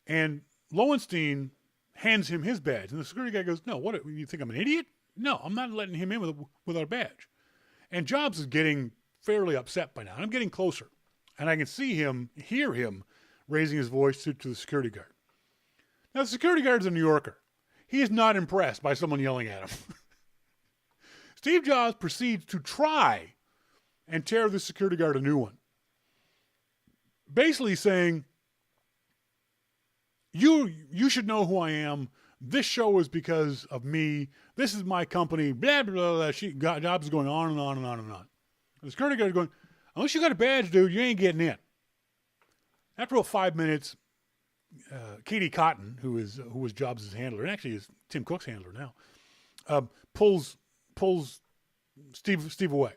And Lowenstein hands him his badge. And the security guy goes, "No, what, you think I'm an idiot? No, I'm not letting him in without a badge." And Jobs is getting fairly upset by now. And I'm getting closer. And I can hear him raising his voice to the security guard. Now, the security guard is a New Yorker. He is not impressed by someone yelling at him. Steve Jobs proceeds to try and tear the security guard a new one. Basically saying, you should know who I am. This show is because of me. This is my company. Blah, blah, blah. Jobs is going on and on and on and on. And the security guard is going, "Unless you got a badge, dude, you ain't getting in." After about 5 minutes, Katie Cotton, who was Jobs' handler, and actually is Tim Cook's handler now, pulls Steve away.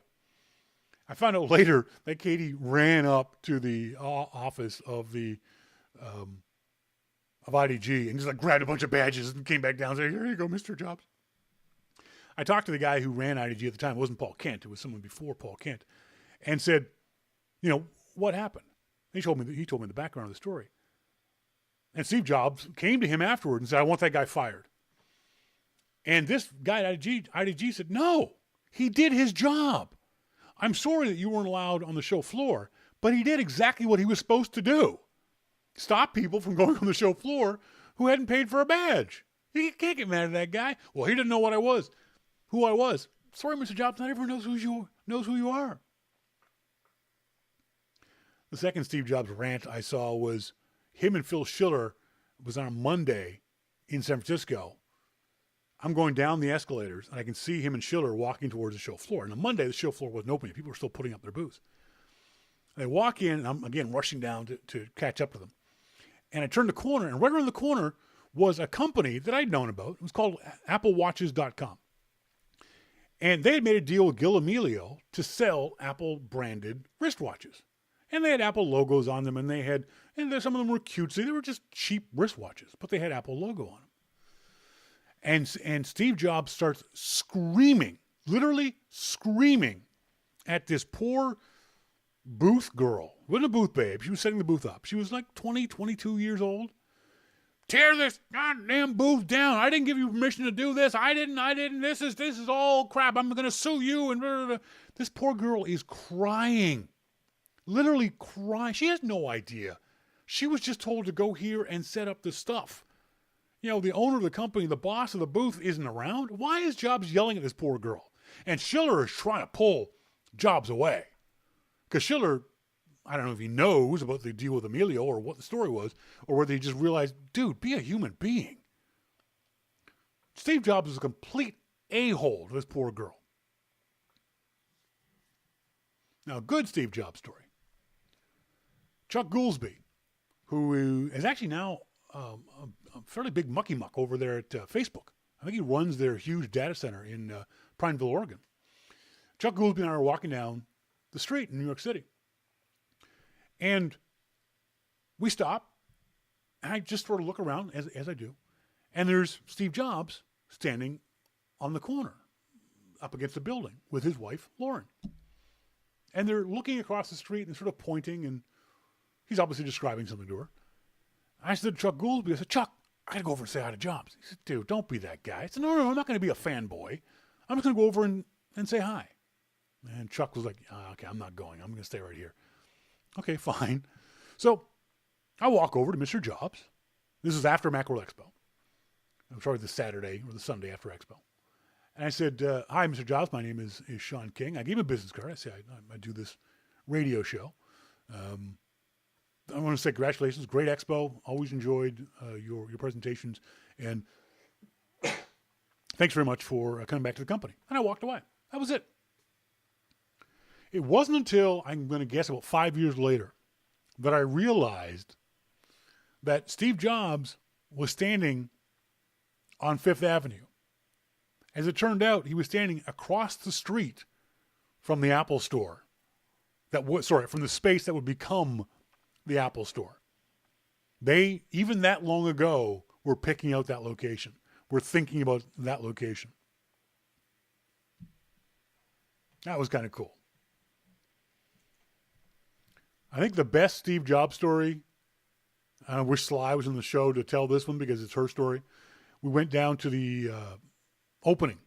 I found out later that Katie ran up to the office of IDG and just like grabbed a bunch of badges and came back down and said, "Here you go, Mr. Jobs." I talked to the guy who ran IDG at the time. It wasn't Paul Kent. It was someone before Paul Kent, and said, "What happened?" He told me the background of the story. And Steve Jobs came to him afterward and said, "I want that guy fired." And this guy at IDG said, "No, he did his job. I'm sorry that you weren't allowed on the show floor, but he did exactly what he was supposed to do. Stop people from going on the show floor who hadn't paid for a badge. You can't get mad at that guy. Well, he didn't know who I was. Sorry, Mr. Jobs, not everyone knows who you are." The second Steve Jobs rant I saw was him and Phil Schiller. It was on a Monday in San Francisco. I'm going down the escalators, and I can see him and Schiller walking towards the show floor. And on Monday, the show floor wasn't open. People were still putting up their booths. They walk in, and I'm, again, rushing down to catch up to them. And I turned the corner, and right around the corner was a company that I'd known about. It was called AppleWatches.com. And they had made a deal with Gil Amelio to sell Apple-branded wristwatches. And they had Apple logos on them, and some of them were cutesy. They were just cheap wristwatches, but they had Apple logo on them. And Steve Jobs starts screaming, literally screaming at this poor booth girl. It wasn't a booth babe. She was setting the booth up. She was like 20, 22 years old. "Tear this goddamn booth down. I didn't give you permission to do this. I didn't. This is all crap. I'm going to sue you." And blah, blah, blah. This poor girl is crying. Literally crying. She has no idea. She was just told to go here and set up the stuff. The owner of the company, the boss of the booth isn't around. Why is Jobs yelling at this poor girl? And Schiller is trying to pull Jobs away. Because Schiller, I don't know if he knows about the deal with Emilio or what the story was, or whether he just realized, dude, be a human being. Steve Jobs is a complete a-hole to this poor girl. Now, good Steve Jobs story. Chuck Goolsby, who is actually now a fairly big mucky-muck over there at Facebook. I think he runs their huge data center in Prineville, Oregon. Chuck Goolsby and I are walking down the street in New York City. And we stop, and I just sort of look around, as I do, and there's Steve Jobs standing on the corner up against the building with his wife, Lauren. And they're looking across the street and sort of pointing, and he's obviously describing something to her. I said to Chuck Goolsby, I said, Chuck, I got to go over and say hi to Jobs. He said, dude, don't be that guy. I said, no, I'm not going to be a fanboy. I'm just going to go over and say hi. And Chuck was like, okay, I'm not going. I'm going to stay right here. Okay, fine. So I walk over to Mr. Jobs. This is after Macworld Expo. I'm sorry, the Saturday or the Sunday after Expo. And I said, hi, Mr. Jobs. My name is Sean King. I gave him a business card. I said, I do this radio show. I want to say congratulations. Great Expo. Always enjoyed your presentations. And thanks very much for coming back to the company. And I walked away. That was it. It wasn't until, I'm going to guess, about 5 years later that I realized that Steve Jobs was standing on Fifth Avenue. As it turned out, he was standing across the street from the Apple Store. From the space that would become the Apple Store. They, even that long ago, were picking out that location. Were thinking about that location. That was kind of cool. I think the best Steve Jobs story, I wish Sly was in the show to tell this one because it's her story. We went down to the opening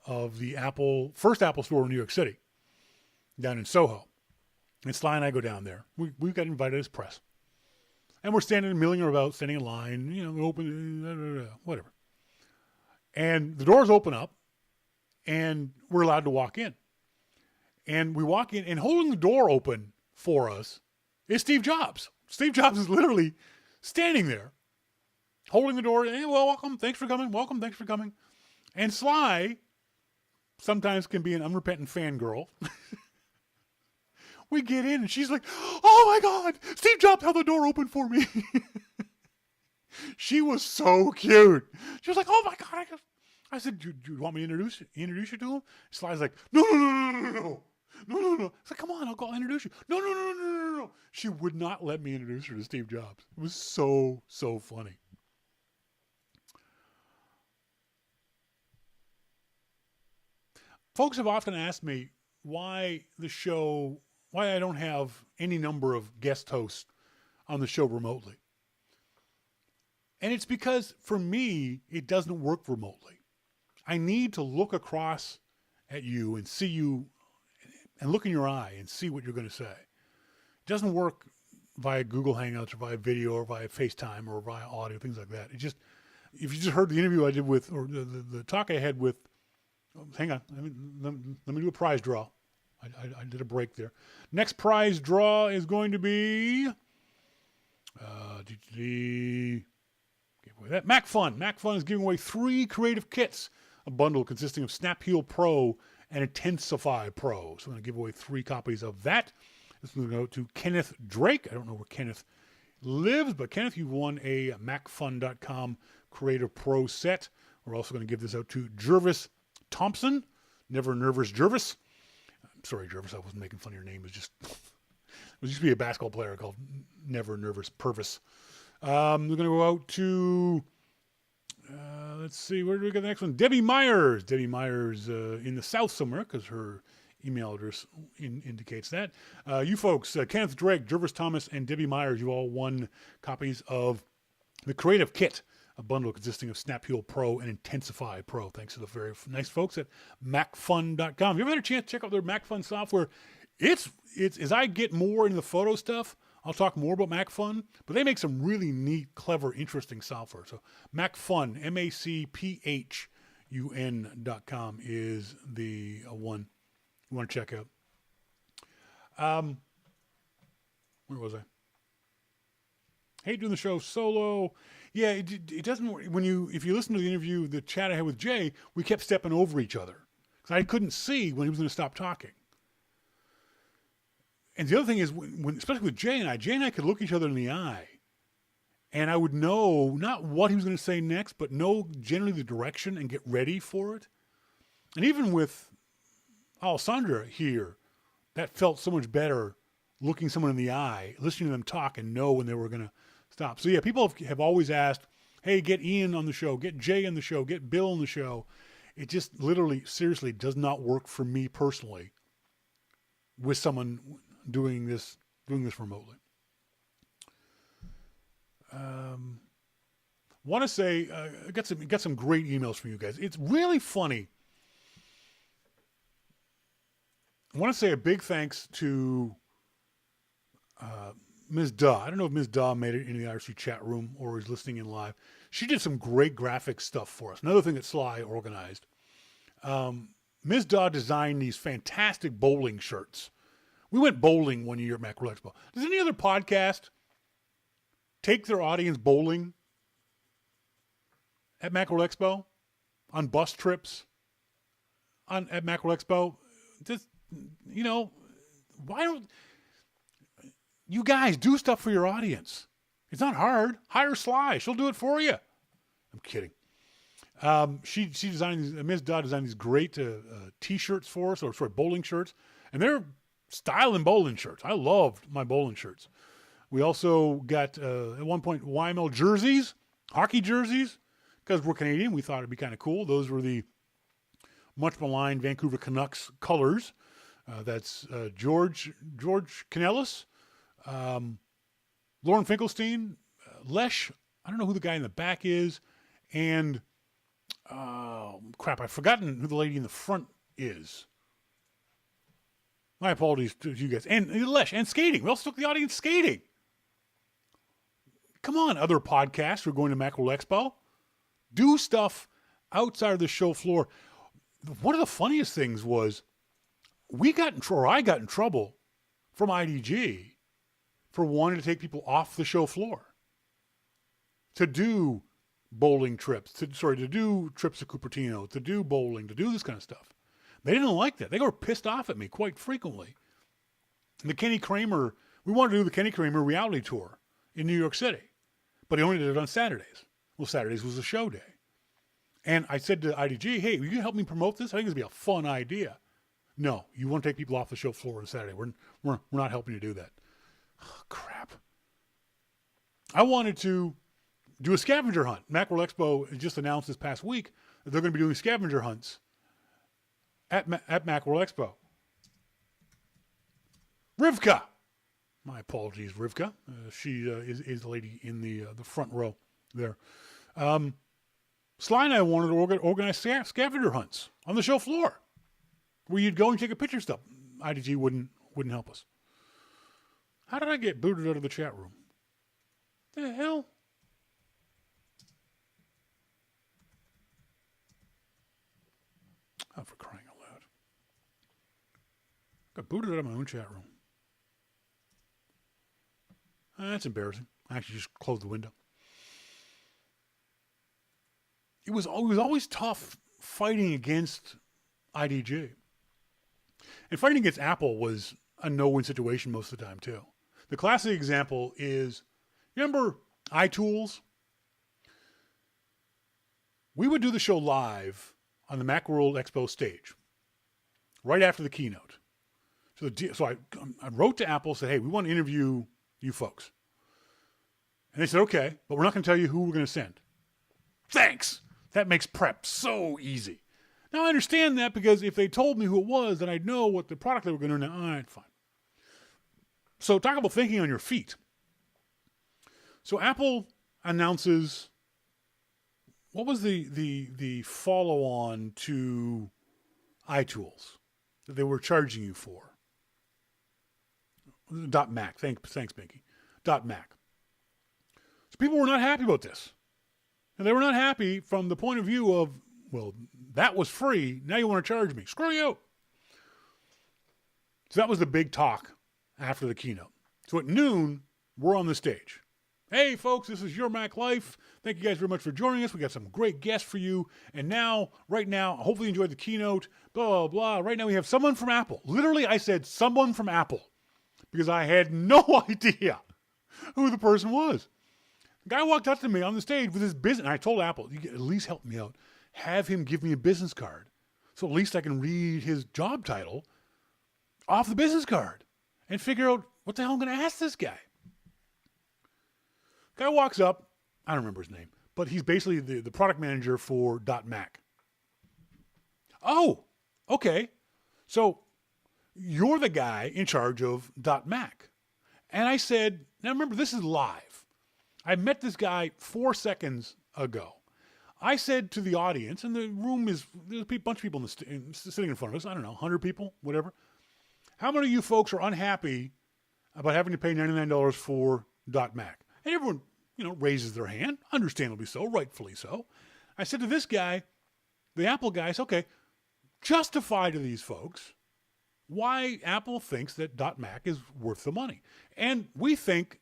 of the first Apple Store in New York City, down in Soho. And Sly and I go down there. We got invited as press. And we're milling about, standing in line, open, whatever. And the doors open up, and we're allowed to walk in. And we walk in, and holding the door open for us is Steve Jobs. Steve Jobs is literally standing there, holding the door. Hey, well, welcome. Thanks for coming. Welcome. Thanks for coming. And Sly sometimes can be an unrepentant fangirl. We get in, and she's like, oh, my God, Steve Jobs held the door open for me. She was so cute. She was like, oh, my God. I said, do you want me to introduce you to him? Sly's like, no. It's like, come on, I'll introduce you. No. She would not let me introduce her to Steve Jobs. It was so, so funny. Folks have often asked me why I don't have any number of guest hosts on the show remotely. And it's because, for me, it doesn't work remotely. I need to look across at you and see you and look in your eye and see what you're going to say. It doesn't work via Google Hangouts or via video or via FaceTime or via audio, things like that. If you just heard the interview I did with, or the talk I had with, hang on, let me do a prize draw. I did a break there. Next prize draw is going to be Macphun. Macphun is giving away 3 creative kits, a bundle consisting of Snap Heal Pro and Intensify Pro. So I'm going to give away 3 copies of that. This is going to go to Kenneth Drake. I don't know where Kenneth lives, but Kenneth, you've won a Macphun.com Creative Pro set. We're also going to give this out to Jervis Thompson, Never Nervous Jervis. I'm sorry, Jervis, I wasn't making fun of your name. It used to be a basketball player called Never Nervous Purvis. We're going to go out to, let's see, where do we get the next one? Debbie Myers. Debbie Myers in the South somewhere, because her email address indicates that. You folks, Kenneth Drake, Jervis Thomas, and Debbie Myers, you all won copies of the Creative Kit, a bundle consisting of Snap Heal Pro and Intensify Pro. Thanks to the very nice folks at Macphun.com. If you ever had a chance to check out their Macphun software, it's as I get more into the photo stuff, I'll talk more about Macphun, but they make some really neat, clever, interesting software. So Macphun, MACPHUN.com is the one you want to check out. Where was I? Hate doing the show solo. Yeah, it doesn't. If you listen to the interview, the chat I had with Jay, we kept stepping over each other because I couldn't see when he was going to stop talking. And the other thing is, especially with Jay and I could look each other in the eye, and I would know not what he was going to say next, but know generally the direction and get ready for it. And even with Alessandra here, that felt so much better looking someone in the eye, listening to them talk and know when they were going to stop. So yeah, people have always asked, hey, get Ian on the show, get Jay on the show, get Bill on the show. It just literally, seriously does not work for me personally with someone doing this remotely. Want to say, I got some great emails from you guys. It's really funny. I want to say a big thanks to Ms. Duh. I don't know if Ms. Duh made it into the IRC chat room or is listening in live. She did some great graphic stuff for us. Another thing that Sly organized. Ms. Duh designed these fantastic bowling shirts. We went bowling one year at Macworld Expo. Does any other podcast take their audience bowling at Macworld Expo? On bus trips? At Macworld Expo? Just, why don't you guys do stuff for your audience? It's not hard. Hire Sly. She'll do it for you. I'm kidding. She designed Ms. Dodd designed these great t-shirts for us, bowling shirts, and they're styling bowling shirts. I loved my bowling shirts. We also got at one point YML jerseys, hockey jerseys, because we're Canadian. We thought it'd be kind of cool. Those were the much maligned Vancouver Canucks colors. That's George Canellis, Lauren Finkelstein, Lesh. I don't know who the guy in the back is, and I've forgotten who the lady in the front is. My apologies to you guys. And Lesh, and skating. We also took the audience skating. Come on, other podcasts who are going to Macworld Expo. Do stuff outside of the show floor. One of the funniest things was I got in trouble from IDG for wanting to take people off the show floor to do bowling trips, to do trips to Cupertino, to do bowling, to do this kind of stuff. They didn't like that. They were pissed off at me quite frequently. We wanted to do the Kenny Kramer reality tour in New York City, but he only did it on Saturdays. Well, Saturdays was a show day. And I said to IDG, hey, will you help me promote this? I think it's going to be a fun idea. No, you want to take people off the show floor on Saturday. We're not helping you do that. Oh, crap. I wanted to do a scavenger hunt. Macworld Expo just announced this past week that they're going to be doing scavenger hunts at Macworld Expo. Rivka. My apologies, Rivka. She is the lady in the front row there. Sly and I wanted to organize scavenger hunts on the show floor where you'd go and take a picture stuff. IDG wouldn't help us. How did I get booted out of the chat room? The hell? Oh, for crying out loud. Got booted out of my own chat room. That's embarrassing. I actually just closed the window. It was always tough fighting against IDG. And fighting against Apple was a no-win situation most of the time, too. The classic example is, remember iTools? We would do the show live on the Macworld Expo stage, right after the keynote. So I wrote to Apple, said, hey, we want to interview you folks. And they said, okay, but we're not going to tell you who we're going to send. Thanks! That makes prep so easy. Now, I understand that because if they told me who it was, then I'd know what the product they were going to know. All right, fine. So talk about thinking on your feet. So Apple announces, what was the follow-on to iTools that they were charging you for? .Mac. Thanks, Binky. .Mac. So people were not happy about this. And they were not happy from the point of view of, well, that was free. Now you want to charge me. Screw you. So that was the big talk after the keynote. So at noon, we're on the stage. Hey, folks, this is Your Mac Life. Thank you guys very much for joining us. We got some great guests for you. And now, right now, hopefully you enjoyed the keynote, blah, blah, blah. Right now we have someone from Apple. Literally, I said someone from Apple because I had no idea who the person was. The guy walked up to me on the stage with his business. And I told Apple, you can at least help me out. Have him give me a business card. So at least I can read his job title off the business card and figure out what the hell I'm going to ask this guy. Guy walks up, I don't remember his name, but he's basically the product manager for .Mac. Oh, okay. So you're the guy in charge of .Mac. And I said, now remember, this is live. I met this guy 4 seconds ago. I said to the audience, and the room is, there's a bunch of people sitting in front of us, I don't know, 100 people, whatever. How many of you folks are unhappy about having to pay $99 for .Mac? And everyone, raises their hand, understandably so, rightfully so. I said to this guy, the Apple guy, okay, justify to these folks why Apple thinks that .Mac is worth the money. And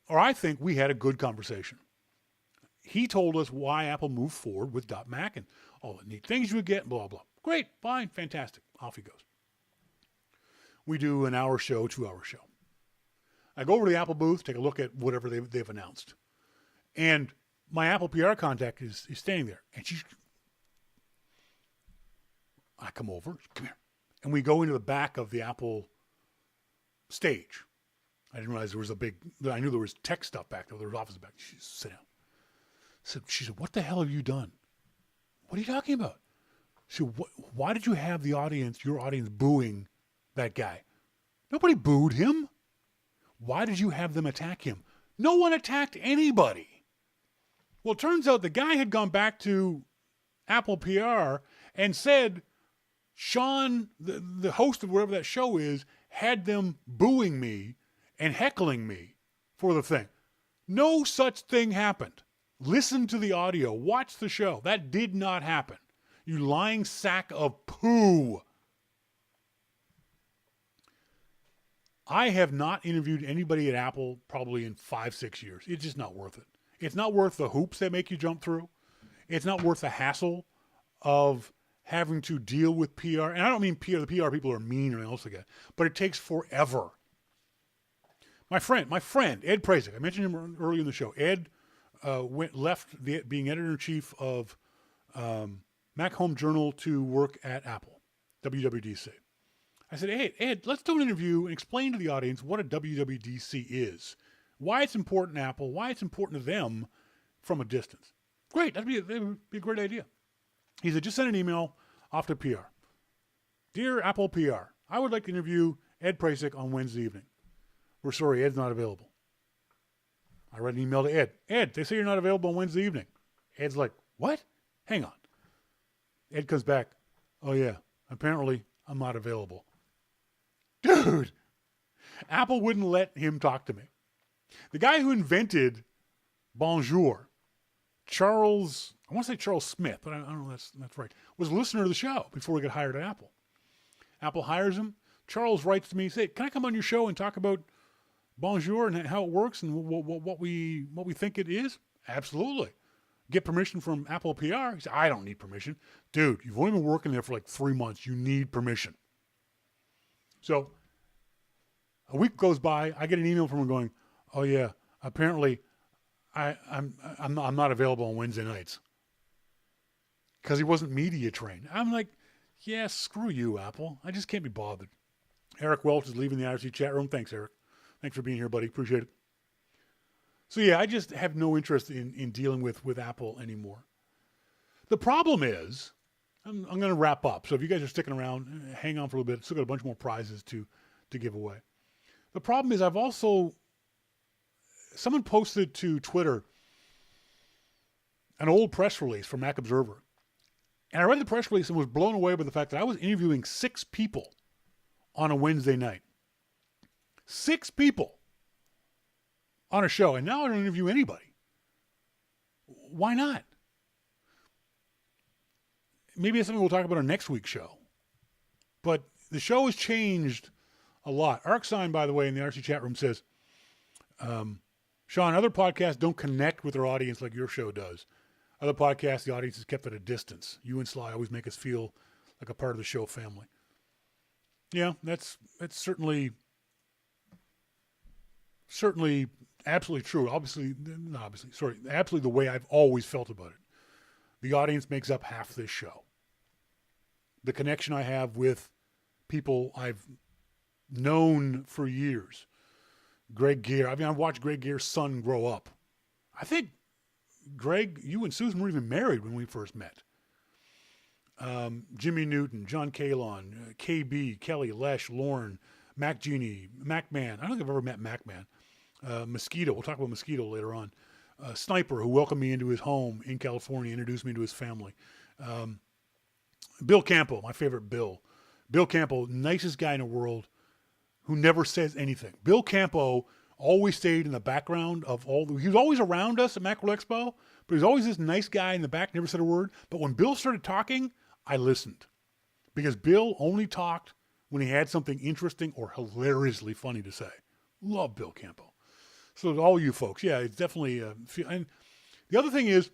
I think we had a good conversation. He told us why Apple moved forward with .Mac and all the neat things you would get, blah, blah. Great, fine, fantastic. Off he goes. We do an hour show, 2-hour show. I go over to the Apple booth, take a look at whatever they've announced. And my Apple PR contact is standing there. And I come over, come here. And we go into the back of the Apple stage. I didn't realize I knew there was tech stuff back there. There was offices back there. She said, sit down. She said, what the hell have you done? What are you talking about? She said, why did you have your audience booing that guy? Nobody booed him. Why did you have them attack him? No one attacked anybody. Well, it turns out the guy had gone back to Apple PR and said Sean, the host of whatever that show is, had them booing me and heckling me for the thing. No such thing happened. Listen to the audio. Watch the show. That did not happen. You lying sack of poo. I have not interviewed anybody at Apple probably in 5-6 years. It's just not worth it. It's not worth the hoops they make you jump through. It's not worth the hassle of having to deal with PR. And I don't mean PR. The PR people are mean or anything else like that. But it takes forever. My friend, Ed Prasek, I mentioned him earlier in the show. Ed left being editor-in-chief of Mac Home Journal to work at Apple, WWDC. I said, hey, Ed, let's do an interview and explain to the audience what a WWDC is, why it's important to Apple, why it's important to them from a distance. Great, that'd be a great idea. He said, just send an email off to PR. Dear Apple PR, I would like to interview Ed Prasek on Wednesday evening. We're sorry, Ed's not available. I read an email to Ed. Ed, they say you're not available on Wednesday evening. Ed's like, what? Hang on. Ed comes back. Oh, yeah, apparently I'm not available. Dude, Apple wouldn't let him talk to me. The guy who invented Bonjour, Charles Smith, but I don't know if that's right, was a listener to the show before he got hired at Apple. Apple hires him. Charles writes to me, say, can I come on your show and talk about Bonjour and how it works and what we think it is? Absolutely. Get permission from Apple PR? He said, I don't need permission. Dude, you've only been working there for like 3 months. You need permission. So a week goes by. I get an email from him going, oh yeah, apparently I'm not available on Wednesday nights because he wasn't media trained. I'm like, yeah, screw you, Apple. I just can't be bothered. Eric Welch is leaving the IRC chat room. Thanks, Eric. Thanks for being here, buddy. Appreciate it. So yeah, I just have no interest in dealing with Apple anymore. The problem is, I'm going to wrap up. So if you guys are sticking around, hang on for a little bit. Still got a bunch more prizes to give away. The problem is someone posted to Twitter an old press release from Mac Observer. And I read the press release and was blown away by the fact that I was interviewing 6 people on a Wednesday night. 6 people on a show. And now I don't interview anybody. Why not? Maybe it's something we'll talk about on next week's show. But the show has changed a lot. ArcSign, by the way, in the RC chat room says, Sean, other podcasts don't connect with their audience like your show does. Other podcasts, the audience is kept at a distance. You and Sly always make us feel like a part of the show family. Yeah, that's certainly absolutely true. Absolutely the way I've always felt about it. The audience makes up half this show. The connection I have with people I've known for years. Greg Gear. I mean, I've watched Greg Gear's son grow up. I think, Greg, you and Susan were even married when we first met. Jimmy Newton, John Kalon, KB, Kelly, Lesh, Lauren, Mac Genie, Macman. I don't think I've ever met Macman. Mosquito. We'll talk about Mosquito later on. Sniper, who welcomed me into his home in California, introduced me to his family. Bill Campo, my favorite Bill. Bill Campo, nicest guy in the world, who never says anything. Bill Campo always stayed in the background of he was always around us at Macworld Expo, but he was always this nice guy in the back, never said a word. But when Bill started talking, I listened. Because Bill only talked when he had something interesting or hilariously funny to say. Love Bill Campo. So to all you folks, yeah, it's definitely, and the other thing is,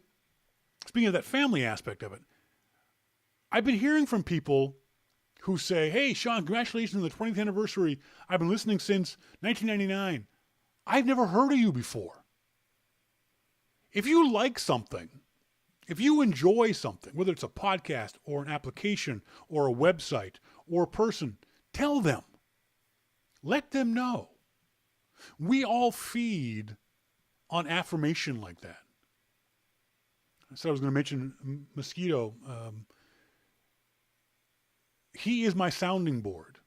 speaking of that family aspect of it, I've been hearing from people who say, hey, Sean, congratulations on the 20th anniversary. I've been listening since 1999. I've never heard of you before. If you like something, if you enjoy something, whether it's a podcast or an application or a website or a person, tell them. Let them know. We all feed on affirmation like that. I said I was going to mention Mosquito. He is my sounding board.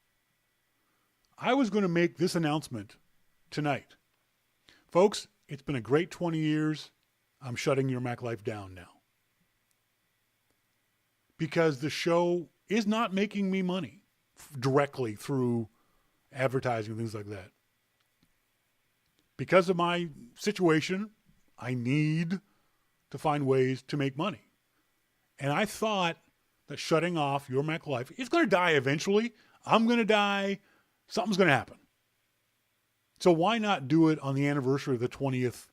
I was going to make this announcement tonight. Folks, it's been a great 20 years. I'm shutting Your Mac Life down now. Because the show is not making me money directly through advertising and things like that. Because of my situation, I need to find ways to make money. And I thought that shutting off Your Mac Life is going to die eventually. I'm going to die. Something's going to happen. So why not do it on the anniversary of the 20th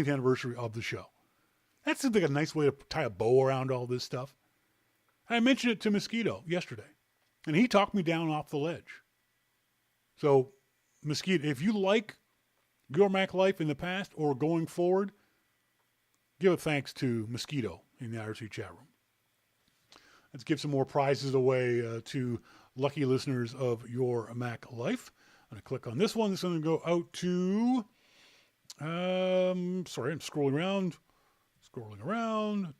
anniversary of the show? That seems like a nice way to tie a bow around all this stuff. And I mentioned it to Mosquito yesterday, and he talked me down off the ledge. So, Mosquito, if you like Your Mac Life in the past or going forward, give a thanks to Mosquito in the IRC chat room. Let's give some more prizes away to lucky listeners of Your Mac Life. I'm going to click on this one. This is going to go out to, I'm scrolling around.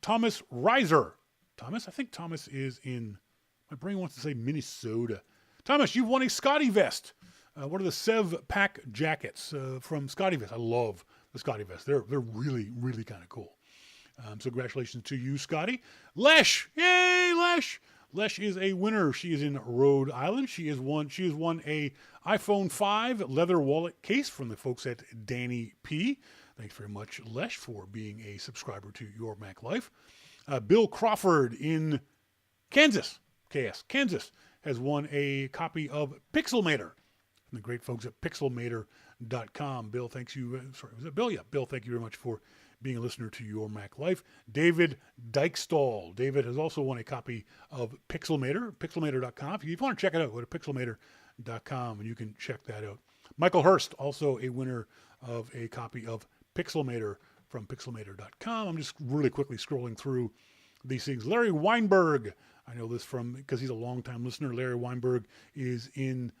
Thomas Reiser. Thomas? I think Thomas is in, my brain wants to say Minnesota. Thomas, you've won a Scottevest. What are the Sev Pack jackets from Scottevest? I love the Scottevest. They're really, really kind of cool. So congratulations to you, Scotty. Lesh! Yay, Lesh! Lesh is a winner. She is in Rhode Island. She has won a iPhone 5 leather wallet case from the folks at Danny P. Thanks very much, Lesh, for being a subscriber to Your Mac Life. Bill Crawford in Kansas, Kansas, has won a copy of Pixelmator from the great folks at Pixelmator.com. Bill, thanks you. Was it Bill? Yeah, Bill, thank you very much for being a listener to Your Mac Life. David Dykestall. David has also won a copy of Pixelmator, Pixelmator.com. If you want to check it out, go to Pixelmator.com and you can check that out. Michael Hurst, also a winner of a copy of Pixelmator from Pixelmator.com. I'm just really quickly scrolling through these things. Larry Weinberg, I know this because he's a longtime listener. Larry Weinberg is in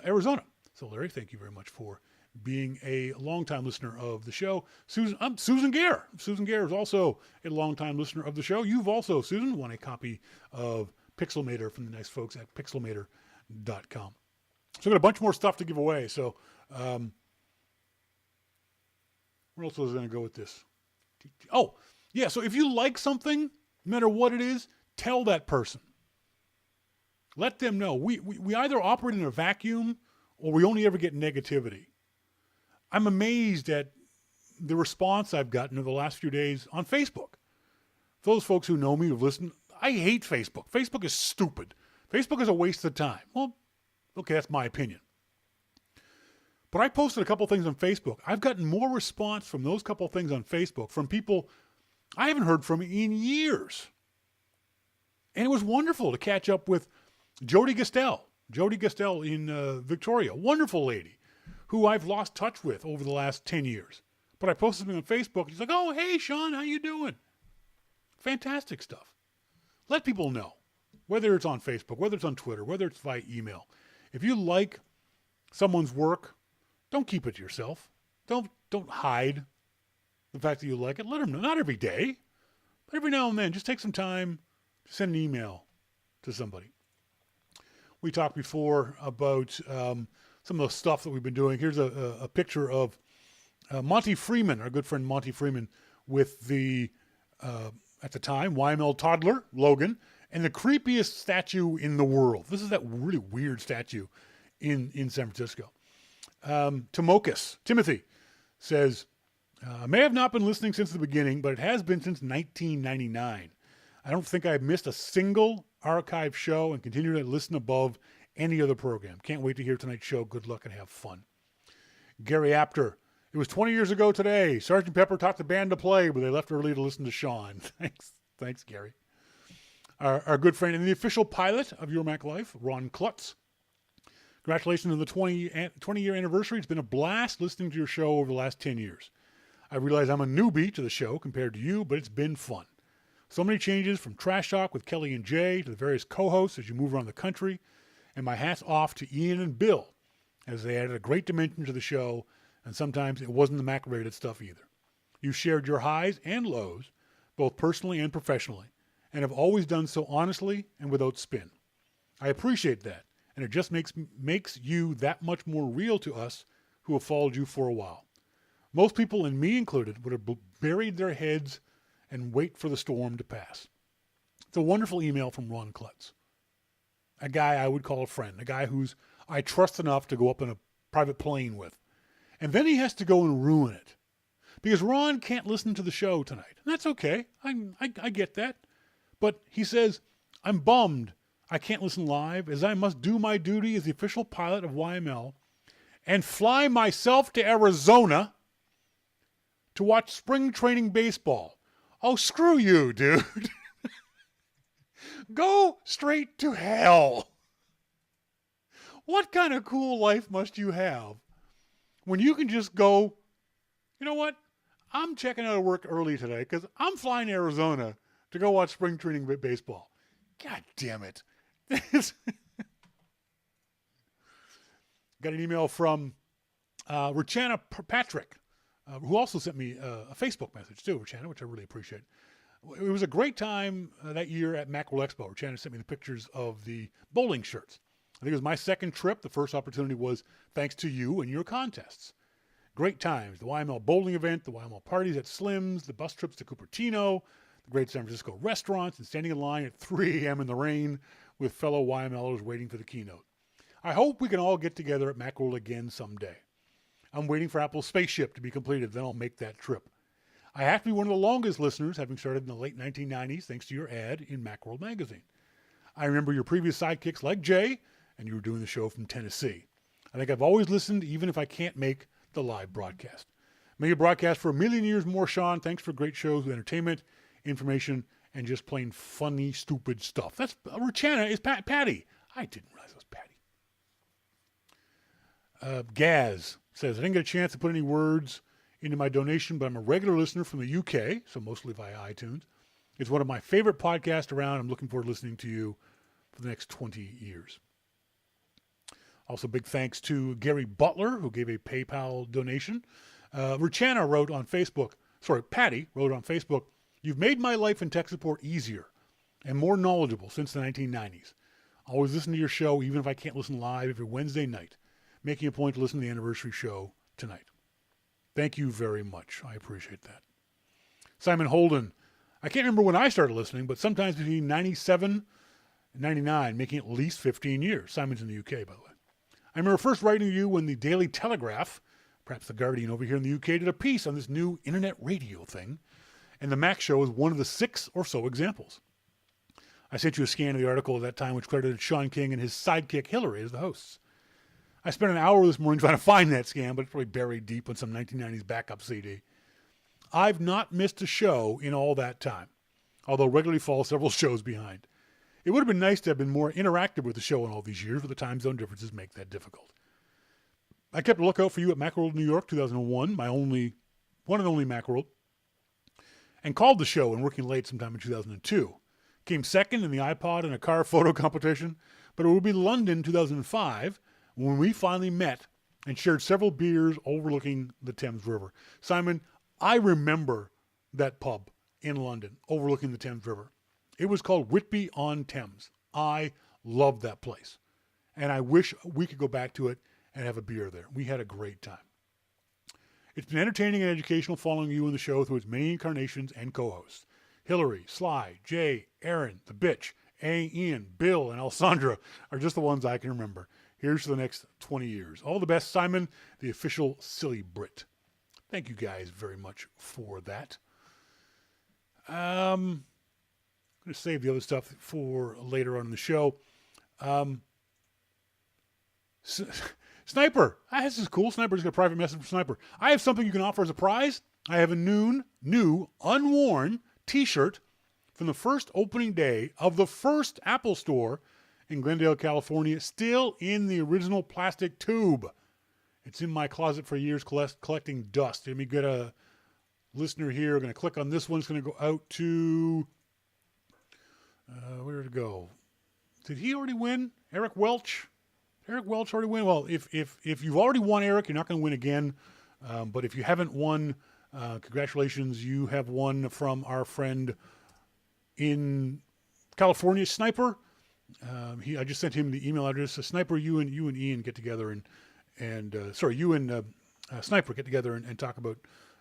Arizona. So Larry, thank you very much for being a longtime listener of the show. Susan Gare. Susan Gare is also a longtime listener of the show. You've also, Susan, won a copy of Pixelmator from the nice folks at Pixelmator.com. So I've got a bunch more stuff to give away. So where else was I going to go with this? Oh, yeah. So if you like something, no matter what it is, tell that person. Let them know. We either operate in a vacuum or we only ever get negativity. I'm amazed at the response I've gotten over the last few days on Facebook. For those folks who know me, who've listened, I hate Facebook. Facebook is stupid. Facebook is a waste of time. Well, okay, that's my opinion. But I posted a couple things on Facebook. I've gotten more response from those couple things on Facebook from people I haven't heard from in years. And it was wonderful to catch up with Jody Gastel. Jody Gastel in Victoria. Wonderful lady who I've lost touch with over the last 10 years. But I posted something on Facebook. She's like, oh, hey, Sean, how you doing? Fantastic stuff. Let people know, whether it's on Facebook, whether it's on Twitter, whether it's via email. If you like someone's work, don't keep it to yourself. Don't hide the fact that you like it. Let them know. Not every day, but every now and then. Just take some time to send an email to somebody. We talked before about some of the stuff that we've been doing. Here's a picture of Monty Freeman, our good friend Monty Freeman, with the, at the time, YML toddler, Logan, and the creepiest statue in the world. This is that really weird statue in San Francisco. Timothy says, may have not been listening since the beginning, but it has been since 1999. I don't think I've missed a single archive show and continue to listen above any other program. Can't wait to hear tonight's show. Good luck and have fun. Gary Apter, it was 20 years ago today. Sergeant Pepper taught the band to play, but they left early to listen to Sean. Thanks, Gary. Our good friend and the official pilot of Your Mac Life, Ron Klutz. Congratulations on the 20-year anniversary. It's been a blast listening to your show over the last 10 years. I realize I'm a newbie to the show compared to you, but it's been fun. So many changes from Trash Talk with Kelly and Jay to the various co-hosts as you move around the country. And my hat's off to Ian and Bill as they added a great dimension to the show, and sometimes it wasn't the Mac-related stuff either. You shared your highs and lows, both personally and professionally, and have always done so honestly and without spin. I appreciate that, and it just makes you that much more real to us who have followed you for a while. Most people, and me included, would have buried their heads and wait for the storm to pass. It's a wonderful email from Ron Klutz, a guy I would call a friend, a guy who's I trust enough to go up in a private plane with. And then he has to go and ruin it. Because Ron can't listen to the show tonight. And that's okay. I get that. But he says, I'm bummed I can't listen live as I must do my duty as the official pilot of YML and fly myself to Arizona to watch spring training baseball. Oh, screw you, dude. Go straight to hell. What kind of cool life must you have when you can just go, you know what? I'm checking out of work early today because I'm flying to Arizona to go watch spring training baseball. God damn it. Got an email from Richana Patrick, who also sent me a Facebook message too, Richana, which I really appreciate. It was a great time that year at Macworld Expo. Richana sent me the pictures of the bowling shirts. I think it was my second trip. The first opportunity was thanks to you and your contests. Great times. The YML bowling event, the YML parties at Slim's, the bus trips to Cupertino, the great San Francisco restaurants, and standing in line at 3 a.m. in the rain with fellow YMLers waiting for the keynote. I hope we can all get together at Macworld again someday. I'm waiting for Apple's spaceship to be completed, then I'll make that trip. I have to be one of the longest listeners, having started in the late 1990s thanks to your ad in Macworld magazine. I remember your previous sidekicks like Jay, and you were doing the show from Tennessee. I think I've always listened, even if I can't make the live broadcast. May you broadcast for a million years more, Sean. Thanks for great shows with entertainment, information, and just plain funny, stupid stuff. That's Richana is Patty. I didn't realize it was Patty. Gaz says, I didn't get a chance to put any words into my donation, but I'm a regular listener from the UK, so mostly via iTunes. It's one of my favorite podcasts around. I'm looking forward to listening to you for the next 20 years. Also, big thanks to Gary Butler, who gave a PayPal donation. Richana wrote on Facebook, Patty wrote on Facebook, you've made my life in tech support easier and more knowledgeable since the 1990s. I always listen to your show, even if I can't listen live every Wednesday night, making a point to listen to the anniversary show tonight. Thank you very much. I appreciate that. Simon Holden, I can't remember when I started listening, but sometimes between 97 and 99, making at least 15 years. Simon's in the UK, by the way. I remember first writing to you when the Daily Telegraph, perhaps the Guardian over here in the UK, did a piece on this new internet radio thing, and the Mac Show is one of the 6 or so examples. I sent you a scan of the article at that time, which credited Sean King and his sidekick Hillary as the hosts. I spent an hour this morning trying to find that scam, but it's probably buried deep in some 1990s backup CD. I've not missed a show in all that time, although regularly fall several shows behind. It would have been nice to have been more interactive with the show in all these years, but the time zone differences make that difficult. I kept a lookout for you at Macworld New York 2001, my one and only Macworld, and called the show and working late sometime in 2002. Came second in the iPod and a car photo competition, but it would be London 2005 when we finally met and shared several beers overlooking the Thames River. Simon, I remember that pub in London overlooking the Thames River. It was called Whitby-on-Thames. I loved that place, and I wish we could go back to it and have a beer there. We had a great time. It's been entertaining and educational following you in the show through its many incarnations and co-hosts. Hillary, Sly, Jay, Aaron, the Bitch, A, Ian, Bill, and Alessandra are just the ones I can remember. Here's to the next 20 years. All the best, Simon, the official Silly Brit. Thank you guys very much for that. I'm going to save the other stuff for later on in the show. Sniper. This is cool. Sniper's got a private message from Sniper. I have something you can offer as a prize. I have a new, unworn t-shirt from the first opening day of the first Apple store in Glendale, California, still in the original plastic tube. It's in my closet for years collecting dust. Let me get a listener here. I'm going to click on this one. It's going to go out to... where did it go? Did he already win? Eric Welch? Eric Welch already win? Well, if you've already won, Eric, you're not going to win again. But if you haven't won, congratulations. You have won from our friend in California, Sniper. I just sent him the email address. Sniper, you and Ian get together you and Sniper get together and talk about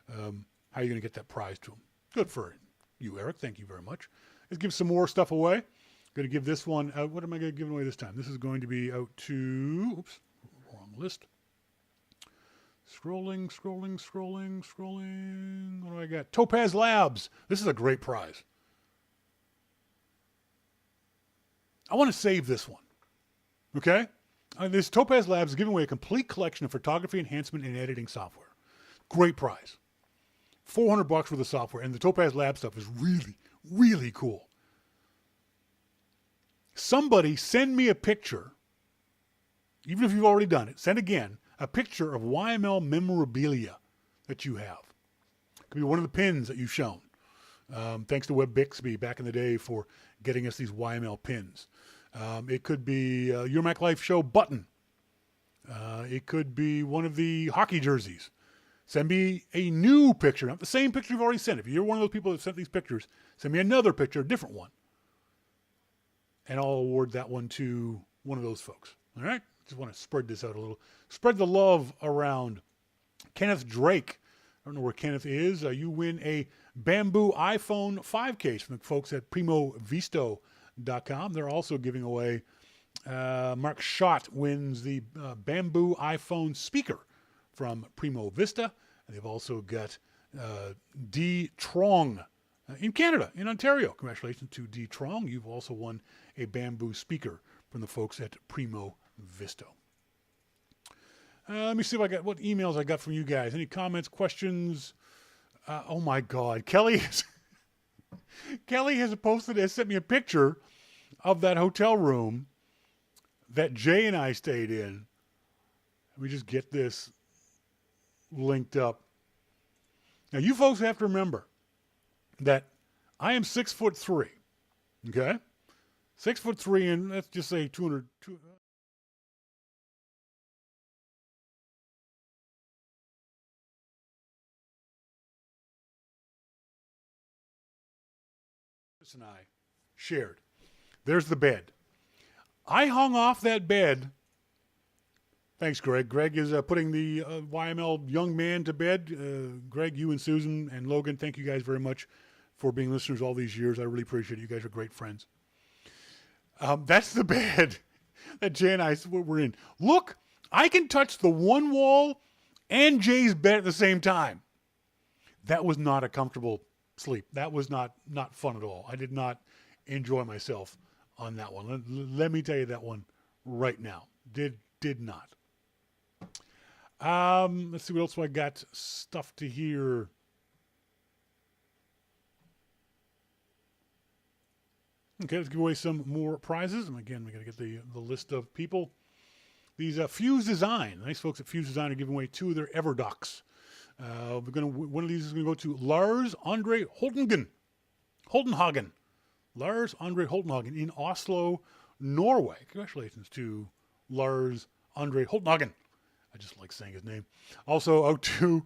how you're going to get that prize to him. Good for you, Eric. Thank you very much. Let's give some more stuff away. Going to give this one out. What am I going to give away this time? This is going to be out to, oops, wrong list. Scrolling. What do I got? Topaz Labs. This is a great prize. I want to save this one. Okay? This Topaz Labs is giving away a complete collection of photography enhancement and editing software. Great prize. $400 worth of software, and the Topaz Lab stuff is really, really cool. Somebody send me a picture, even if you've already done it, send again a picture of YML memorabilia that you have. It could be one of the pins that you've shown. Thanks to Web Bixby back in the day for getting us these YML pins. It could be Your Mac Life Show button. It could be one of the hockey jerseys. Send me a new picture, not the same picture you've already sent. If you're one of those people that sent these pictures, send me another picture, a different one. And I'll award that one to one of those folks. All right? Just want to spread this out a little. Spread the love around. Kenneth Drake. I don't know where Kenneth is. You win a bamboo iPhone 5 case from the folks at Primovisto.com. They're also giving away, Mark Schott wins the bamboo iPhone speaker from Primo Vista. And they've also got D. Trong in Canada, in Ontario. Congratulations to D. Trong. You've also won a bamboo speaker from the folks at Primo Visto. Let me see what emails I got from you guys. Any comments, questions? Oh my God. Kelly has sent me a picture of that hotel room that Jay and I stayed in. Let me just get this linked up. Now you folks have to remember that I am 6'3", okay? 6'3", and let's just say 200. And I shared. There's the bed. I hung off that bed. Thanks, Greg. Greg is putting the YML young man to bed. Greg, you and Susan and Logan, thank you guys very much for being listeners all these years. I really appreciate it. You guys are great friends. That's the bed that Jay and I were in. Look, I can touch the one wall and Jay's bed at the same time. That was not a comfortable sleep. That was not fun at all. I did not enjoy myself on that one. Let me tell you that one right now. Did not. Let's see what else I got stuff to hear. Okay, let's give away some more prizes. And again, we got to get the list of people. These FØZ Design, nice folks at FØZ Design are giving away 2 of their EverDocs. One of these is going to go to Lars Andre Holtenhagen. Lars Andre Holtenhagen in Oslo, Norway. Congratulations to Lars Andre Holtenhagen. I just like saying his name. Also out to,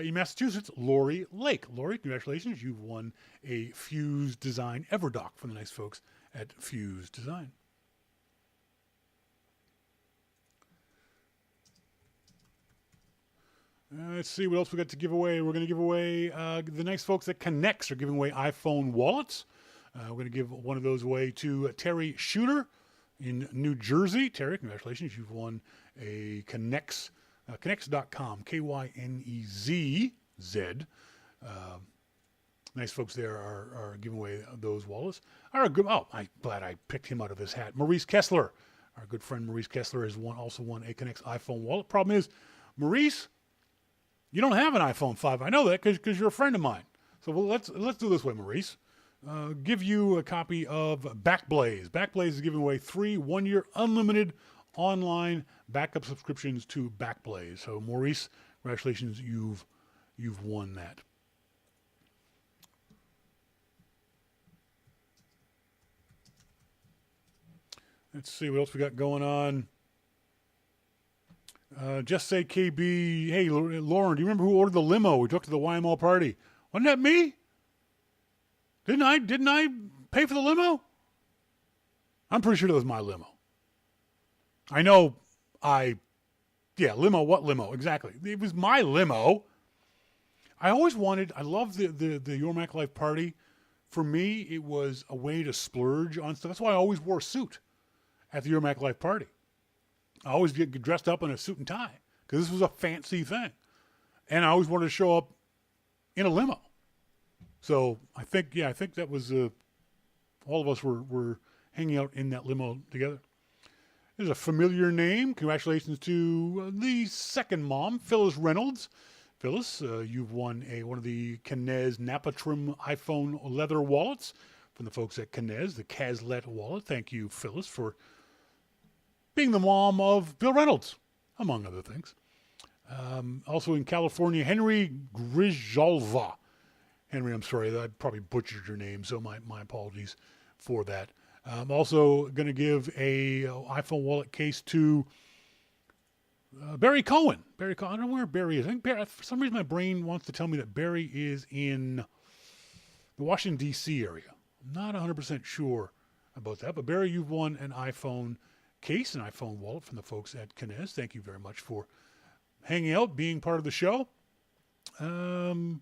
in Massachusetts, Lori Lake. Lori, congratulations. You've won a FØZ Design EverDoc from the nice folks at FØZ Design. Let's see what else we got to give away. We're going to give away the nice folks at KYNEZ are giving away iPhone wallets. We're going to give one of those away to Terry Shooter in New Jersey. Terry, congratulations. You've won a KYNEZ, KYNEZ.com, KYNEZ. Nice folks there are giving away those wallets. I'm glad I picked him out of his hat. Maurice Kessler, our good friend Maurice Kessler, has also won a KYNEZ iPhone wallet. Problem is, Maurice, you don't have an iPhone 5. I know that because you're a friend of mine. So let's do this way, Maurice. Give you a copy of Backblaze. Backblaze is giving away 3 one-year unlimited online backup subscriptions to Backblaze. So Maurice, congratulations, you've won that. Let's see what else we got going on. Just say KB. Hey, Lauren, do you remember who ordered the limo we took to the YML party? Wasn't that me? Didn't I pay for the limo? I'm pretty sure that was my limo. I know limo, what limo? Exactly. It was my limo. I love the Your Mac Life party. For me, it was a way to splurge on stuff. That's why I always wore a suit at the Your Mac Life party. I always get dressed up in a suit and tie because this was a fancy thing. And I always wanted to show up in a limo. So I think that was, all of us were hanging out in that limo together. There's a familiar name. Congratulations to the second mom, Phyllis Reynolds. Phyllis, you've won one of the KYNEZ Napa Trim iPhone leather wallets from the folks at KYNEZ, the Kazlet wallet. Thank you, Phyllis, for being the mom of Bill Reynolds, among other things. Also in California, Henry Grizhalva. Henry, I'm sorry, I probably butchered your name, so my apologies for that. I'm also going to give a iPhone wallet case to Barry Cohen. Barry Cohen, I don't know where Barry is. I think for some reason my brain wants to tell me that Barry is in the Washington, D.C. area. I'm not 100% sure about that, but Barry, you've won an iPhone case, an iPhone wallet from the folks at KYNEZ. Thank you very much for hanging out, being part of the show. And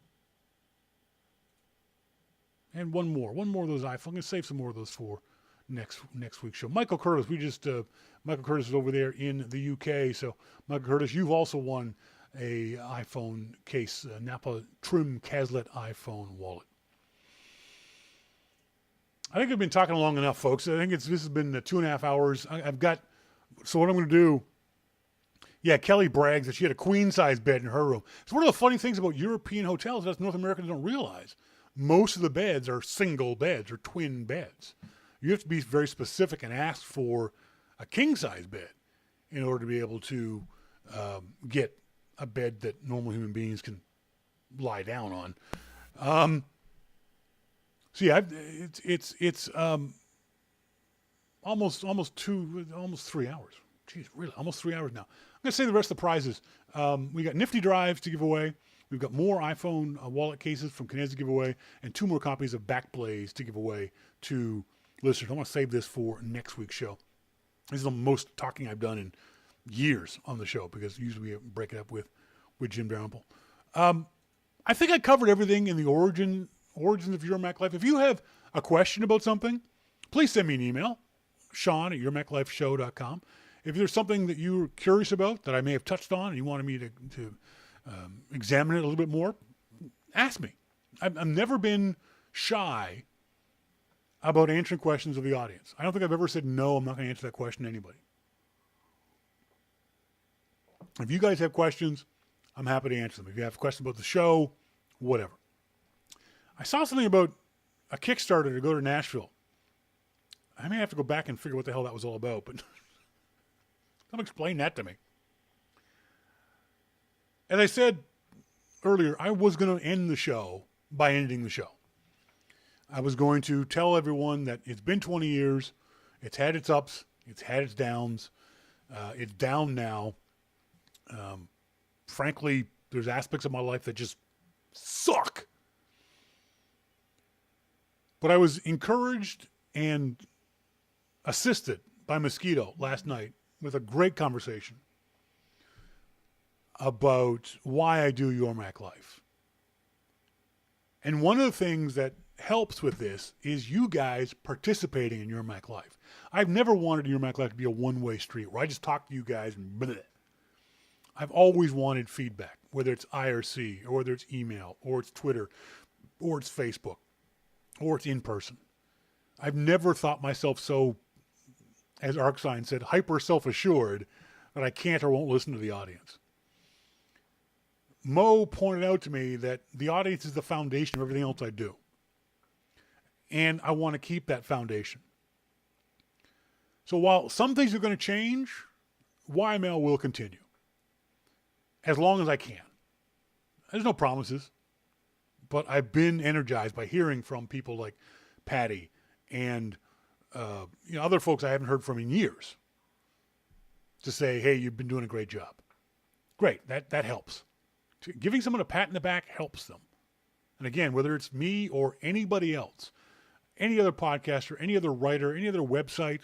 one more of those iPhones. I'm going to save some more of those for next week's show. Michael Curtis, Michael Curtis is over there in the UK. So Michael Curtis, you've also won a iPhone case, a Napa Trim Kazlet iPhone wallet. I think I've been talking long enough, folks. I think this has been 2.5 hours. So what I'm going to do, Kelly brags that she had a queen-size bed in her room. It's one of the funny things about European hotels that North Americans don't realize. Most of the beds are single beds or twin beds. You have to be very specific and ask for a king-size bed in order to be able to get a bed that normal human beings can lie down on. It's almost 3 hours. Jeez, really, almost 3 hours now. I'm going to say the rest of the prizes. We got Nifty Drives to give away. We've got more iPhone wallet cases from KYNEZ to give away, and 2 more copies of Backblaze to give away to listeners. I want to save this for next week's show. This is the most talking I've done in years on the show because usually we break it up with Jim Dalrymple. I think I covered everything in the origins of Your Mac Life. If you have a question about something, please send me an email, Sean@YourMacLifeShow.com. If there's something that you're curious about that I may have touched on and you wanted me to examine it a little bit more, ask me. I've never been shy about answering questions of the audience. I don't think I've ever said, no, I'm not going to answer that question to anybody. If you guys have questions, I'm happy to answer them. If you have questions about the show, whatever. I saw something about a Kickstarter to go to Nashville. I may have to go back and figure what the hell that was all about, but come explain that to me. As I said earlier, I was going to end the show by ending the show. I was going to tell everyone that it's been 20 years. It's had its ups. It's had its downs. It's down now. Frankly, there's aspects of my life that just suck. But I was encouraged and assisted by Mosquito last night with a great conversation about why I do Your Mac Life. And one of the things that helps with this is you guys participating in Your Mac Life. I've never wanted Your Mac Life to be a one-way street where I just talk to you guys and bleh. I've always wanted feedback, whether it's IRC or whether it's email or it's Twitter or it's Facebook or it's in person. I've never thought myself so, as Arcsign said, hyper self-assured that I can't or won't listen to the audience. Mo pointed out to me that the audience is the foundation of everything else I do. And I want to keep that foundation. So while some things are going to change, YML will continue. As long as I can. There's no promises. But I've been energized by hearing from people like Patty and other folks I haven't heard from in years. To say, hey, you've been doing a great job. Great, that helps. Giving someone a pat in the back helps them. And again, whether it's me or anybody else, any other podcaster, any other writer, any other website,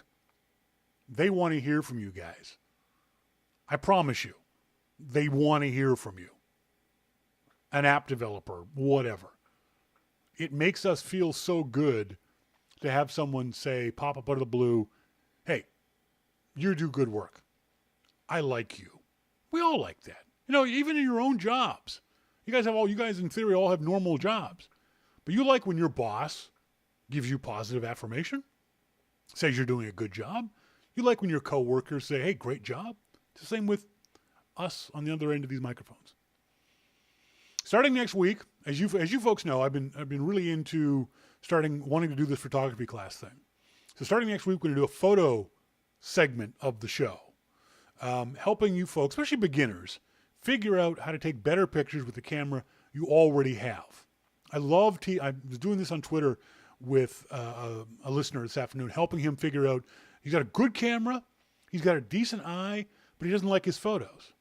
they want to hear from you guys. I promise you, they want to hear from you. An app developer, whatever. It makes us feel so good to have someone say, pop up out of the blue, hey, you do good work. I like you. We all like that. Even in your own jobs. You guys in theory all have normal jobs. But you like when your boss gives you positive affirmation, says you're doing a good job. You like when your coworkers say, hey, great job. It's the same with us on the other end of these microphones. Starting next week, as you folks know, I've been really into wanting to do this photography class thing. So starting next week, we're going to do a photo segment of the show, helping you folks, especially beginners, figure out how to take better pictures with the camera you already have. I was doing this on Twitter with a listener this afternoon, helping him figure out he's got a good camera, he's got a decent eye, but he doesn't like his photos.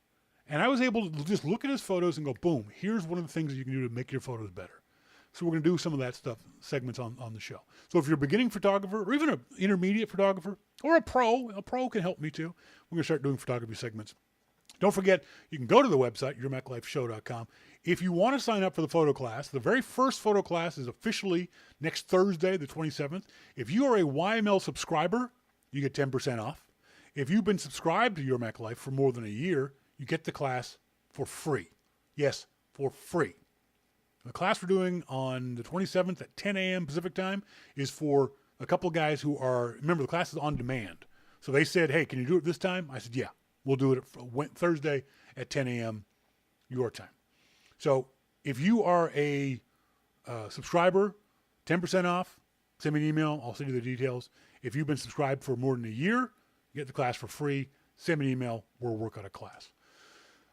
And I was able to just look at his photos and go, boom, here's one of the things that you can do to make your photos better. So we're going to do some of that stuff, segments on the show. So if you're a beginning photographer or even an intermediate photographer or a pro can help me too. We're going to start doing photography segments. Don't forget, you can go to the website, yourmaclifeshow.com. If you want to sign up for the photo class, the very first photo class is officially next Thursday, the 27th. If you are a YML subscriber, you get 10% off. If you've been subscribed to Your Mac Life for more than a year, you get the class for free. Yes, for free. The class we're doing on the 27th at 10 a.m. Pacific time is for a couple of guys remember the class is on demand. So they said, hey, can you do it this time? I said, yeah, we'll do it Thursday at 10 a.m. your time. So if you are a subscriber, 10% off, send me an email. I'll send you the details. If you've been subscribed for more than a year, you get the class for free. Send me an email. We'll work out a class.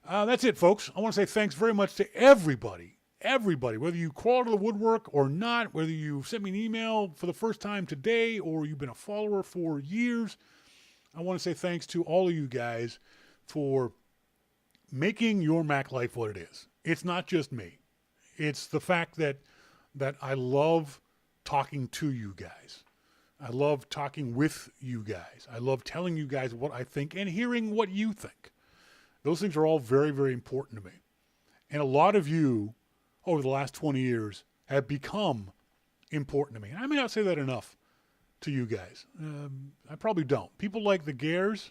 That's it, folks. I want to say thanks very much to everybody, whether you crawl out of the woodwork or not, whether you sent me an email for the first time today or you've been a follower for years. I want to say thanks to all of you guys for making Your Mac Life what it is. It's not just me. It's the fact that I love talking to you guys. I love talking with you guys. I love telling you guys what I think and hearing what you think. Those things are all very, very important to me. And a lot of you over the last 20 years have become important to me. And I may not say that enough to you guys. I probably don't. People like the Gares,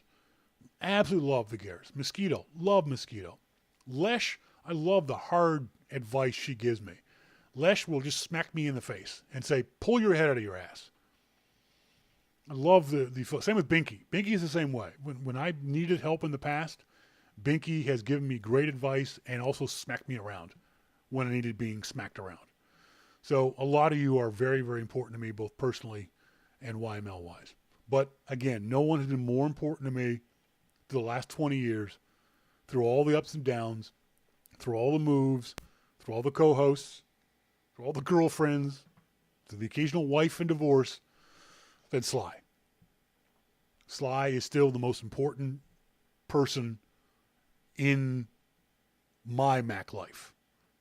absolutely love the Gares. Mosquito, love Mosquito. Lesh, I love the hard advice she gives me. Lesh will just smack me in the face and say, pull your head out of your ass. I love the same with Binky. Binky is the same way. When I needed help in the past, Binky has given me great advice and also smacked me around when I needed being smacked around. So a lot of you are very, very important to me, both personally and YML-wise. But again, no one has been more important to me through the last 20 years, through all the ups and downs, through all the moves, through all the co-hosts, through all the girlfriends, through the occasional wife and divorce, than Sly. Sly is still the most important person in my Mac life.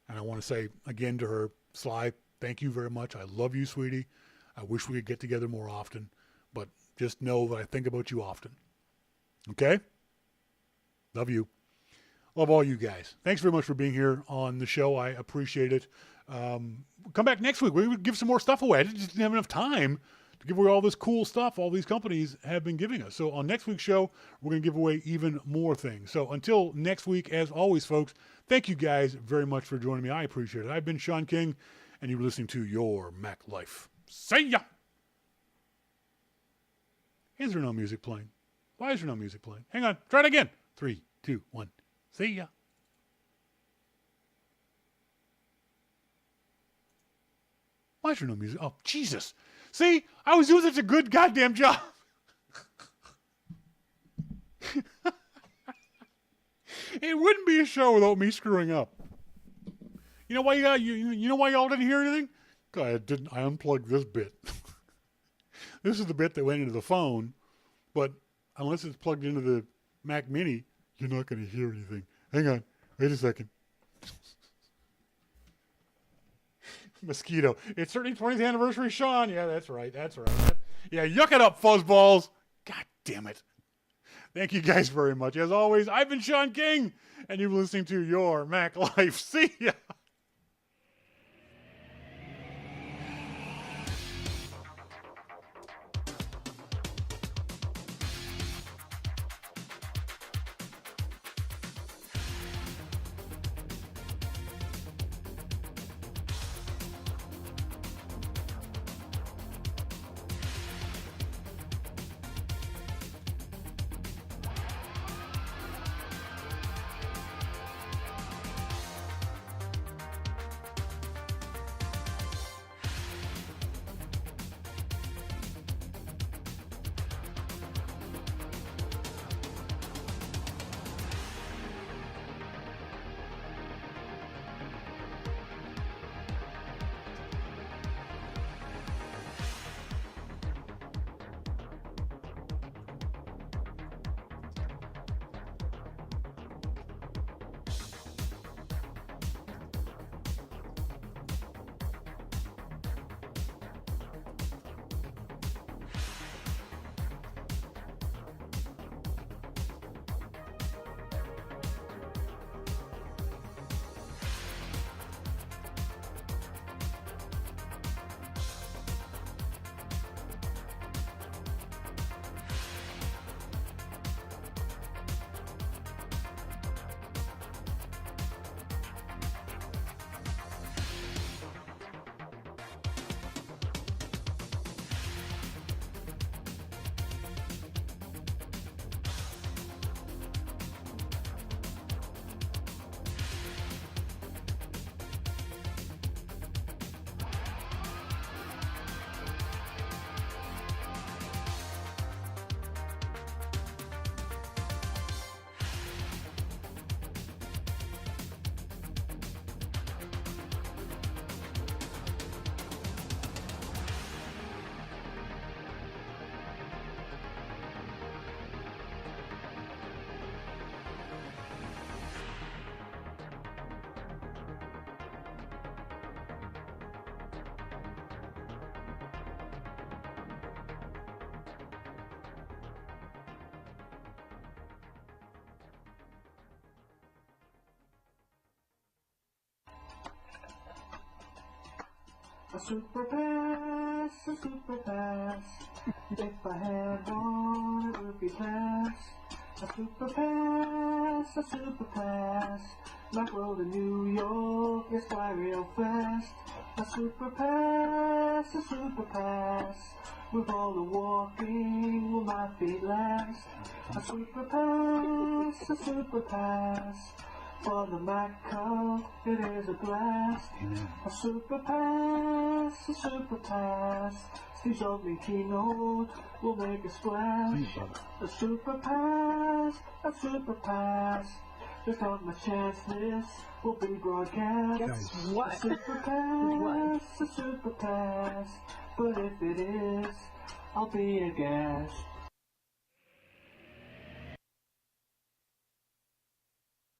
And I want to say again to her, Sly, thank you very much. I love you, sweetie. I wish we could get together more often, but just know that I think about you often. Okay? Love you. Love all you guys. Thanks very much for being here on the show. I appreciate it. Come back next week. We're going to give some more stuff away. I just didn't have enough time to give away all this cool stuff all these companies have been giving us. So on next week's show, we're going to give away even more things. So until next week, as always, folks, thank you guys very much for joining me. I appreciate it. I've been Sean King, and you're listening to Your Mac Life. See ya! Is there no music playing? Why is there no music playing? Hang on. Try it again. 3, 2, 1. See ya. Why is there no music? Oh, Jesus. See? I was doing such a good goddamn job. It wouldn't be a show without me screwing up. You know why you know why y'all didn't hear anything? Because I unplugged this bit. This is the bit that went into the phone, but unless it's plugged into the Mac Mini, you're not going to hear anything. Hang on. Wait a second. Mosquito. It's certainly 20th anniversary, Sean. Yeah, that's right. That's right. Yeah, yuck it up, fuzzballs. God damn it. Thank you guys very much. As always, I've been Sean King, and you've been listening to Your Mac Life. See ya. A super pass, a super pass. If I had one, it would be pass. A super pass, a super pass. My road to New York is fly real fast. A super pass. pass, a super pass. With all the walking will my feet last. A super pass, a super pass. For the Mac Cup, it is a blast. A super pass, a super pass. Steve's opening keynote will make a splash. A super pass, a super pass. Just on my chance, this will be broadcast. Guess what? A super pass, a super pass. But if it is, I'll be a guest.